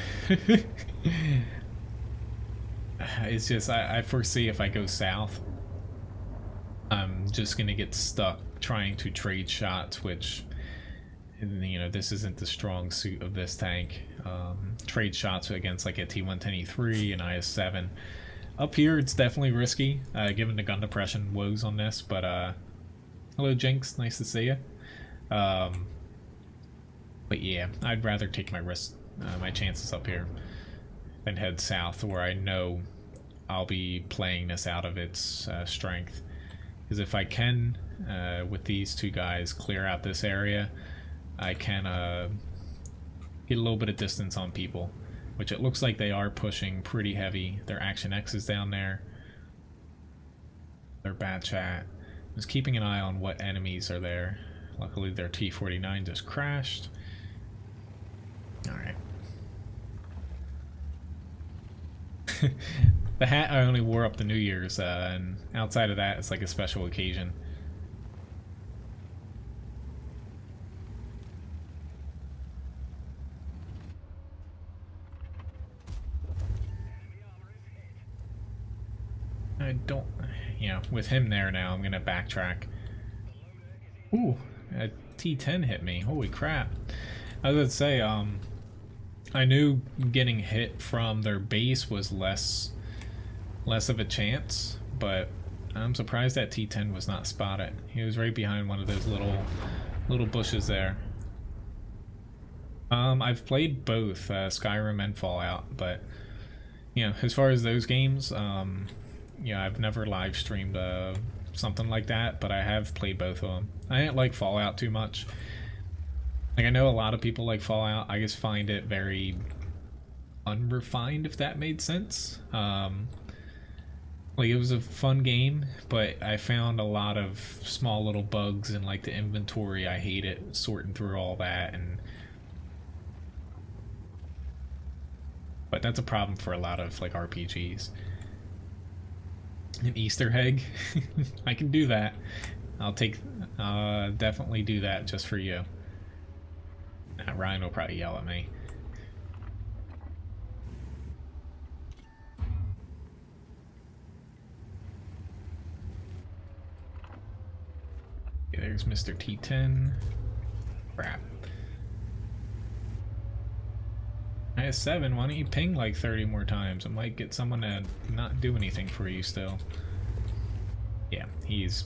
It's just, I foresee if I go south, I'm just gonna get stuck trying to trade shots, which, you know, this isn't the strong suit of this tank. Trade shots against like a T110E3 and IS-7. Up here, it's definitely risky, given the gun depression woes on this, but hello Jinx, nice to see you. But yeah, I'd rather take my risk, my chances up here than head south, where I know I'll be playing this out of its strength. Because if I can, with these two guys, clear out this area, I can get a little bit of distance on people, which it looks like they are pushing pretty heavy. Their Action X is down there. Their bat chat. Just keeping an eye on what enemies are there. Luckily their T49 just crashed. Alright. The hat I only wore up to New Year's, and outside of that it's like a special occasion. I don't, you know, with him there now, I'm gonna backtrack. Ooh, a T10 hit me. Holy crap. I was gonna say, I knew getting hit from their base was less of a chance, but I'm surprised that T10 was not spotted. He was right behind one of those little bushes there. I've played both Skyrim and Fallout, but you know, as far as those games, yeah, I've never live streamed something like that, but I have played both of them. I didn't like Fallout too much. Like, I know a lot of people like Fallout. I just find it very unrefined, if that made sense. Like, it was a fun game, but I found a lot of small little bugs in like the inventory. I hate it, sorting through all that, but that's a problem for a lot of like RPGs. An Easter egg? I can do that. I'll definitely do that just for you. Ryan will probably yell at me. Okay, there's Mr. T10. Crap. IS-7, why don't you ping like 30 more times? It might get someone to not do anything for you still. Yeah, he's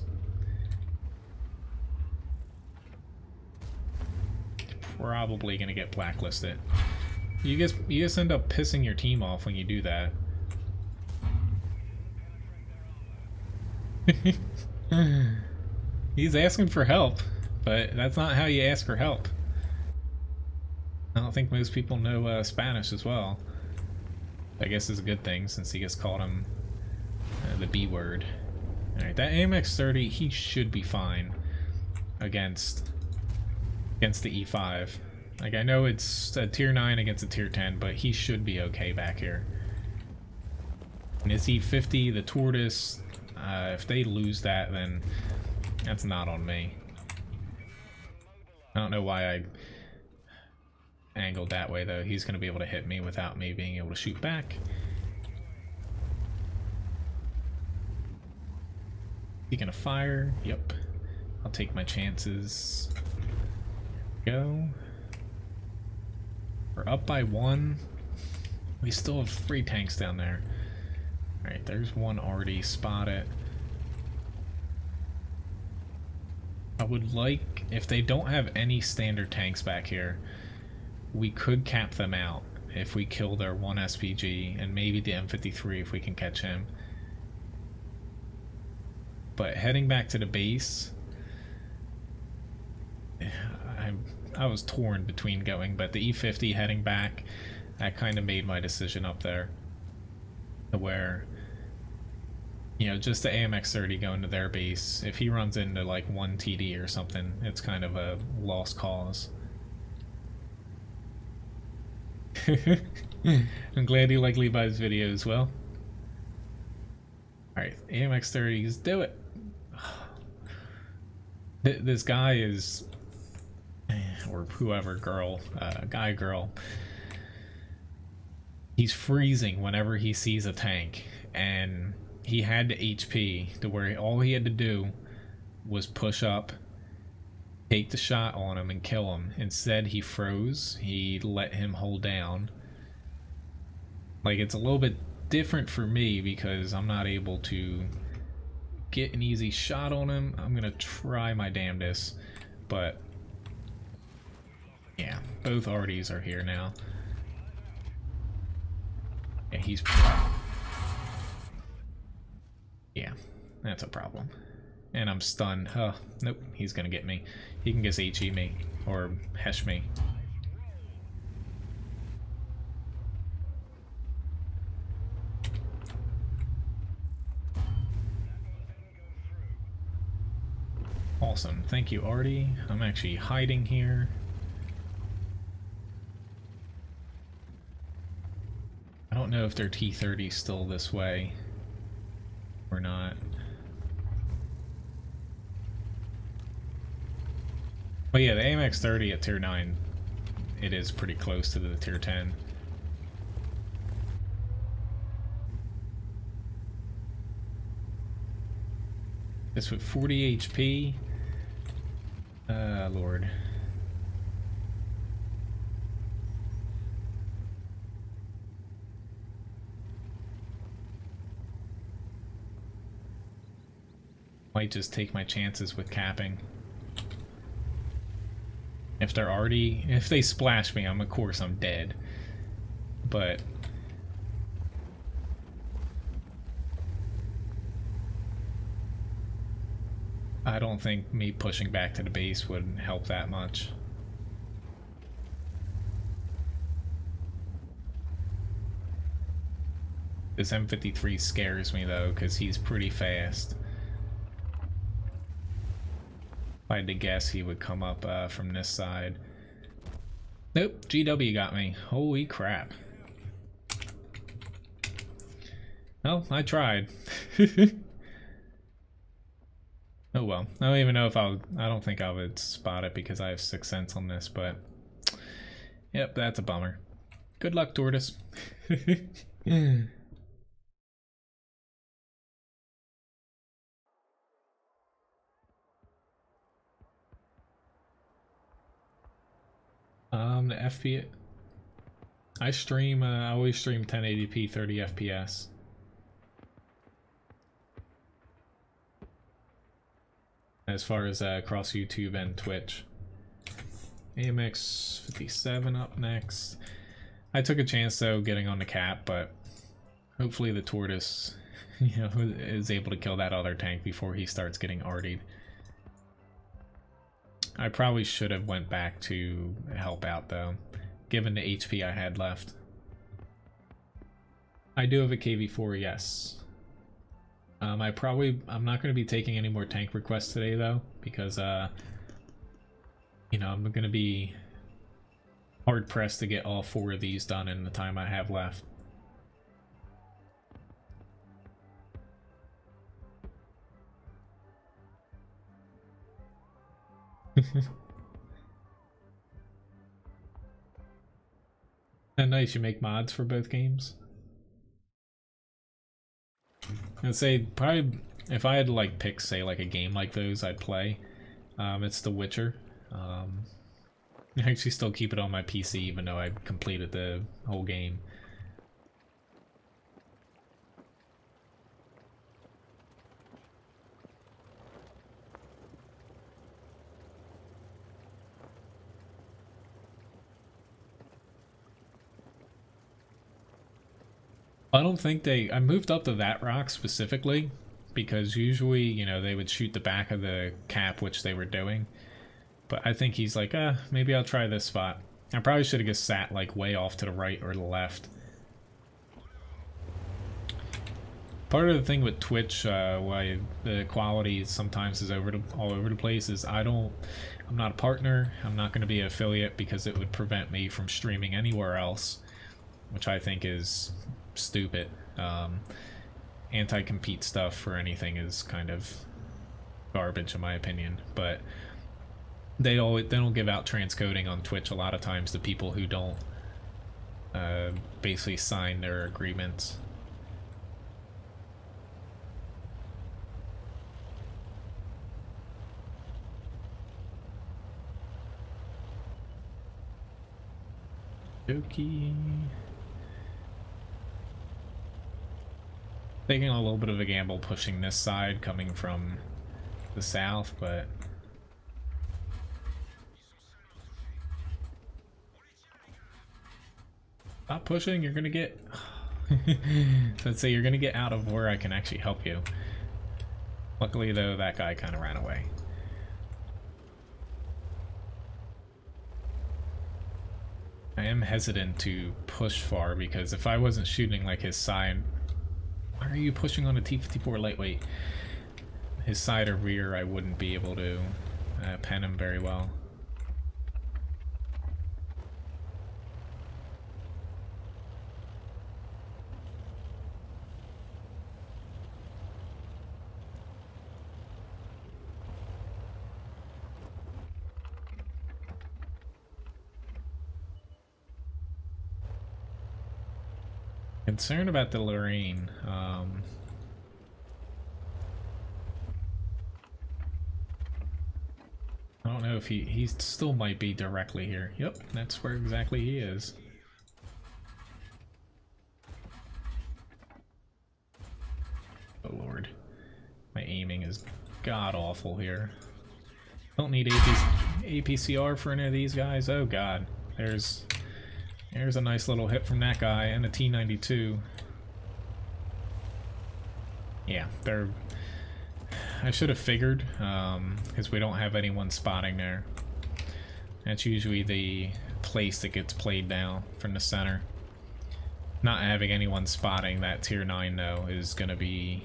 probably gonna get blacklisted. You guys end up pissing your team off when you do that. He's asking for help, but that's not how you ask for help. I don't think most people know Spanish as well. I guess it's a good thing since he gets called him the B word. Alright, that AMX 30, he should be fine against the E5. Like, I know it's a tier 9 against a tier 10, but he should be okay back here. And his E50, the Tortoise, if they lose that, then that's not on me. I don't know why I angled that way, though. He's going to be able to hit me without me being able to shoot back. He gonna fire? Yep. I'll take my chances. Go. We're up by 1. We still have 3 tanks down there. Alright, there's one already spotted. I would like, if they don't have any standard tanks back here, we could cap them out if we kill their 1 SPG and maybe the M53 if we can catch him. But heading back to the base, I was torn between going, but the E50 heading back, that kind of made my decision up there. Where, you know, just the AMX-30 going to their base, if he runs into like 1 TD or something, it's kind of a lost cause. I'm glad you like Levi's video as well. Alright, AMX-30s, do it! This guy is, or whoever, guy, girl, he's freezing whenever he sees a tank, and he had the HP to where all he had to do was push up, take the shot on him, and kill him. Instead, he froze. He let him hold down. Like, it's a little bit different for me because I'm not able to get an easy shot on him. I'm gonna try my damnedest, but yeah, both arties are here now. Yeah, he's... yeah, that's a problem. And I'm stunned. Oh, nope, he's gonna get me. He can just HE me, or Hesh me. Awesome, thank you, Artie. I'm actually hiding here. I don't know if their T-30's still this way or not. But yeah, the AMX-30 at tier 9, it is pretty close to the tier 10. This with 40 HP. Lord. Might just take my chances with capping. If they're already, if they splash me, of course I'm dead. But I don't think me pushing back to the base would help that much. This M53 scares me though, because he's pretty fast. If I had to guess, he would come up from this side. Nope, GW got me. Holy crap. Well, I tried. Oh well. I don't even know if I don't think I would spot it because I have 6th sense on this, but yep, that's a bummer. Good luck, Tortoise. The FPS, I always stream 1080p 30 FPS. As far as across YouTube and Twitch. AMX 57 up next. I took a chance though getting on the cap, but hopefully the Tortoise, you know, is able to kill that other tank before he starts getting artied. I probably should have went back to help out though, given the HP I had left. I do have a KV4, yes. I'm not going to be taking any more tank requests today though, because you know, I'm going to be hard pressed to get all 4 of these done in the time I have left. And nice, you make mods for both games? I'd say probably if I had to like pick, say, like a game like those I'd play, it's The Witcher. I actually still keep it on my PC even though I completed the whole game. I don't think I moved up to that rock specifically because usually, you know, they would shoot the back of the cap, which they were doing. But I think he's like, maybe I'll try this spot. I probably should have just sat like way off to the right or the left. Part of the thing with Twitch, why the quality sometimes is all over the place, is I'm not a partner. I'm not going to be an affiliate because it would prevent me from streaming anywhere else, which I think is stupid. Anti-compete stuff for anything is kind of garbage in my opinion, but they don't give out transcoding on Twitch a lot of times to people who don't basically sign their agreements. Okay. Taking a little bit of a gamble pushing this side coming from the south, but stop pushing, you're gonna get let's say you're gonna get out of where I can actually help you. Luckily though, that guy kind of ran away. I am hesitant to push far because if I wasn't shooting like his side, why are you pushing on a T-54 lightweight? His side or rear, I wouldn't be able to pen him very well. Concerned about the Lorraine. I don't know if he still might be directly here. Yep, that's where exactly he is. Oh lord, my aiming is god awful here. Don't need APCR for any of these guys. Oh god, there's a nice little hit from that guy and a T-92. Yeah, they're... I should have figured, because we don't have anyone spotting there. That's usually the place that gets played down from the center. Not having anyone spotting that tier 9 though is going to be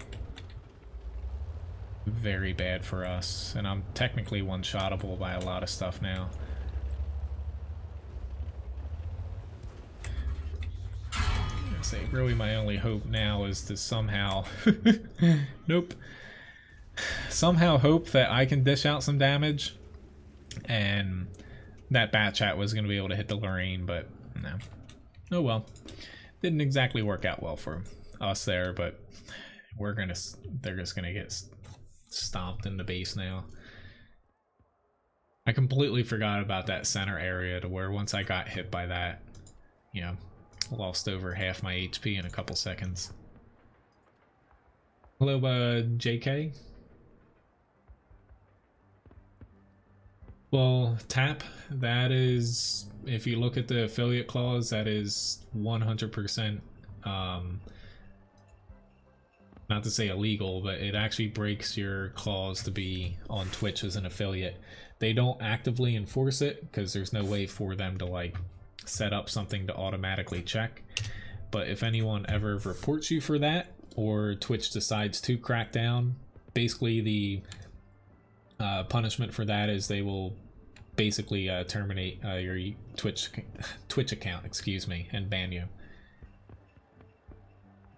very bad for us. And I'm technically one-shottable by a lot of stuff now. Say really my only hope now is to somehow nope, somehow hope that I can dish out some damage and that bat chat was going to be able to hit the Lorraine, but no. Oh well, didn't exactly work out well for us there, but they're just gonna get stomped in the base now. I completely forgot about that center area to where once I got hit by that, you know, lost over half my HP in a couple seconds. Hello, JK. Well, tap, that is, if you look at the affiliate clause, that is 100%, not to say illegal, but it actually breaks your clause to be on Twitch as an affiliate. They don't actively enforce it because there's no way for them to like set up something to automatically check, but if anyone ever reports you for that or Twitch decides to crack down, basically the punishment for that is they will basically terminate your Twitch account, excuse me, and ban you.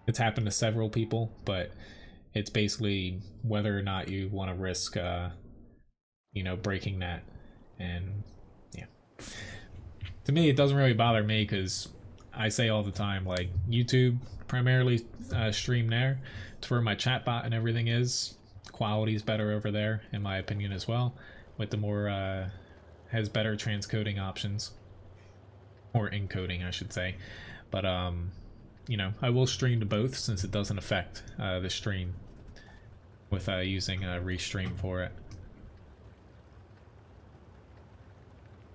It's happened to several people, but it's basically whether or not you want to risk you know, breaking that. And yeah, to me, it doesn't really bother me because I say all the time, like, YouTube primarily stream there. It's where my chatbot and everything is. Quality is better over there, in my opinion, as well, with the more has better transcoding options, or encoding I should say, but you know, I will stream to both since it doesn't affect the stream with using a restream for it.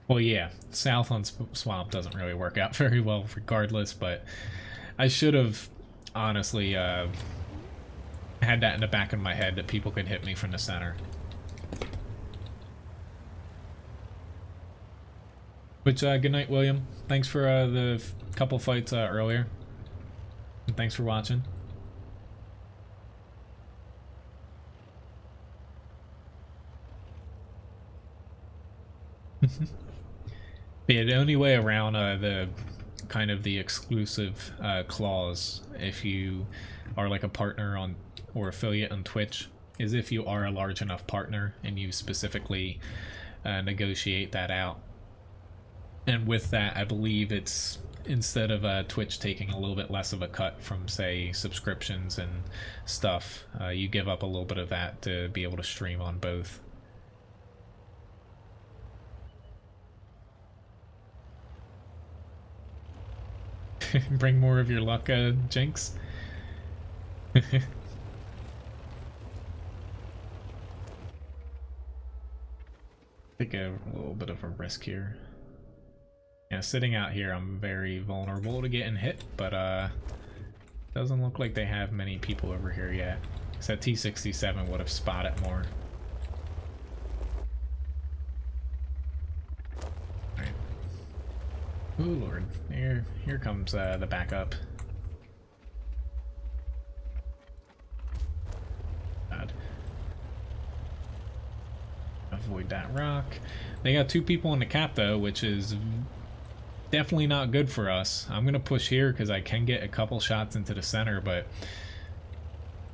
Well, yeah, south on Swamp doesn't really work out very well regardless, but I should have honestly had that in the back of my head that people could hit me from the center. Which, good night, William. Thanks for the couple fights earlier. And thanks for watching. But yeah, the only way around the kind of the exclusive clause, if you are like a partner on or affiliate on Twitch, is if you are a large enough partner and you specifically negotiate that out. And with that, I believe it's, instead of Twitch taking a little bit less of a cut from, say, subscriptions and stuff, you give up a little bit of that to be able to stream on both. Bring more of your luck, Jinx. Take a little bit of a risk here. Yeah, sitting out here, I'm very vulnerable to getting hit, but doesn't look like they have many people over here yet. So T-67 would have spotted more. Alright. Oh lord, here comes the backup. God. Avoid that rock. They got two people in the cap though, which is definitely not good for us. I'm gonna push here because I can get a couple shots into the center, but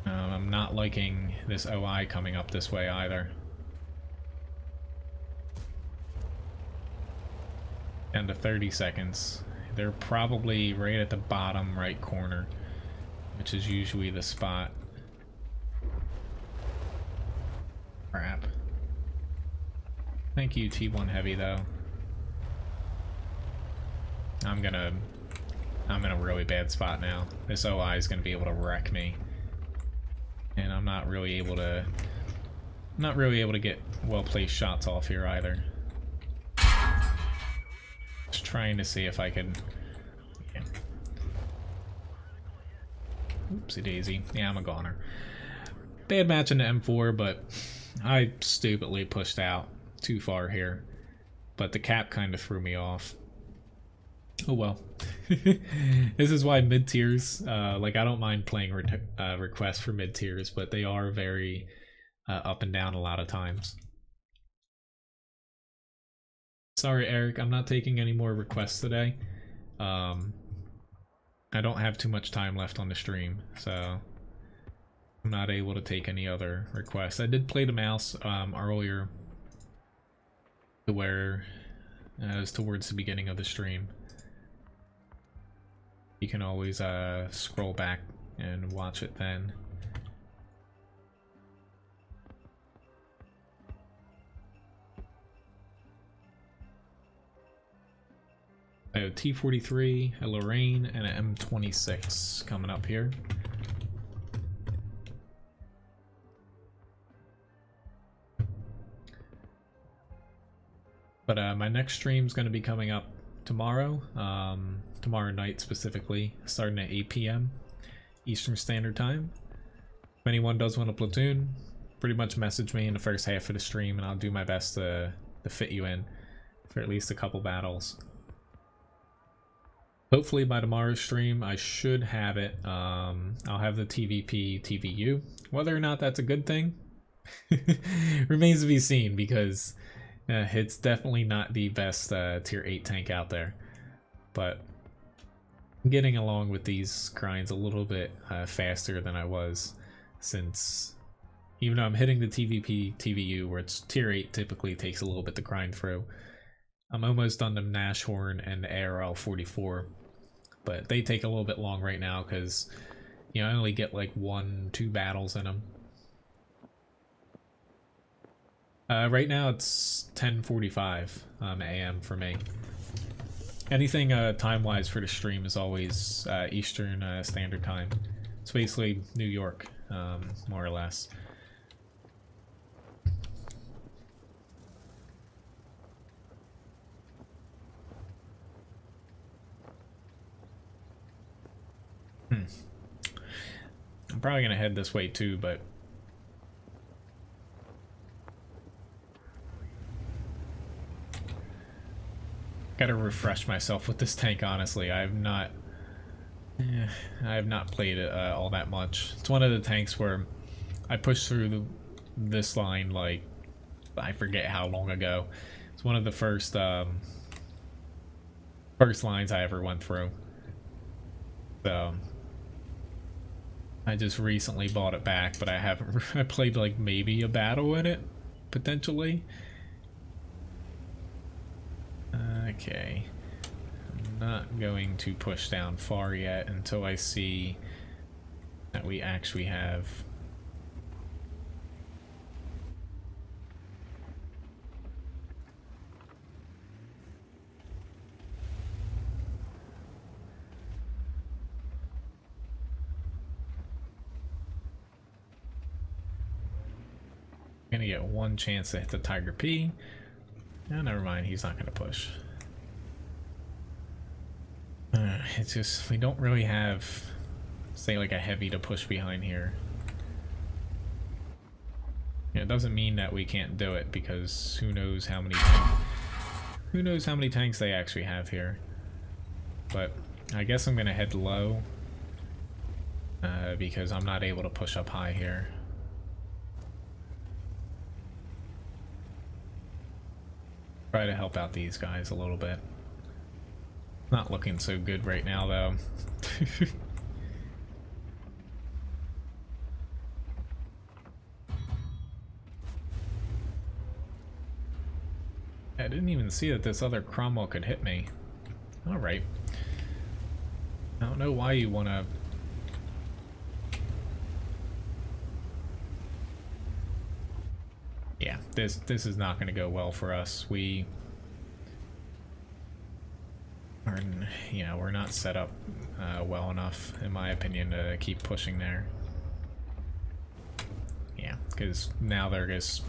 I'm not liking this OI coming up this way either. Down to 30 seconds. They're probably right at the bottom right corner, which is usually the spot. Crap. Thank you, T1 Heavy, though. I'm in a really bad spot now. This OI is gonna be able to wreck me. And I'm not really able to get well-placed shots off here either. Just trying to see if I can... Yeah. Oopsie daisy. Yeah, I'm a goner. Bad match in the M4, but I stupidly pushed out too far here. But the cap kind of threw me off. Oh well. This is why mid-tiers, like I don't mind playing requests for mid-tiers, but they are very up and down a lot of times. Sorry Eric, I'm not taking any more requests today. I don't have too much time left on the stream, so I'm not able to take any other requests. I did play the mouse earlier to where it was towards the beginning of the stream. You can always scroll back and watch it then. I have T-43, a Lorraine, and an M26 coming up here. But my next stream is going to be coming up tomorrow. Tomorrow night specifically, starting at 8 p.m. Eastern Standard Time. If anyone does want a platoon, pretty much message me in the first half of the stream and I'll do my best to fit you in for at least a couple battles. Hopefully by tomorrow's stream I should have it. I'll have the TVP TVU. Whether or not that's a good thing remains to be seen, because it's definitely not the best tier 8 tank out there. But I'm getting along with these grinds a little bit faster than I was, since even though I'm hitting the TVP TVU, where it's tier 8 typically takes a little bit to grind through, I'm almost done the Nashorn and the ARL 44, but they take a little bit long right now because, you know, I only get like 1-2 battles in them. Right now it's 10:45 a.m. for me. Anything time-wise for the stream is always Eastern Standard Time. It's basically New York, more or less. I'm probably gonna head this way too, but gotta refresh myself with this tank. Honestly, I have not played it all that much. It's one of the tanks where I pushed through this line like I forget how long ago. It's one of the first lines I ever went through. So I just recently bought it back, but I haven't. I played like maybe a battle in it, potentially. Okay. I'm not going to push down far yet until I see that we actually have... Gonna get one chance to hit the Tiger P. Oh, never mind, he's not gonna push. It's just, we don't really have, say, like a heavy to push behind here. It doesn't mean that we can't do it, because who knows how many tanks they actually have here. But I guess I'm gonna head low because I'm not able to push up high here. Try to help out these guys a little bit. Not looking so good right now, though. I didn't even see that this other Cromwell could hit me. Alright. I don't know why you want to... Yeah, this is not going to go well for us. We are, you know, we're not set up well enough, in my opinion, to keep pushing there. Yeah, because now they're just...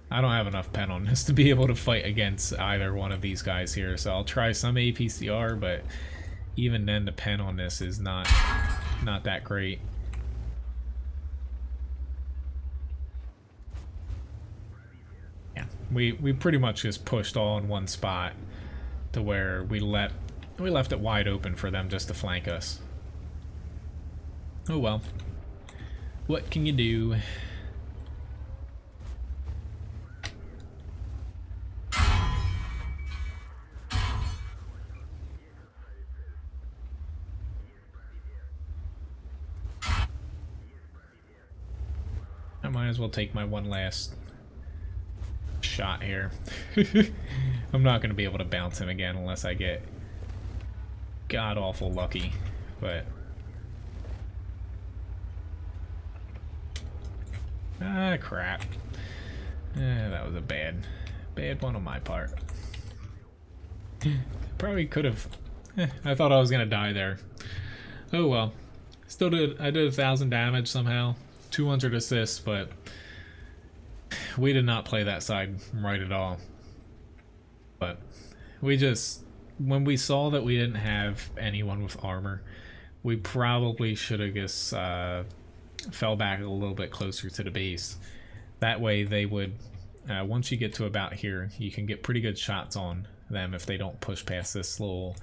I don't have enough pen on this to be able to fight against either one of these guys here, so I'll try some APCR, but even then the pen on this is not that great. Yeah, we pretty much just pushed all in one spot to where we left it wide open for them just to flank us. Oh well. What can you do? I might as well take my one last shot here. I'm not going to be able to bounce him again unless I get god-awful lucky, but... Ah, crap. That was a bad one on my part. Probably could have... I thought I was going to die there. Oh well. Still I did 1,000 damage somehow. 200 assists, but we did not play that side right at all. But we just, when we saw that we didn't have anyone with armor, we probably should have just fell back a little bit closer to the base. That way they would, once you get to about here, you can get pretty good shots on them if they don't push past this little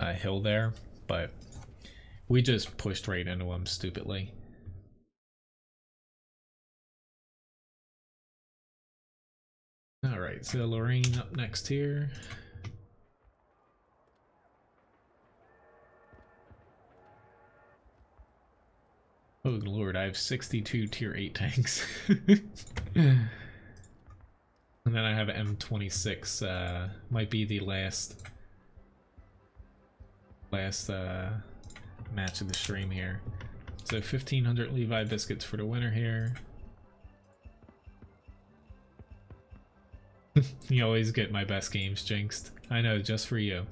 hill there. But we just pushed right into them stupidly. Alright, so Lorraine up next here. Oh lord, I have 62 tier 8 tanks. And then I have an M26, might be the last match of the stream here. So 1,500 Levi biscuits for the winner here. You always get my best games jinxed. I know, just for you.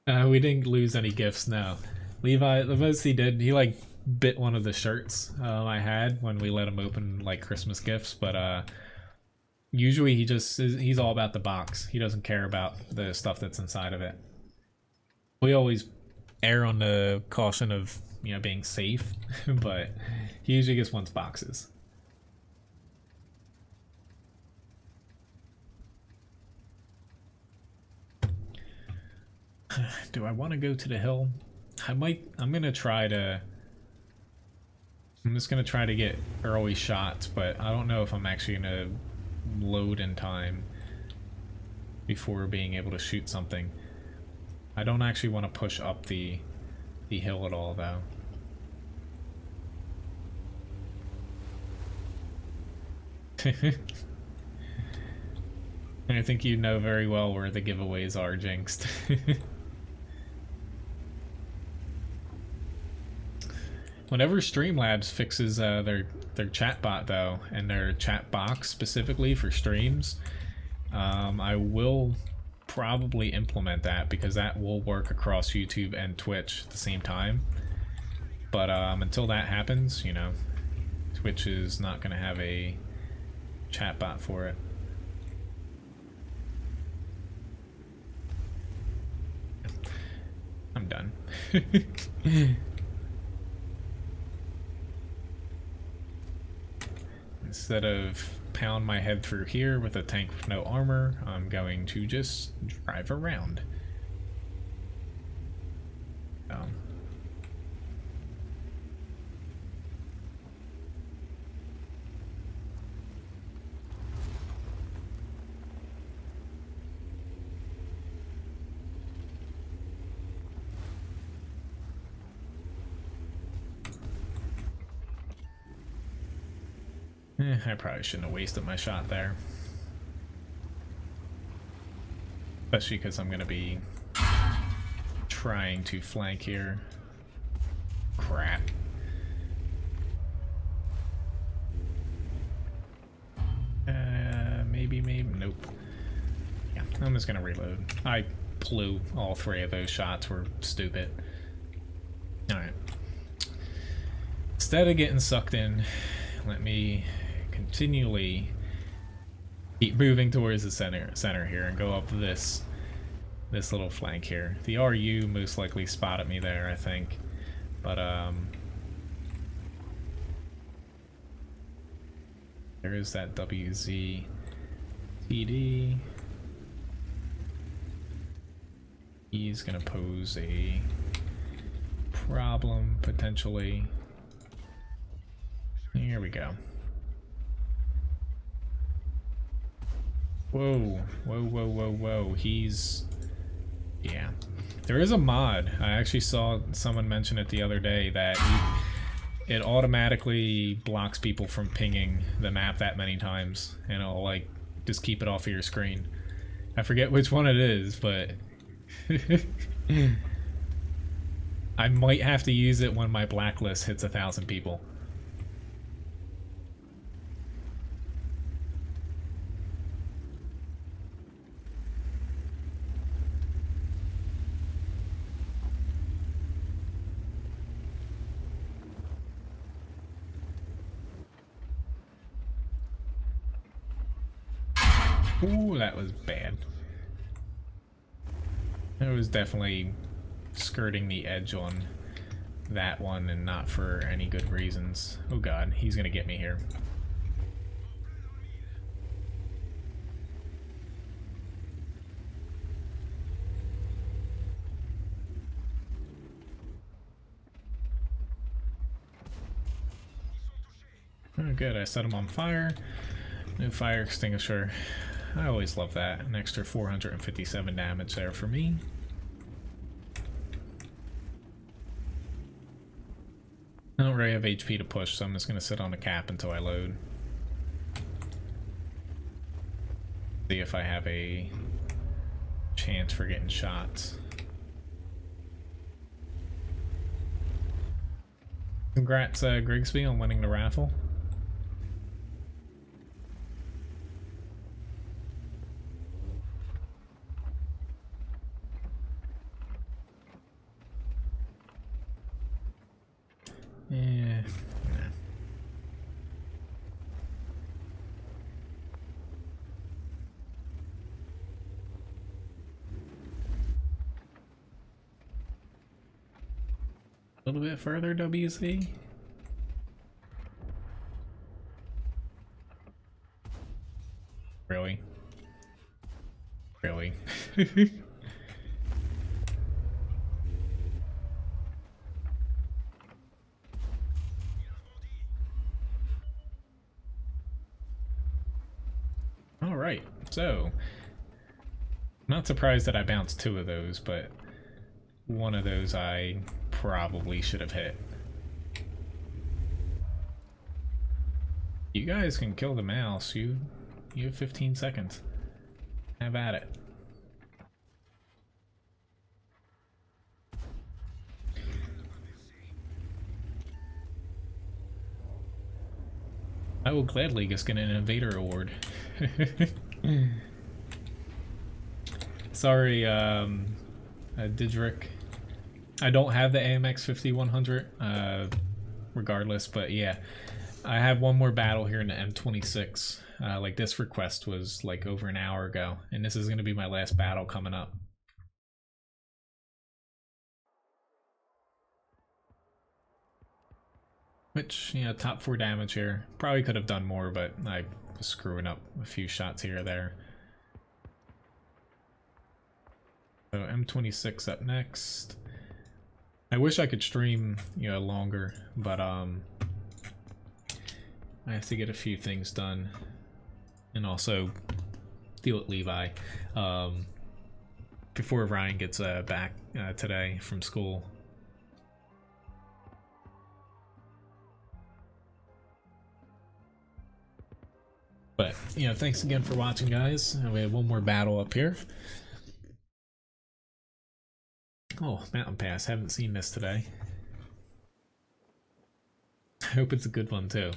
We didn't lose any gifts, no. Levi, the most he did, he like bit one of the shirts I had when we let him open like Christmas gifts, but usually he's all about the box. He doesn't care about the stuff that's inside of it. We always err on the caution of, you know, being safe, but he usually just wants boxes. Do I want to go to the hill? I'm just gonna try to get early shots, but I don't know if I'm actually gonna load in time before being able to shoot something. I don't actually want to push up the hill at all, though. I think you know very well where the giveaways are, Jinxed. Whenever Streamlabs fixes their chatbot, though, and their chat box specifically for streams, I will probably implement that, because that will work across YouTube and Twitch at the same time. But until that happens, you know, Twitch is not going to have a chatbot for it. I'm done. Instead of pound my head through here with a tank with no armor, I'm going to just drive around. I probably shouldn't have wasted my shot there. Especially because I'm going to be trying to flank here. Crap. Maybe, nope. Yeah, I'm just going to reload. I blew all three of those shots, were stupid. Alright. Instead of getting sucked in, let me continually keep moving towards the center here and go up this little flank here. The RU most likely spotted me there, I think, but there is that WZ TD. He's gonna pose a problem potentially. Here we go. Whoa, whoa, whoa, whoa, whoa. He's... yeah. There is a mod. I actually saw someone mention it the other day that it automatically blocks people from pinging the map that many times. And it'll, like, just keep it off of your screen. I forget which one it is, but... I might have to use it when my blacklist hits 1,000 people. Ooh, that was bad. It was definitely skirting the edge on that one and not for any good reasons. Oh god, he's gonna get me here. Oh good, I set him on fire. No fire extinguisher. I always love that. An extra 457 damage there for me. I don't really have HP to push, so I'm just going to sit on the cap until I load. See if I have a chance for getting shots. Congrats, Grigsby, on winning the raffle. Yeah. A little bit further, WC. Really? Really? Alright, so not surprised that I bounced 2 of those, but one of those I probably should have hit. You guys can kill the mouse. You have 15 seconds. Have at it. I will gladly just get an Invader Award. Sorry, Didrik. I don't have the AMX 5100, regardless, but yeah. I have one more battle here in the M26. Like, this request was like over an hour ago, and this is going to be my last battle coming up. Which, you know, top 4 damage here. Probably could have done more, but I was screwing up a few shots here or there. So M26 up next. I wish I could stream, you know, longer, but I have to get a few things done, and also deal with Levi before Ryan gets back today from school. But, you know, thanks again for watching, guys. We have one more battle up here. Oh, Mountain Pass. Haven't seen this today. I hope it's a good one, too.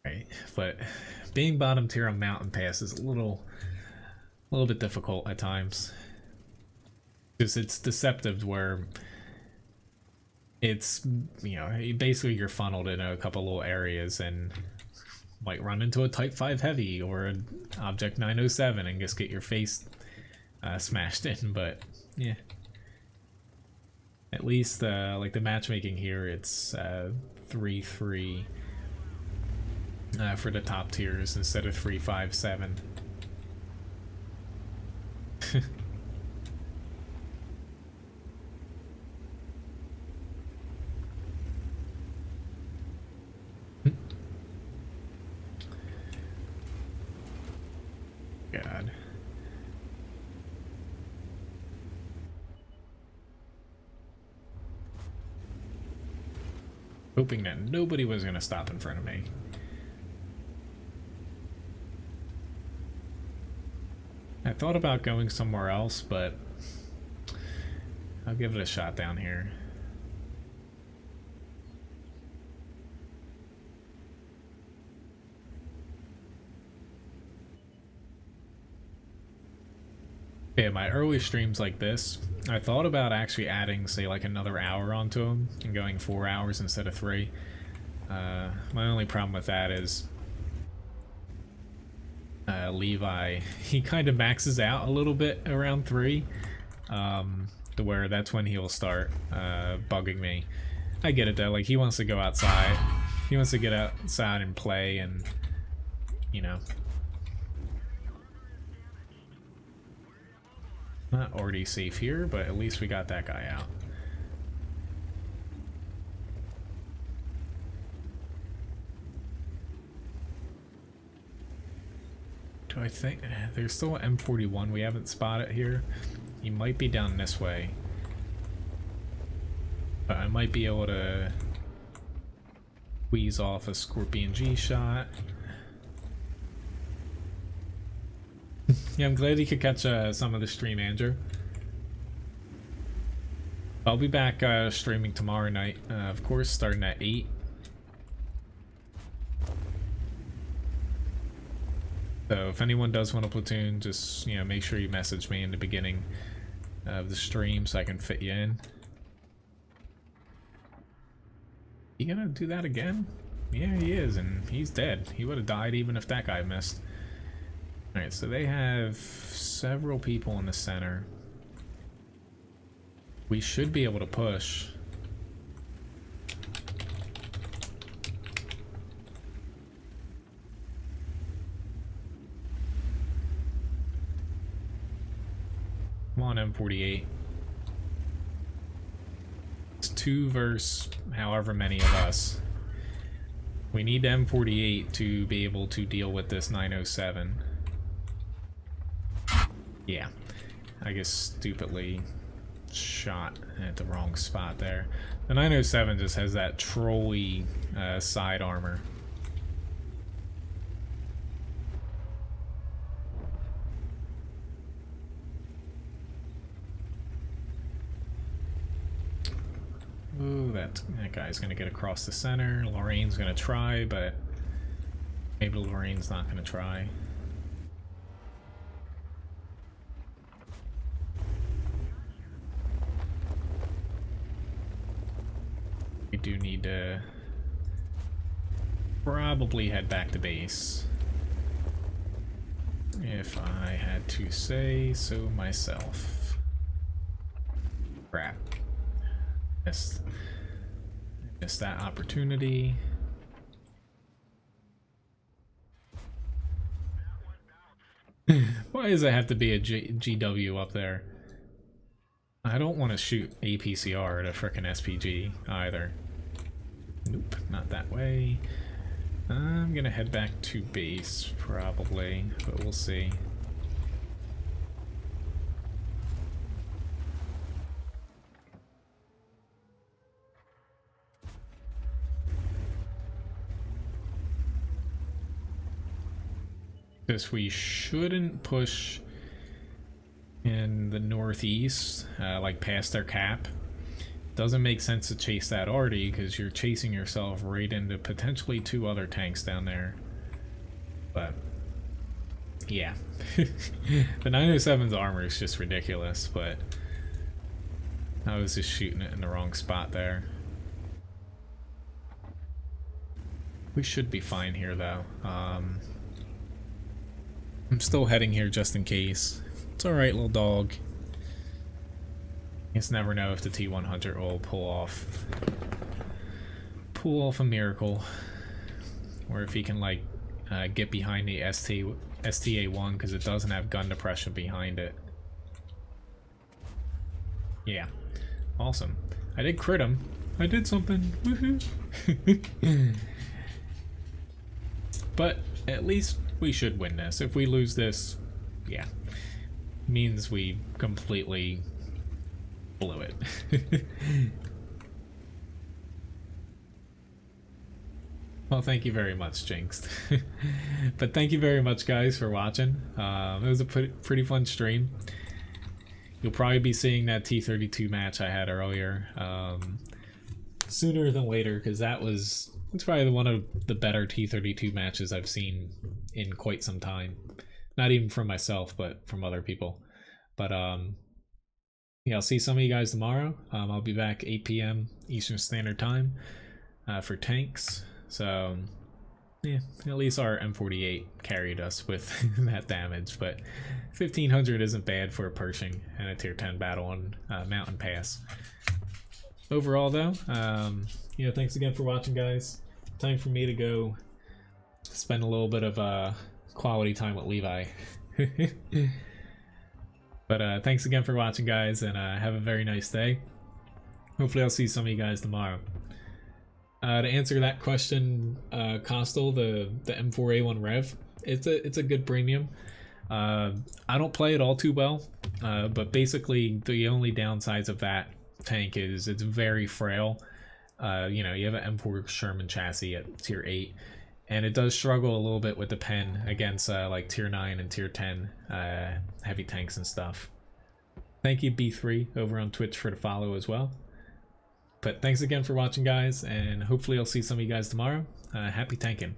Right, but being bottom tier on Mountain Pass is a little bit difficult at times. Because it's deceptive where it's, you know, basically you're funneled in a couple little areas and might run into a Type 5 Heavy or an Object 907 and just get your face smashed in, but yeah. At least, like the matchmaking here, it's 3-3 for the top tiers instead of 3-5-7. God. Hoping that nobody was going to stop in front of me. I thought about going somewhere else, but I'll give it a shot down here. Yeah, my early streams like this, I thought about actually adding, say, like another hour onto them and going 4 hours instead of 3. My only problem with that is Levi, he kind of maxes out a little bit around 3, to where that's when he'll start bugging me. I get it though, like he wants to go outside, he wants to get outside and play, and you know. Not already safe here, but at least we got that guy out. Do I think there's still an M41 we haven't spotted here? He might be down this way, but I might be able to squeeze off a Scorpion G shot. Yeah, I'm glad you could catch some of the stream, Andrew. I'll be back streaming tomorrow night, of course, starting at 8. So if anyone does want a platoon, just, you know, make sure you message me in the beginning of the stream so I can fit you in. You gonna do that again? Yeah, he is, and he's dead. He would have died even if that guy missed. Alright, so they have several people in the center. We should be able to push. Come on, M48. It's 2 versus however many of us. We need M48 to be able to deal with this 907. Yeah, I guess stupidly shot at the wrong spot there. The 907 just has that trolley side armor. Ooh, that guy's gonna get across the center. Lorraine's gonna try, but maybe Lorraine's not gonna try. We do need to probably head back to base, if I had to say so myself. Crap. Missed that opportunity. Why does it have to be a GW up there? I don't want to shoot APCR at a frickin' SPG either. Nope, not that way. I'm gonna head back to base probably, but we'll see. Because we shouldn't push in the northeast, like past their cap. Doesn't make sense to chase that arty because you're chasing yourself right into potentially 2 other tanks down there. But yeah, the 907's armor is just ridiculous, but I was just shooting it in the wrong spot there. We should be fine here though. I'm still heading here just in case. It's alright, little dog. You just never know if the T100 will pull off a miracle, or if he can like get behind the STA1 because it doesn't have gun depression behind it. Yeah, awesome. I did crit him. I did something. Woohoo! But at least we should win this. If we lose this, yeah, means we completely blew it. Well, thank you very much, Jinxed. But thank you very much, guys, for watching. It was a pretty fun stream. You'll probably be seeing that T32 match I had earlier sooner than later, because it's probably one of the better T32 matches I've seen in quite some time. Not even from myself, but from other people. But yeah, I'll see some of you guys tomorrow. I'll be back 8 p.m. Eastern Standard Time for tanks. So yeah, at least our M48 carried us with that damage, but 1500 isn't bad for a Pershing and a tier 10 battle on Mountain Pass. Overall though, you know, thanks again for watching, guys. Time for me to go spend a little bit of quality time with Levi. But thanks again for watching, guys, and have a very nice day. Hopefully I'll see some of you guys tomorrow. To answer that question, Costal, the M4A1 Rev, it's a good premium. I don't play it all too well, but basically the only downsides of that tank is it's very frail. You know, you have an M4 Sherman chassis at tier 8, and it does struggle a little bit with the pen against like tier 9 and tier 10 heavy tanks and stuff. Thank you, B3, over on Twitch for the follow as well. But thanks again for watching, guys, and hopefully I'll see some of you guys tomorrow. Happy tanking.